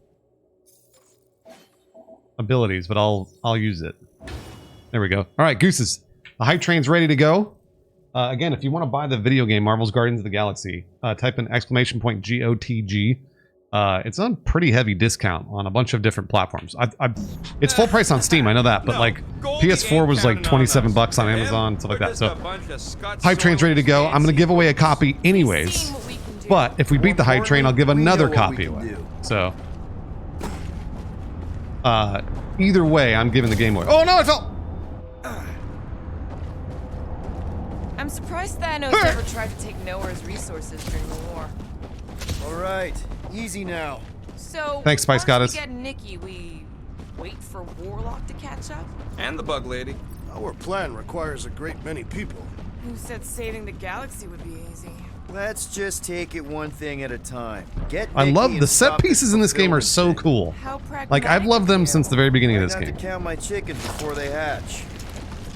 abilities, but I'll use it. There we go. All right, Gooses. The hype train's ready to go. Again, if you want to buy the video game Marvel's Guardians of the Galaxy, type in !GOTG. It's on pretty heavy discount on a bunch of different platforms. It's full price on Steam, I know that, but like PS4 was like 27 bucks on Amazon, stuff like that. So hype train's ready to go. I'm gonna give away a copy anyways. But if we beat the hype train, I'll give another copy away. So either way, I'm giving the game away. Oh no, I fell! I'm surprised Thanos ever tried to take Noah's resources during the war. All right, easy now. So, thanks, Spice once Goddess. we get Nikki, we wait for Warlock to catch up? And the bug lady. Our plan requires a great many people. Who said saving the galaxy would be easy? Let's just take it one thing at a time. Get I Nikki love and the set stop pieces in this game are fulfillment so thing. cool. How Like I've loved them since the very beginning of this Try not game. to count my chickens before they hatch.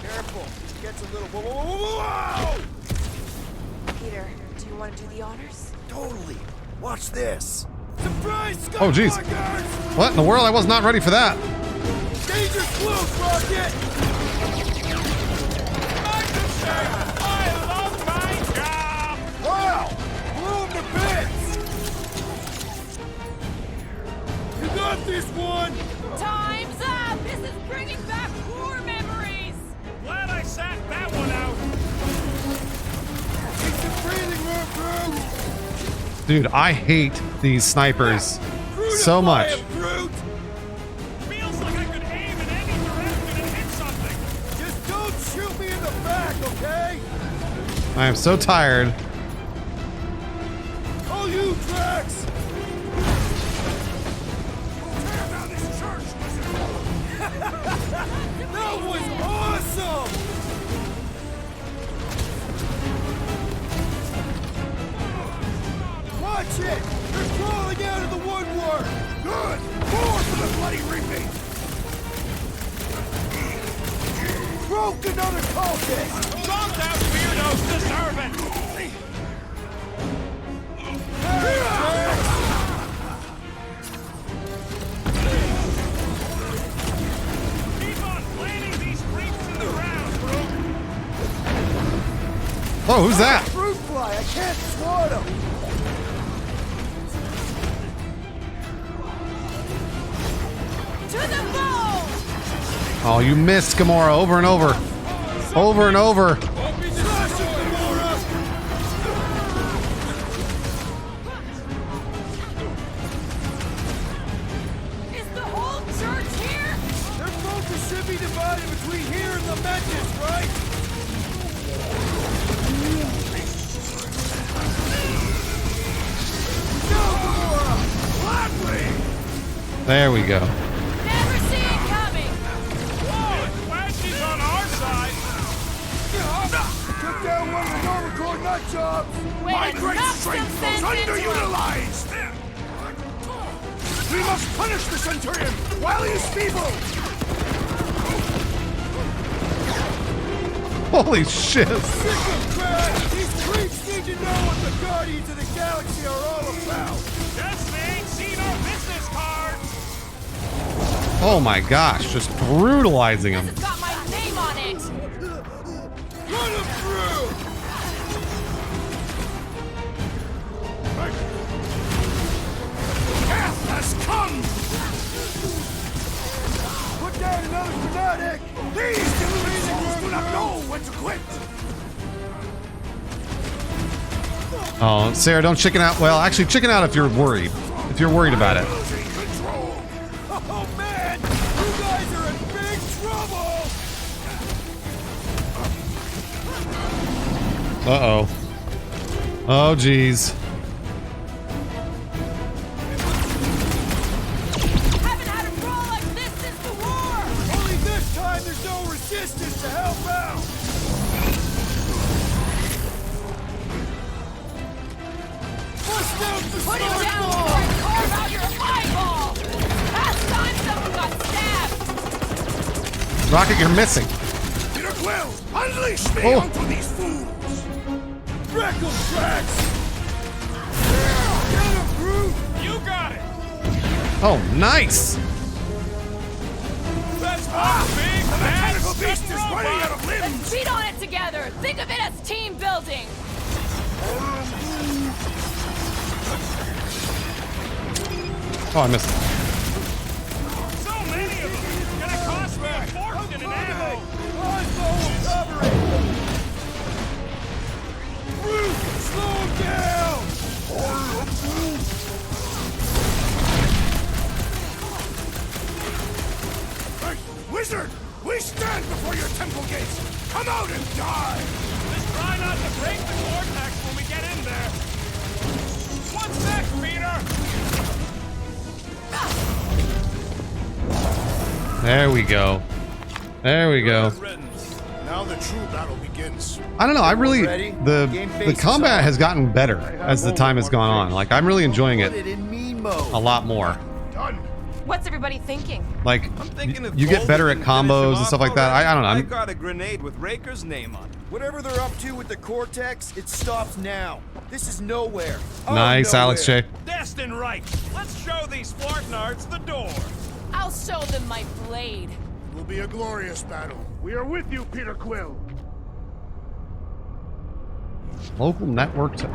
Careful, it gets a little. Whoa, whoa, whoa, whoa, whoa! Peter, do you want to do the honors? Totally. Watch this. Surprise, Oh jeez. What in the world? I was not ready for that. Danger close, Rocket! I love my job! Wow! Blew him to bits! You got this one! Time's up! This is bringing back war memories! Glad I sat that one out. Take some breathing room, crew! Dude, I hate these snipers so much. Feels like I could aim in any direction and hit something. Just don't shoot me in the back, okay? I am so tired. Oh, you, Drax! That was awesome! Watch it! They're crawling out of the woodwork! Good! More for the bloody reaping! Broke another cultist! Some those weirdos deserve it! Keep on planting these creeps in the ground, bro! Oh, who's that? Fruit fly! I can't swat him! To the bow! Oh, you missed, Gamora, over and over. Over and over. Is the whole church here? Their focus should be divided between here and the Mantis, right? There we go. Never see it coming! Whoa, glad she's on our side! Took down one of the Normacore nut jobs! Way My to great knock strength some was sense into him. underutilized! We must punish the Centurion while he is feeble! Holy shit. Sick of crap! These creeps need to know what the Guardians of the Galaxy are all about! Guess they ain't seen our business cards! Oh my gosh, just brutalizing him. It's got my name on it! Run him through! Death has come! Put down another fanatic! These delusions do not know when to quit! Oh, Sarah, don't chicken out. Well, actually, chicken out if you're worried. If you're worried about it. Oh man! You guys are in big trouble! Uh-oh. Oh, geez. Haven't had a brawl like this since the war! Only this time there's no resistance to help out! Bust out the Put him sword down ball! before I carve out your eyeball! Last time someone got stabbed! Rocket, you're missing. Peter Quill, unleash me Oh. onto these fools! Wreck 'em, Drax! Get him, Groot! You got it! Oh, nice. That's one big, The bad, mechanical beast is robot. running out of Let's limbs! beat on it together! Think of it as team building! Oh, I missed it. So many of them! Gonna cost me a fortune in ammo! Cosmo will cover it! Groot, slow him down! Hey, Wizard! We stand before your temple gates! Come out and die! Just try not to break the cortex when we get in there! What's next, Peter? There we go. There we go. Now Now the true battle begins. I don't know. I really Ready? the Game the faces combat on. has gotten better as the time has gone on. Like I'm really enjoying Put it it in me mode. a lot more. Done. What's everybody thinking? Like Thinking if you get Goldie better at can finish him combos and off stuff like that. already. I don't know. I got a grenade with Raker's name on it. Whatever they're up to with the cortex, it stops now. This is nowhere. Oh, Nice, nowhere. Alex J. Destin right. Let's show these Flartnards the door. I'll show them my blade. It will be a glorious battle. We are with you, Peter Quill. Local network to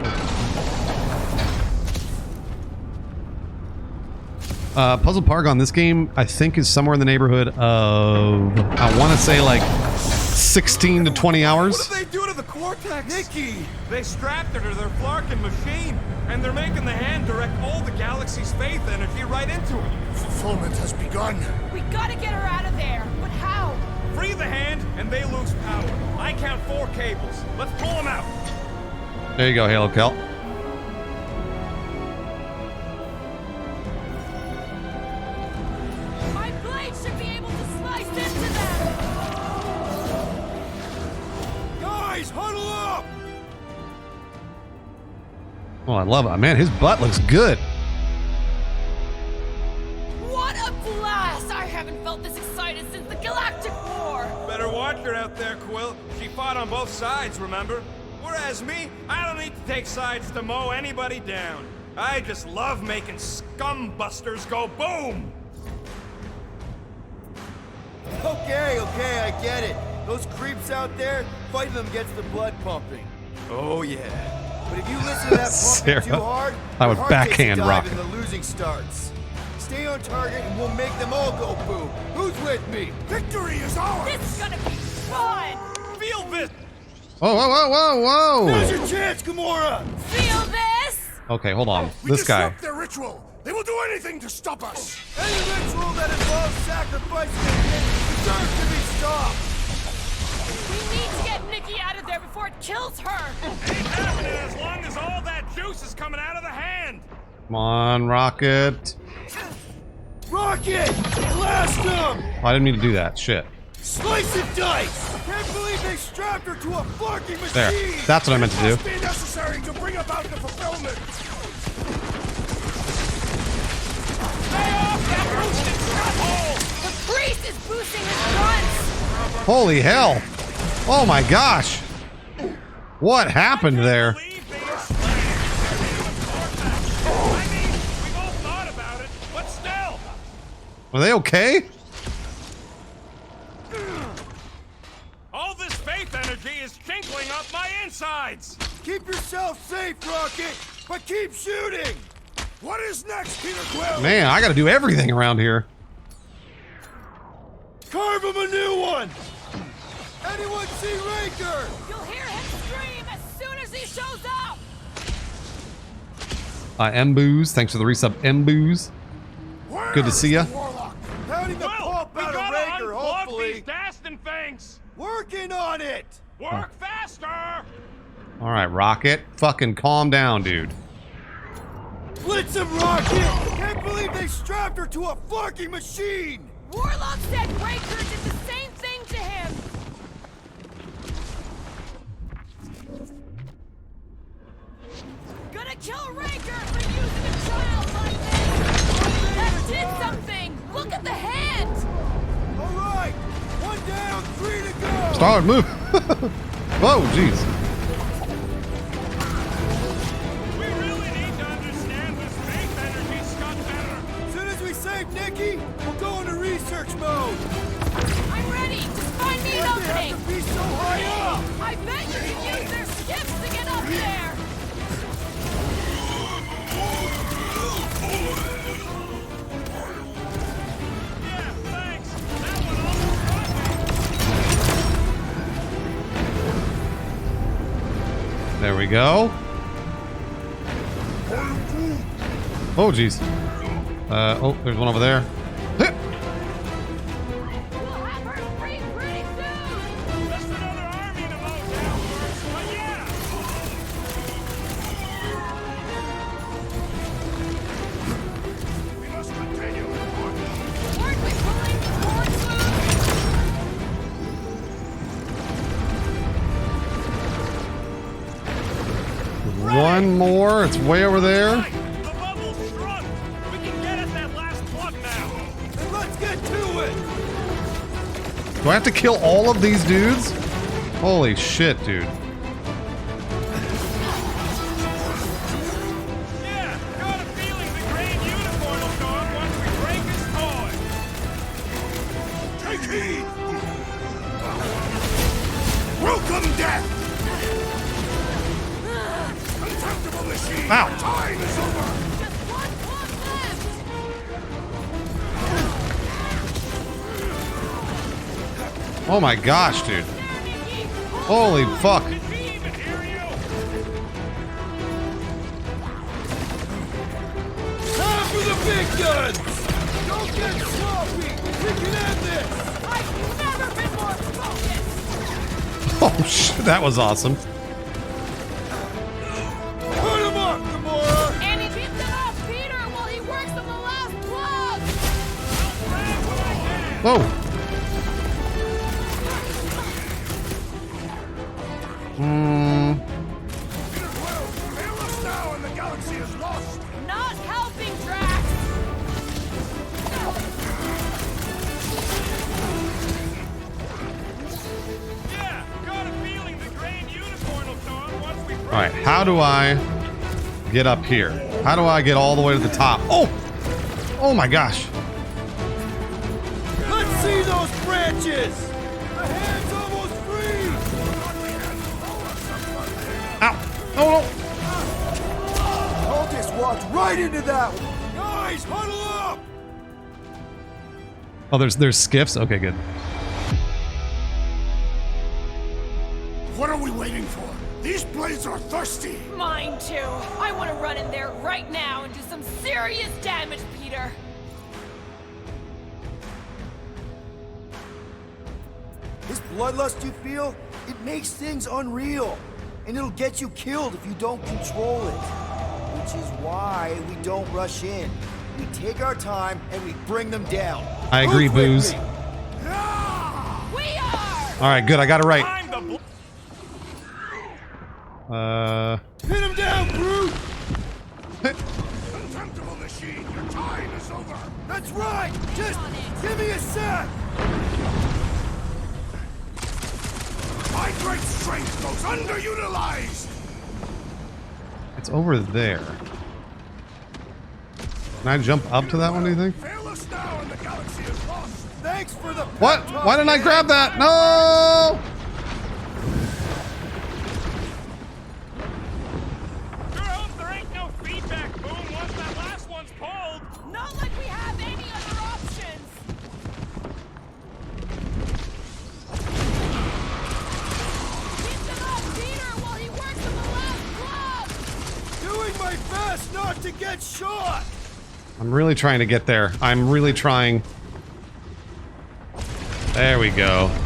Puzzle Paragon, this game I think is somewhere in the neighborhood of, I want to say like 16 to 20 hours. What did they do to the cortex? Nikki! They strapped her to their Flarkin machine, and they're making the hand direct all the galaxy's faith energy right into her. Fulfillment has begun. We gotta get her out of there. But how? Free the hand, and they lose power. I count 4 cables. Let's pull them out. There you go, Halo Kel. My blade should be able to slice into them. Guys, huddle up! Oh, I love it. Man, his butt looks good. What a blast! I haven't felt this excited since the Galactic War. Better watch her out there, Quill. She fought on both sides, remember? Whereas me, I don't need to take sides to mow anybody down. I just love making scumbusters go boom! Okay, I get it. Those creeps out there, fighting them gets the blood pumping. Oh, yeah. But if you listen to that Sarah, pumping too hard, I would your heart takes a backhand dive Rocket. and the losing starts. Stay on target and we'll make them all go boom. Who's with me? Victory is ours! This is gonna be fun. Feel this! Whoa, whoa, whoa, whoa, Now's whoa. your chance, Gamora! Feel this? Okay, hold on. We This guy. disrupt their ritual. They will do anything to stop us. Any ritual that involves sacrificing a kid deserves to be stopped. We need to get Nikki out of there before it kills her. Ain't happening as long as all that juice is coming out of the hand! Come on, Rocket. Rocket! Blast him! Oh, I didn't mean to do that. Shit. Slice and dice! Can't believe they strapped her to a fucking machine! There. That's what I meant to do. It must be necessary to bring about the fulfillment. The priest is boosting his guns. Holy hell. Oh my gosh. What happened there? I mean, we've all thought about it, but still! Are they okay? All this faith energy is tinkling up my insides! Keep yourself safe, Rocket, but keep shooting! What is next, Peter Quill? Man, I gotta do everything around here. Carve him a new one! Anyone see Raker? You'll hear him scream as soon as he shows up. Mbooze, thanks for the resub, Mbooze. Good to see ya. Pounding the pulp We out of gotta Raker, unplug hopefully. these Dastin things! Working on it! Work faster! All right, Rocket, fucking calm down, dude. Blitz him, Rocket! Can't believe they strapped her to a fucking machine! Warlock said Raker did the same thing to him. Gonna kill Raker for using a child like this. That did something. Look at the hand. All right, 1 down, 3 to go! Starlord, move. Whoa, jeez. We really need to understand this faith energy stuff better! As soon as we save Nikki, we'll go into research mode! I'm ready. Just find me an Why'd they opening. have to be so high up? I bet you can use their skips to get up there. Yeah, thanks! That one almost got me! There we go. Oh, jeez. Oh, there's one over there. We'll have her free pretty soon. Just another army to mow down first, but yeah! We must continue. Weren't we pulling cords loose? one more. It's way over there. The bubble's shrunk. We can get at that last plug now. Then let's get to it. Do I have to kill all of these dudes? Holy shit, dude. Yeah, got a feeling the Grand Unicorn will show up once we break his toy. Take heed! Welcome, death! Contemptible machine! Ow. Time is over! Oh my gosh, dude. Holy fuck. Time for the big guns! Don't get sloppy! We can end this! I've never been more focused! Oh shit, that was awesome. Put him up, Gamora! And he keeps it off Peter while he works on the last plug! Whoa. Peter Quill, fail us now and the galaxy is lost! Not helping, Drax! Yeah, got a feeling the Grand Unicorn will show up once we break. All right, how do I get up here? How do I get all the way to the top? Oh! Oh my gosh. Let's see those branches! The hand's almost free! Ow! Oh no! Cultists walked right into that one. Guys, huddle up! Oh, there's skiffs? Okay, good. What are we waiting for? These blades are thirsty! Mine too. I want to run in there right now and do some serious damage, Peter. This bloodlust you feel, it makes things unreal. And it'll get you killed if you don't control it. Which is why we don't rush in. We take our time and we bring them down. I agree, Move with Booze. me. We are! Alright, good, I got it right. I'm the Hit him down, Groot! Contemptible machine, your time is over! That's right! Just give me a sec! My great strength goes underutilized! It's over there. Can I jump up to that one, do you think? Fail us now and the galaxy is lost! Thanks for the What? Why didn't I grab that? No! Sure hope there ain't no feedback boom once that last one's pulled. Not like we have any other options! Keep it off Peter while he works on the last plug! Doing my best not to get shot! I'm really trying to get there. I'm really trying. There we go. Here we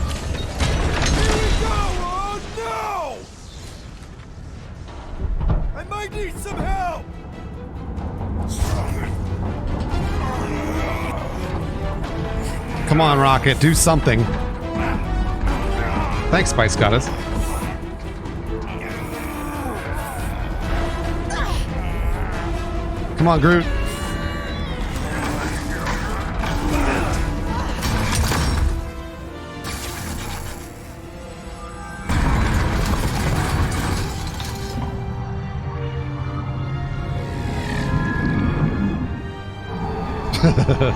go! Oh no! I might need some help! Come on, Rocket, do something. Thanks, Spice Goddess. Come on, Groot.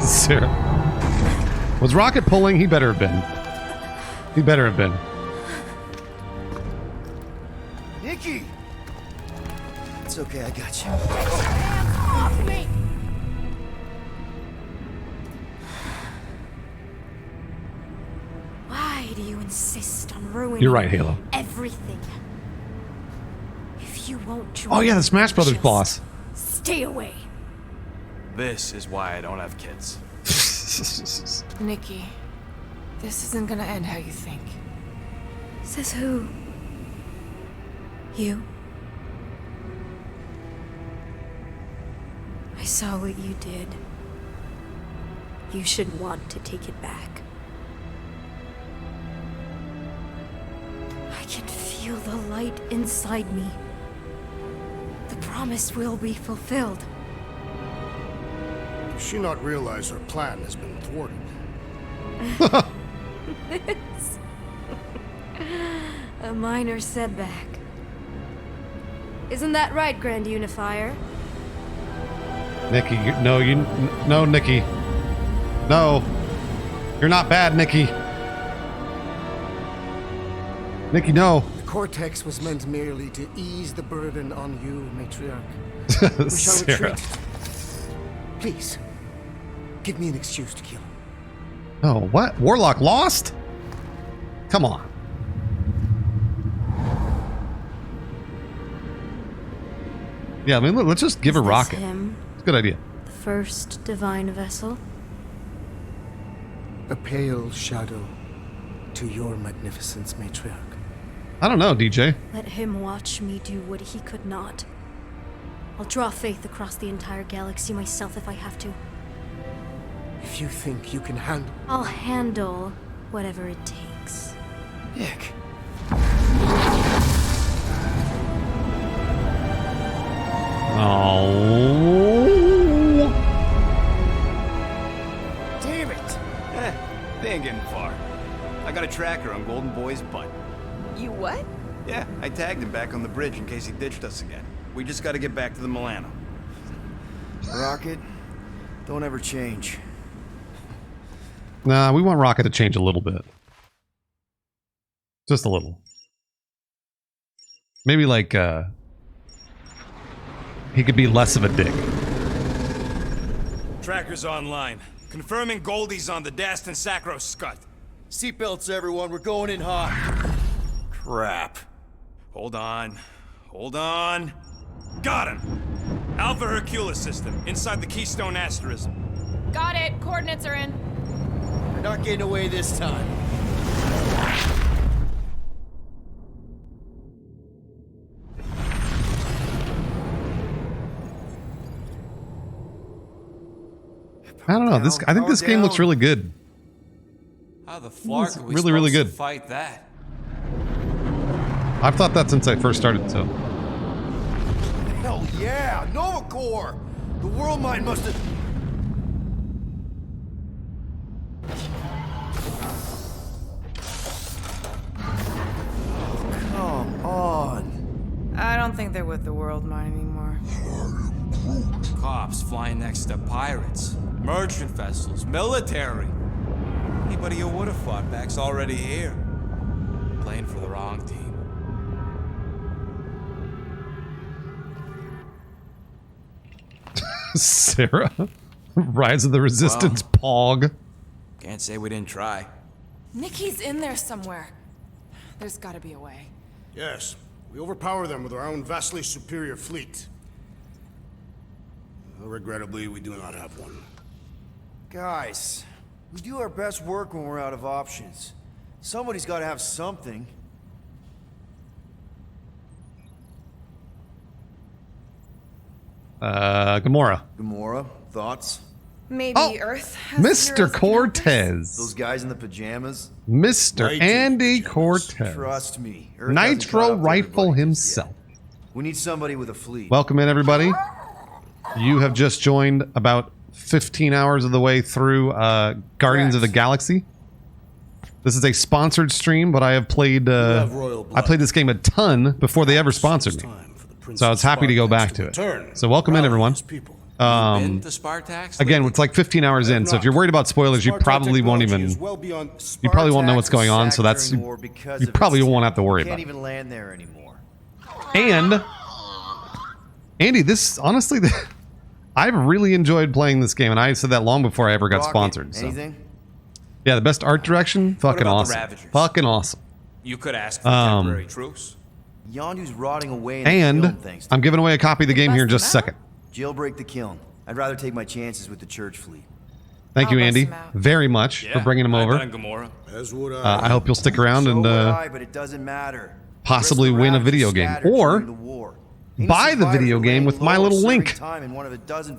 Sarah. Was Rocket pulling? He better have been. He better have been. Nikki! It's okay, I got you. Off me! Why do you insist on ruining You're right, Halo. everything? If you won't join Oh yeah, the Smash Brothers just boss. stay away. This is why I don't have kids. Nikki, this isn't gonna end how you think. Says who? You? I saw what you did. You should want to take it back. I can feel the light inside me. The promise will be fulfilled. Does she not realize her plan has been thwarted? It's a minor setback. Isn't that right, Grand Unifier? Nikki, no, Nikki. No. You're not bad, Nikki. Nikki, no. The cortex was meant merely to ease the burden on you, Matriarch. We shall Sarah. retreat. Please, give me an excuse to kill him. Oh, what? Warlock lost? Come on. Yeah, I mean, let's just give a Is this rocket. him? It's a good idea. The first divine vessel? A pale shadow to your magnificence, Matriarch. I don't know, DJ. Let him watch me do what he could not. I'll draw faith across the entire galaxy myself if I have to. If you think you can handle... I'll handle whatever it takes. Nick. Oh. Damn it! They ain't getting far. I got a tracker on Golden Boy's butt. You what? Yeah, I tagged him back on the bridge in case he ditched us again. We just gotta get back to the Milano. Rocket, don't ever change. Nah, we want Rocket to change a little bit. Just a little. Maybe like, he could be less of a dick. Tracker's online. Confirming Goldie's on the Dastin Sacro Scut. Seatbelts, everyone. We're going in hot. Crap. Hold on. Hold on. Got him! Alpha Hercules system, inside the Keystone Asterism. Got it. Coordinates are in. You're not getting away this time. I don't know. I think this game looks really good. How the flark It's are we really, really supposed good. to fight that? I've thought that since I first started, so. Hell yeah! Nova Corps! The World Mind must have... Come on. I don't think they're with the World Mine anymore. Cops flying next to pirates, merchant vessels, military. Anybody who would have fought back's already here. Playing for the wrong team. Sarah. Rise of the Resistance, Pog. Can't say we didn't try. Nikki's in there somewhere. There's gotta be a way. Yes, we overpower them with our own vastly superior fleet. Regrettably, we do not have one. Guys, we do our best work when we're out of options. Somebody's got to have something. Gamora. Gamora, thoughts? Maybe Earth has Mr. Cortez. Those guys in the pajamas? Mr. Andy Cortez. Trust me. Earth hasn't caught Nitro up to Rifle everybody himself. We need somebody with a fleet. Welcome in, everybody. You have just joined about 15 hours of the way through Guardians of the Galaxy. This is a sponsored stream, but I have played. I played this game a ton before they ever sponsored me, so I was happy to go back to it. So welcome in, everyone. Been to Spartax? Again, it's like 15 hours in, so if you're worried about spoilers, you probably won't even. You probably won't know what's going on, so that's you probably won't have to worry about Can't it. even land there anymore. And Andy, this honestly, I've really enjoyed playing this game, and I said that long before I ever got Rocket, sponsored. So. anything? Yeah, the best art direction, fucking about the awesome, Ravagers? fucking awesome. You could ask for temporary truce. Yondu's rotting away in the kiln, And thanks to I'm giving away a copy of the game here in just a second. jailbreak the kiln. I'd rather take my chances with the church fleet. Thank you, Andy, very much for bringing him over. As would I hope you'll stick around and but it doesn't matter. possibly win a video game, or buy the video game with my little link.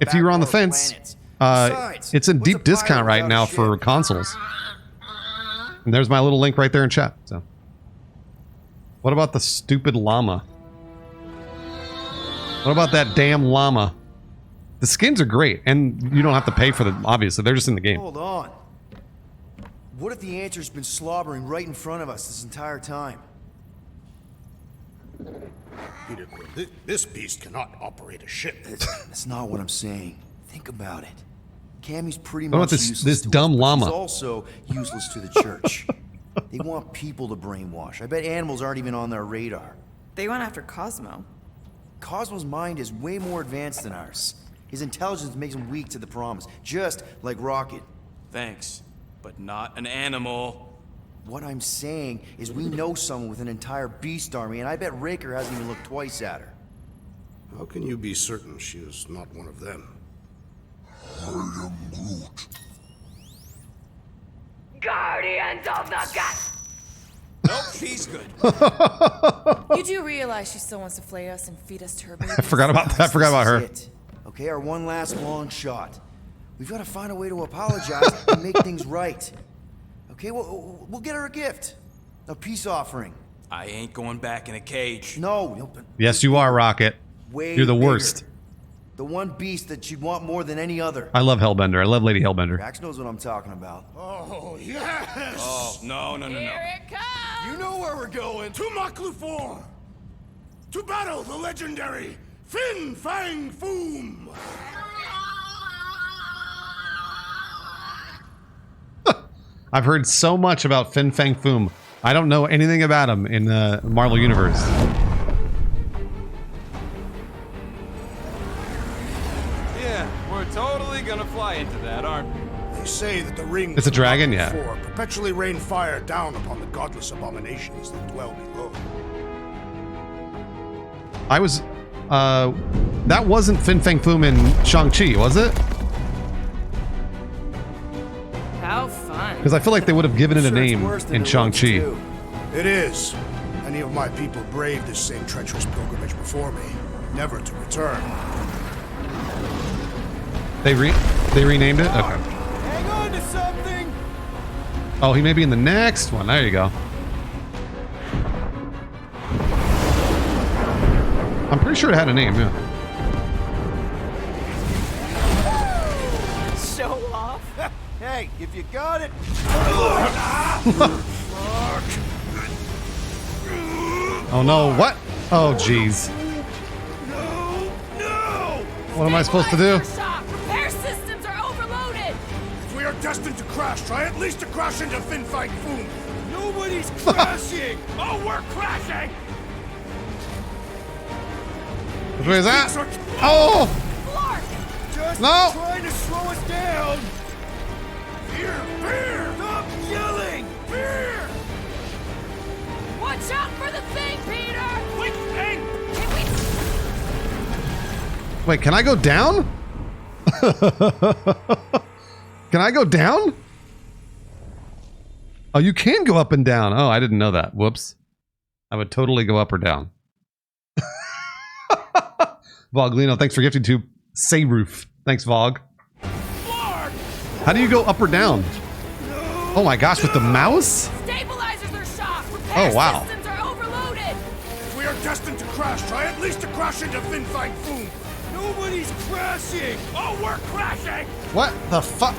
If you're on the fence, it's a deep discount right now for consoles. And there's my little link right there in chat. So, what about the stupid llama? What about that damn llama? The skins are great, and you don't have to pay for them, obviously. They're just in the game. Hold on. What if the answer's been slobbering right in front of us this entire time? Peter Quill, this beast cannot operate a ship. That's not what I'm saying. Think about it. Cammy's pretty What much about useless this to dumb us, but llama? He's also useless to the church. They want people to brainwash. I bet animals aren't even on their radar. They went after Cosmo. Cosmo's mind is way more advanced than ours. His intelligence makes him weak to the promise, just like Rocket. Thanks, but not an animal. What I'm saying is we know someone with an entire beast army, and I bet Raker hasn't even looked twice at her. How can you be certain she is not one of them? I am Groot. Guardians of the Gut. Nope, she's good. You do realize she still wants to flay us and feed us to her babies? I forgot about that. I forgot about her. This is it. Okay, our one last long shot. We've got to find a way to apologize and make things right. Okay, we'll get her a gift. A peace offering. I ain't going back in a cage. No. Yes, you are, Rocket. Way You're the bigger. worst. The one beast that she'd want more than any other. I love Hellbender. I love Lady Hellbender. Drax knows what I'm talking about. Oh, yes! Oh, no. Here it comes! You know where we're going. To Maklufor! To battle the legendary Fin Fang Foom! I've heard so much about Fin Fang Foom. I don't know anything about him in the Marvel Universe. Yeah, we're totally gonna fly into that, aren't we? They say that the rings It's a dragon, of yeah. Maklufor perpetually rain fire down upon the godless abominations that dwell below. I was, that wasn't Fin Fang Foom in Shang-Chi, was it? How fun. Because I feel like they would have given it a name in Shang-Chi. It is. Many of my people braved this same treacherous pilgrimage before me, never to return. They renamed it? Okay. Hang on to something! Oh, he may be in the next one. There you go. I'm pretty sure it had a name, yeah. Show off! Hey, if you got it! Oh no, what? Oh jeez. No! What am I supposed to do? Shock! Repair systems are overloaded! If we are destined to crash, try at least to crash into Fin Fang Foom. Nobody's crashing! Oh, we're crashing! Which way is that? Oh! Just No! trying to slow us down! Fear! Stop yelling! Fear! Watch out for the thing, Peter! Which thing? Wait, can I go down? Can I go down? Oh, you can go up and down. Oh, I didn't know that. Whoops. I would totally go up or down. Voglino, thanks for gifting to Say Roof. Thanks, Vog. How do you go up or down? Oh my gosh, with the mouse? Stabilizers are shocked! Repair Oh, wow. systems are overloaded! If we are destined to crash, try at least to crash into Fin Fang Foom. Nobody's crashing! Oh, we're crashing! What the fuck?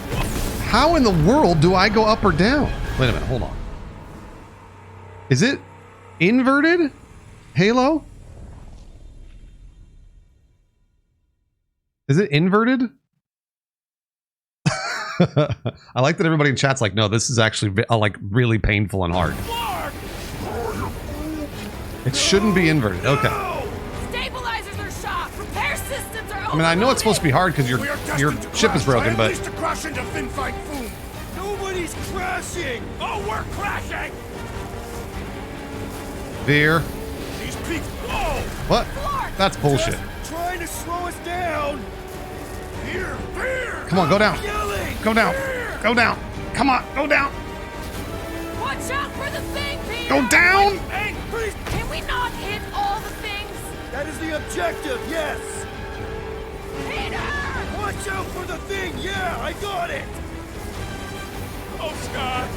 How in the world do I go up or down? Wait a minute, hold on. Is it inverted? Halo? Is it inverted? I like that everybody in chat's like, no, this is actually like really painful and hard. It shouldn't be inverted. Okay. Stabilizers are shocked! Repair systems are I mean, I know it's supposed to be hard because your ship is broken, but Try at least to crash into Fin Fang Foom. Nobody's crashing! Oh, we're crashing! Veer. These peaks. Whoa! What? That's bullshit. Just trying to slow us down! Fear! Come on, go down. Yelling! Go down. Go down. Come on, go down. Watch out for the thing, Peter! Go down! Hey, please! Can we not hit all the things? That is the objective, yes! Peter! Watch out for the thing! Yeah, I got it! Oh, Scott!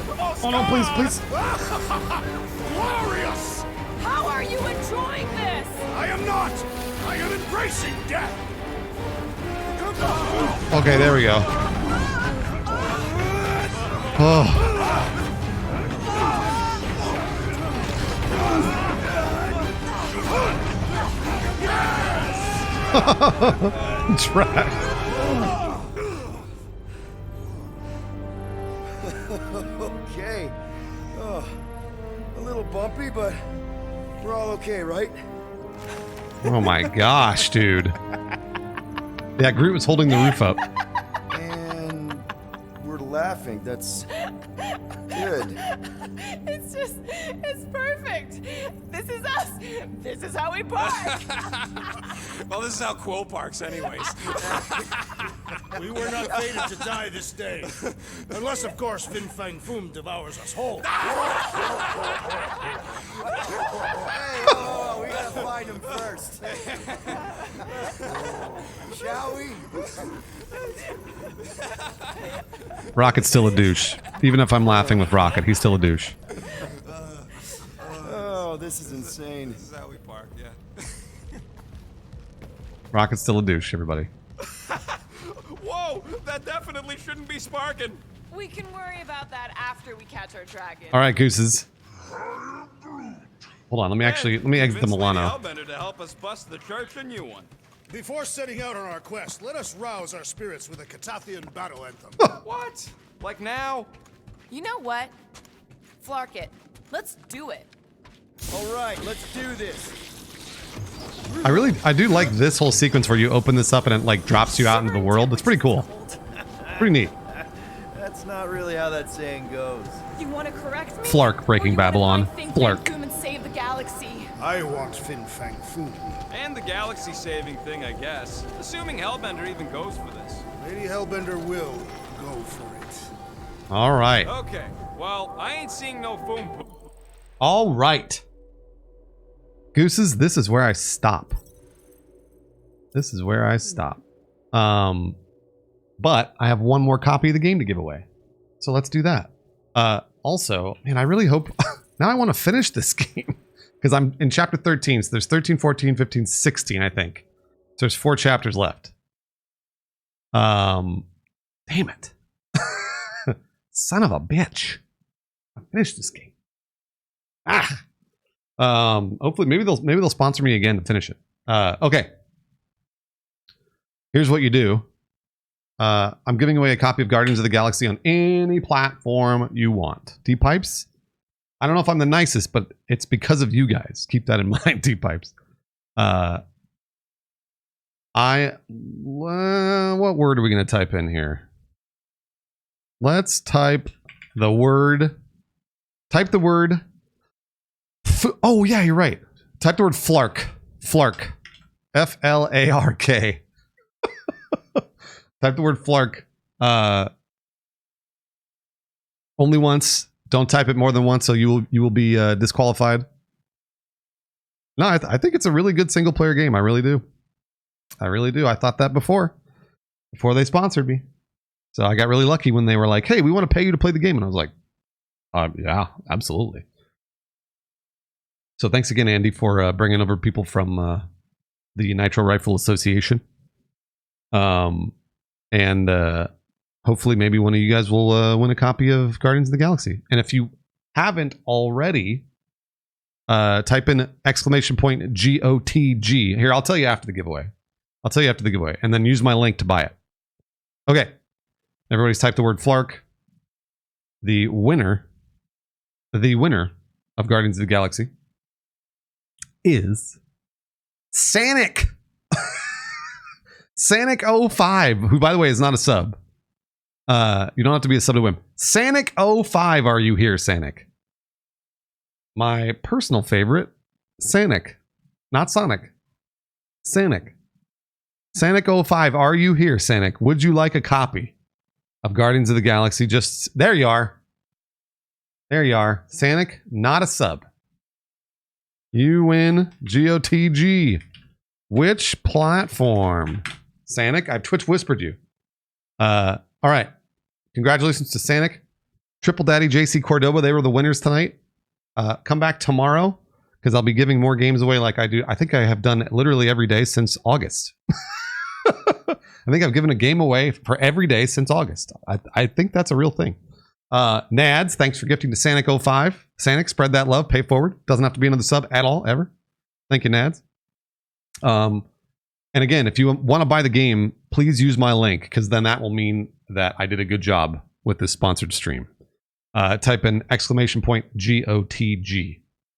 Oh no, please, please. Glorious! How are you enjoying this? I am not! I am embracing death! Okay, there we go. Oh. Drax. Okay. Oh, a little bumpy, but we're all okay, right? Oh my gosh, dude. Yeah, Groot was holding the roof up. And we're laughing. That's good. It's perfect. This is us. This is how we park. Well, this is how Quill parks anyways. We were not fated to die this day. Unless, of course, Fin Fang Foom devours us whole. Hey, we gotta find him first. Shall we? Rocket's still a douche. Even if I'm laughing with Rocket, he's still a douche. Oh, this is insane. This is how we park, yeah. Rocket's still a douche, everybody. Whoa! That definitely shouldn't be sparking. We can worry about that after we catch our dragon. All right, gooses. Hold on, let me exit the Milano. Hellbender to help us bust the church a new one. Before setting out on our quest, let us rouse our spirits with a Catathian battle anthem. What? Like now? You know what? Flark it. Let's do it. All right, let's do this. I do like this whole sequence where you open this up and it like drops you out into the world. It's pretty cool. Pretty neat. That's not really how that saying goes. You want to correct me? Flark breaking Babylon. Flark. Flark. And save the galaxy. I want Fin Fang Foom. And the galaxy saving thing, I guess. Assuming Hellbender even goes for this. Lady Hellbender will go for it. All right. Okay, well, I ain't seeing no foom. All right. Gooses, this is where I stop. This is where I stop. But I have one more copy of the game to give away. So let's do that. Also, man, I really hope... now I want to finish this game. Because I'm in chapter 13. So there's 13, 14, 15, 16, I think. So there's 4 chapters left. Damn it. Son of a bitch. I finished this game. Hopefully maybe they'll sponsor me again to finish it. Okay. Here's what you do. I'm giving away a copy of Guardians of the Galaxy on any platform you want. D-Pipes? I don't know if I'm the nicest, but it's because of you guys. Keep that in mind, D-Pipes. What word are we going to type in here? Let's type the word... Oh, yeah, you're right. Type the word Flark. Flark. F-L-A-R-K. Type the word Flark. Only once. Don't type it more than once, so you will be disqualified. No, I think it's a really good single player game. I really do. I really do. I thought that before they sponsored me. So I got really lucky when they were like, "Hey, we want to pay you to play the game," and I was like, "Yeah, absolutely." So thanks again, Andy, for bringing over people from the Nitro Rifle Association. And hopefully maybe one of you guys will win a copy of Guardians of the Galaxy. And if you haven't already, type in !GOTG. Here, I'll tell you after the giveaway. And then use my link to buy it. Okay. Everybody's typed the word Flark. The winner of Guardians of the Galaxy is Sanic. Sanic05, who, by the way, is not a sub. You don't have to be a sub to win. Sanic05, are you here, Sanic? My personal favorite, Sanic. Not Sonic. Sanic. Sanic05, are you here, Sanic? Would you like a copy of Guardians of the Galaxy? Just, there you are. There you are. Sanic, not a sub. You win GOTG. Which platform? Sanic, I've Twitch whispered you. All right. Congratulations to Sanic. Triple Daddy, JC Cordoba, they were the winners tonight. Come back tomorrow, because I'll be giving more games away like I do. I think I have done literally every day since August. I think I've given a game away for every day since August. I think that's a real thing. Nads, thanks for gifting to Sanic05. Sanic, spread that love, pay forward. Doesn't have to be another sub at all, ever. Thank you, Nads. And again, if you want to buy the game, please use my link, because then that will mean that I did a good job with this sponsored stream. Type in !GOTG.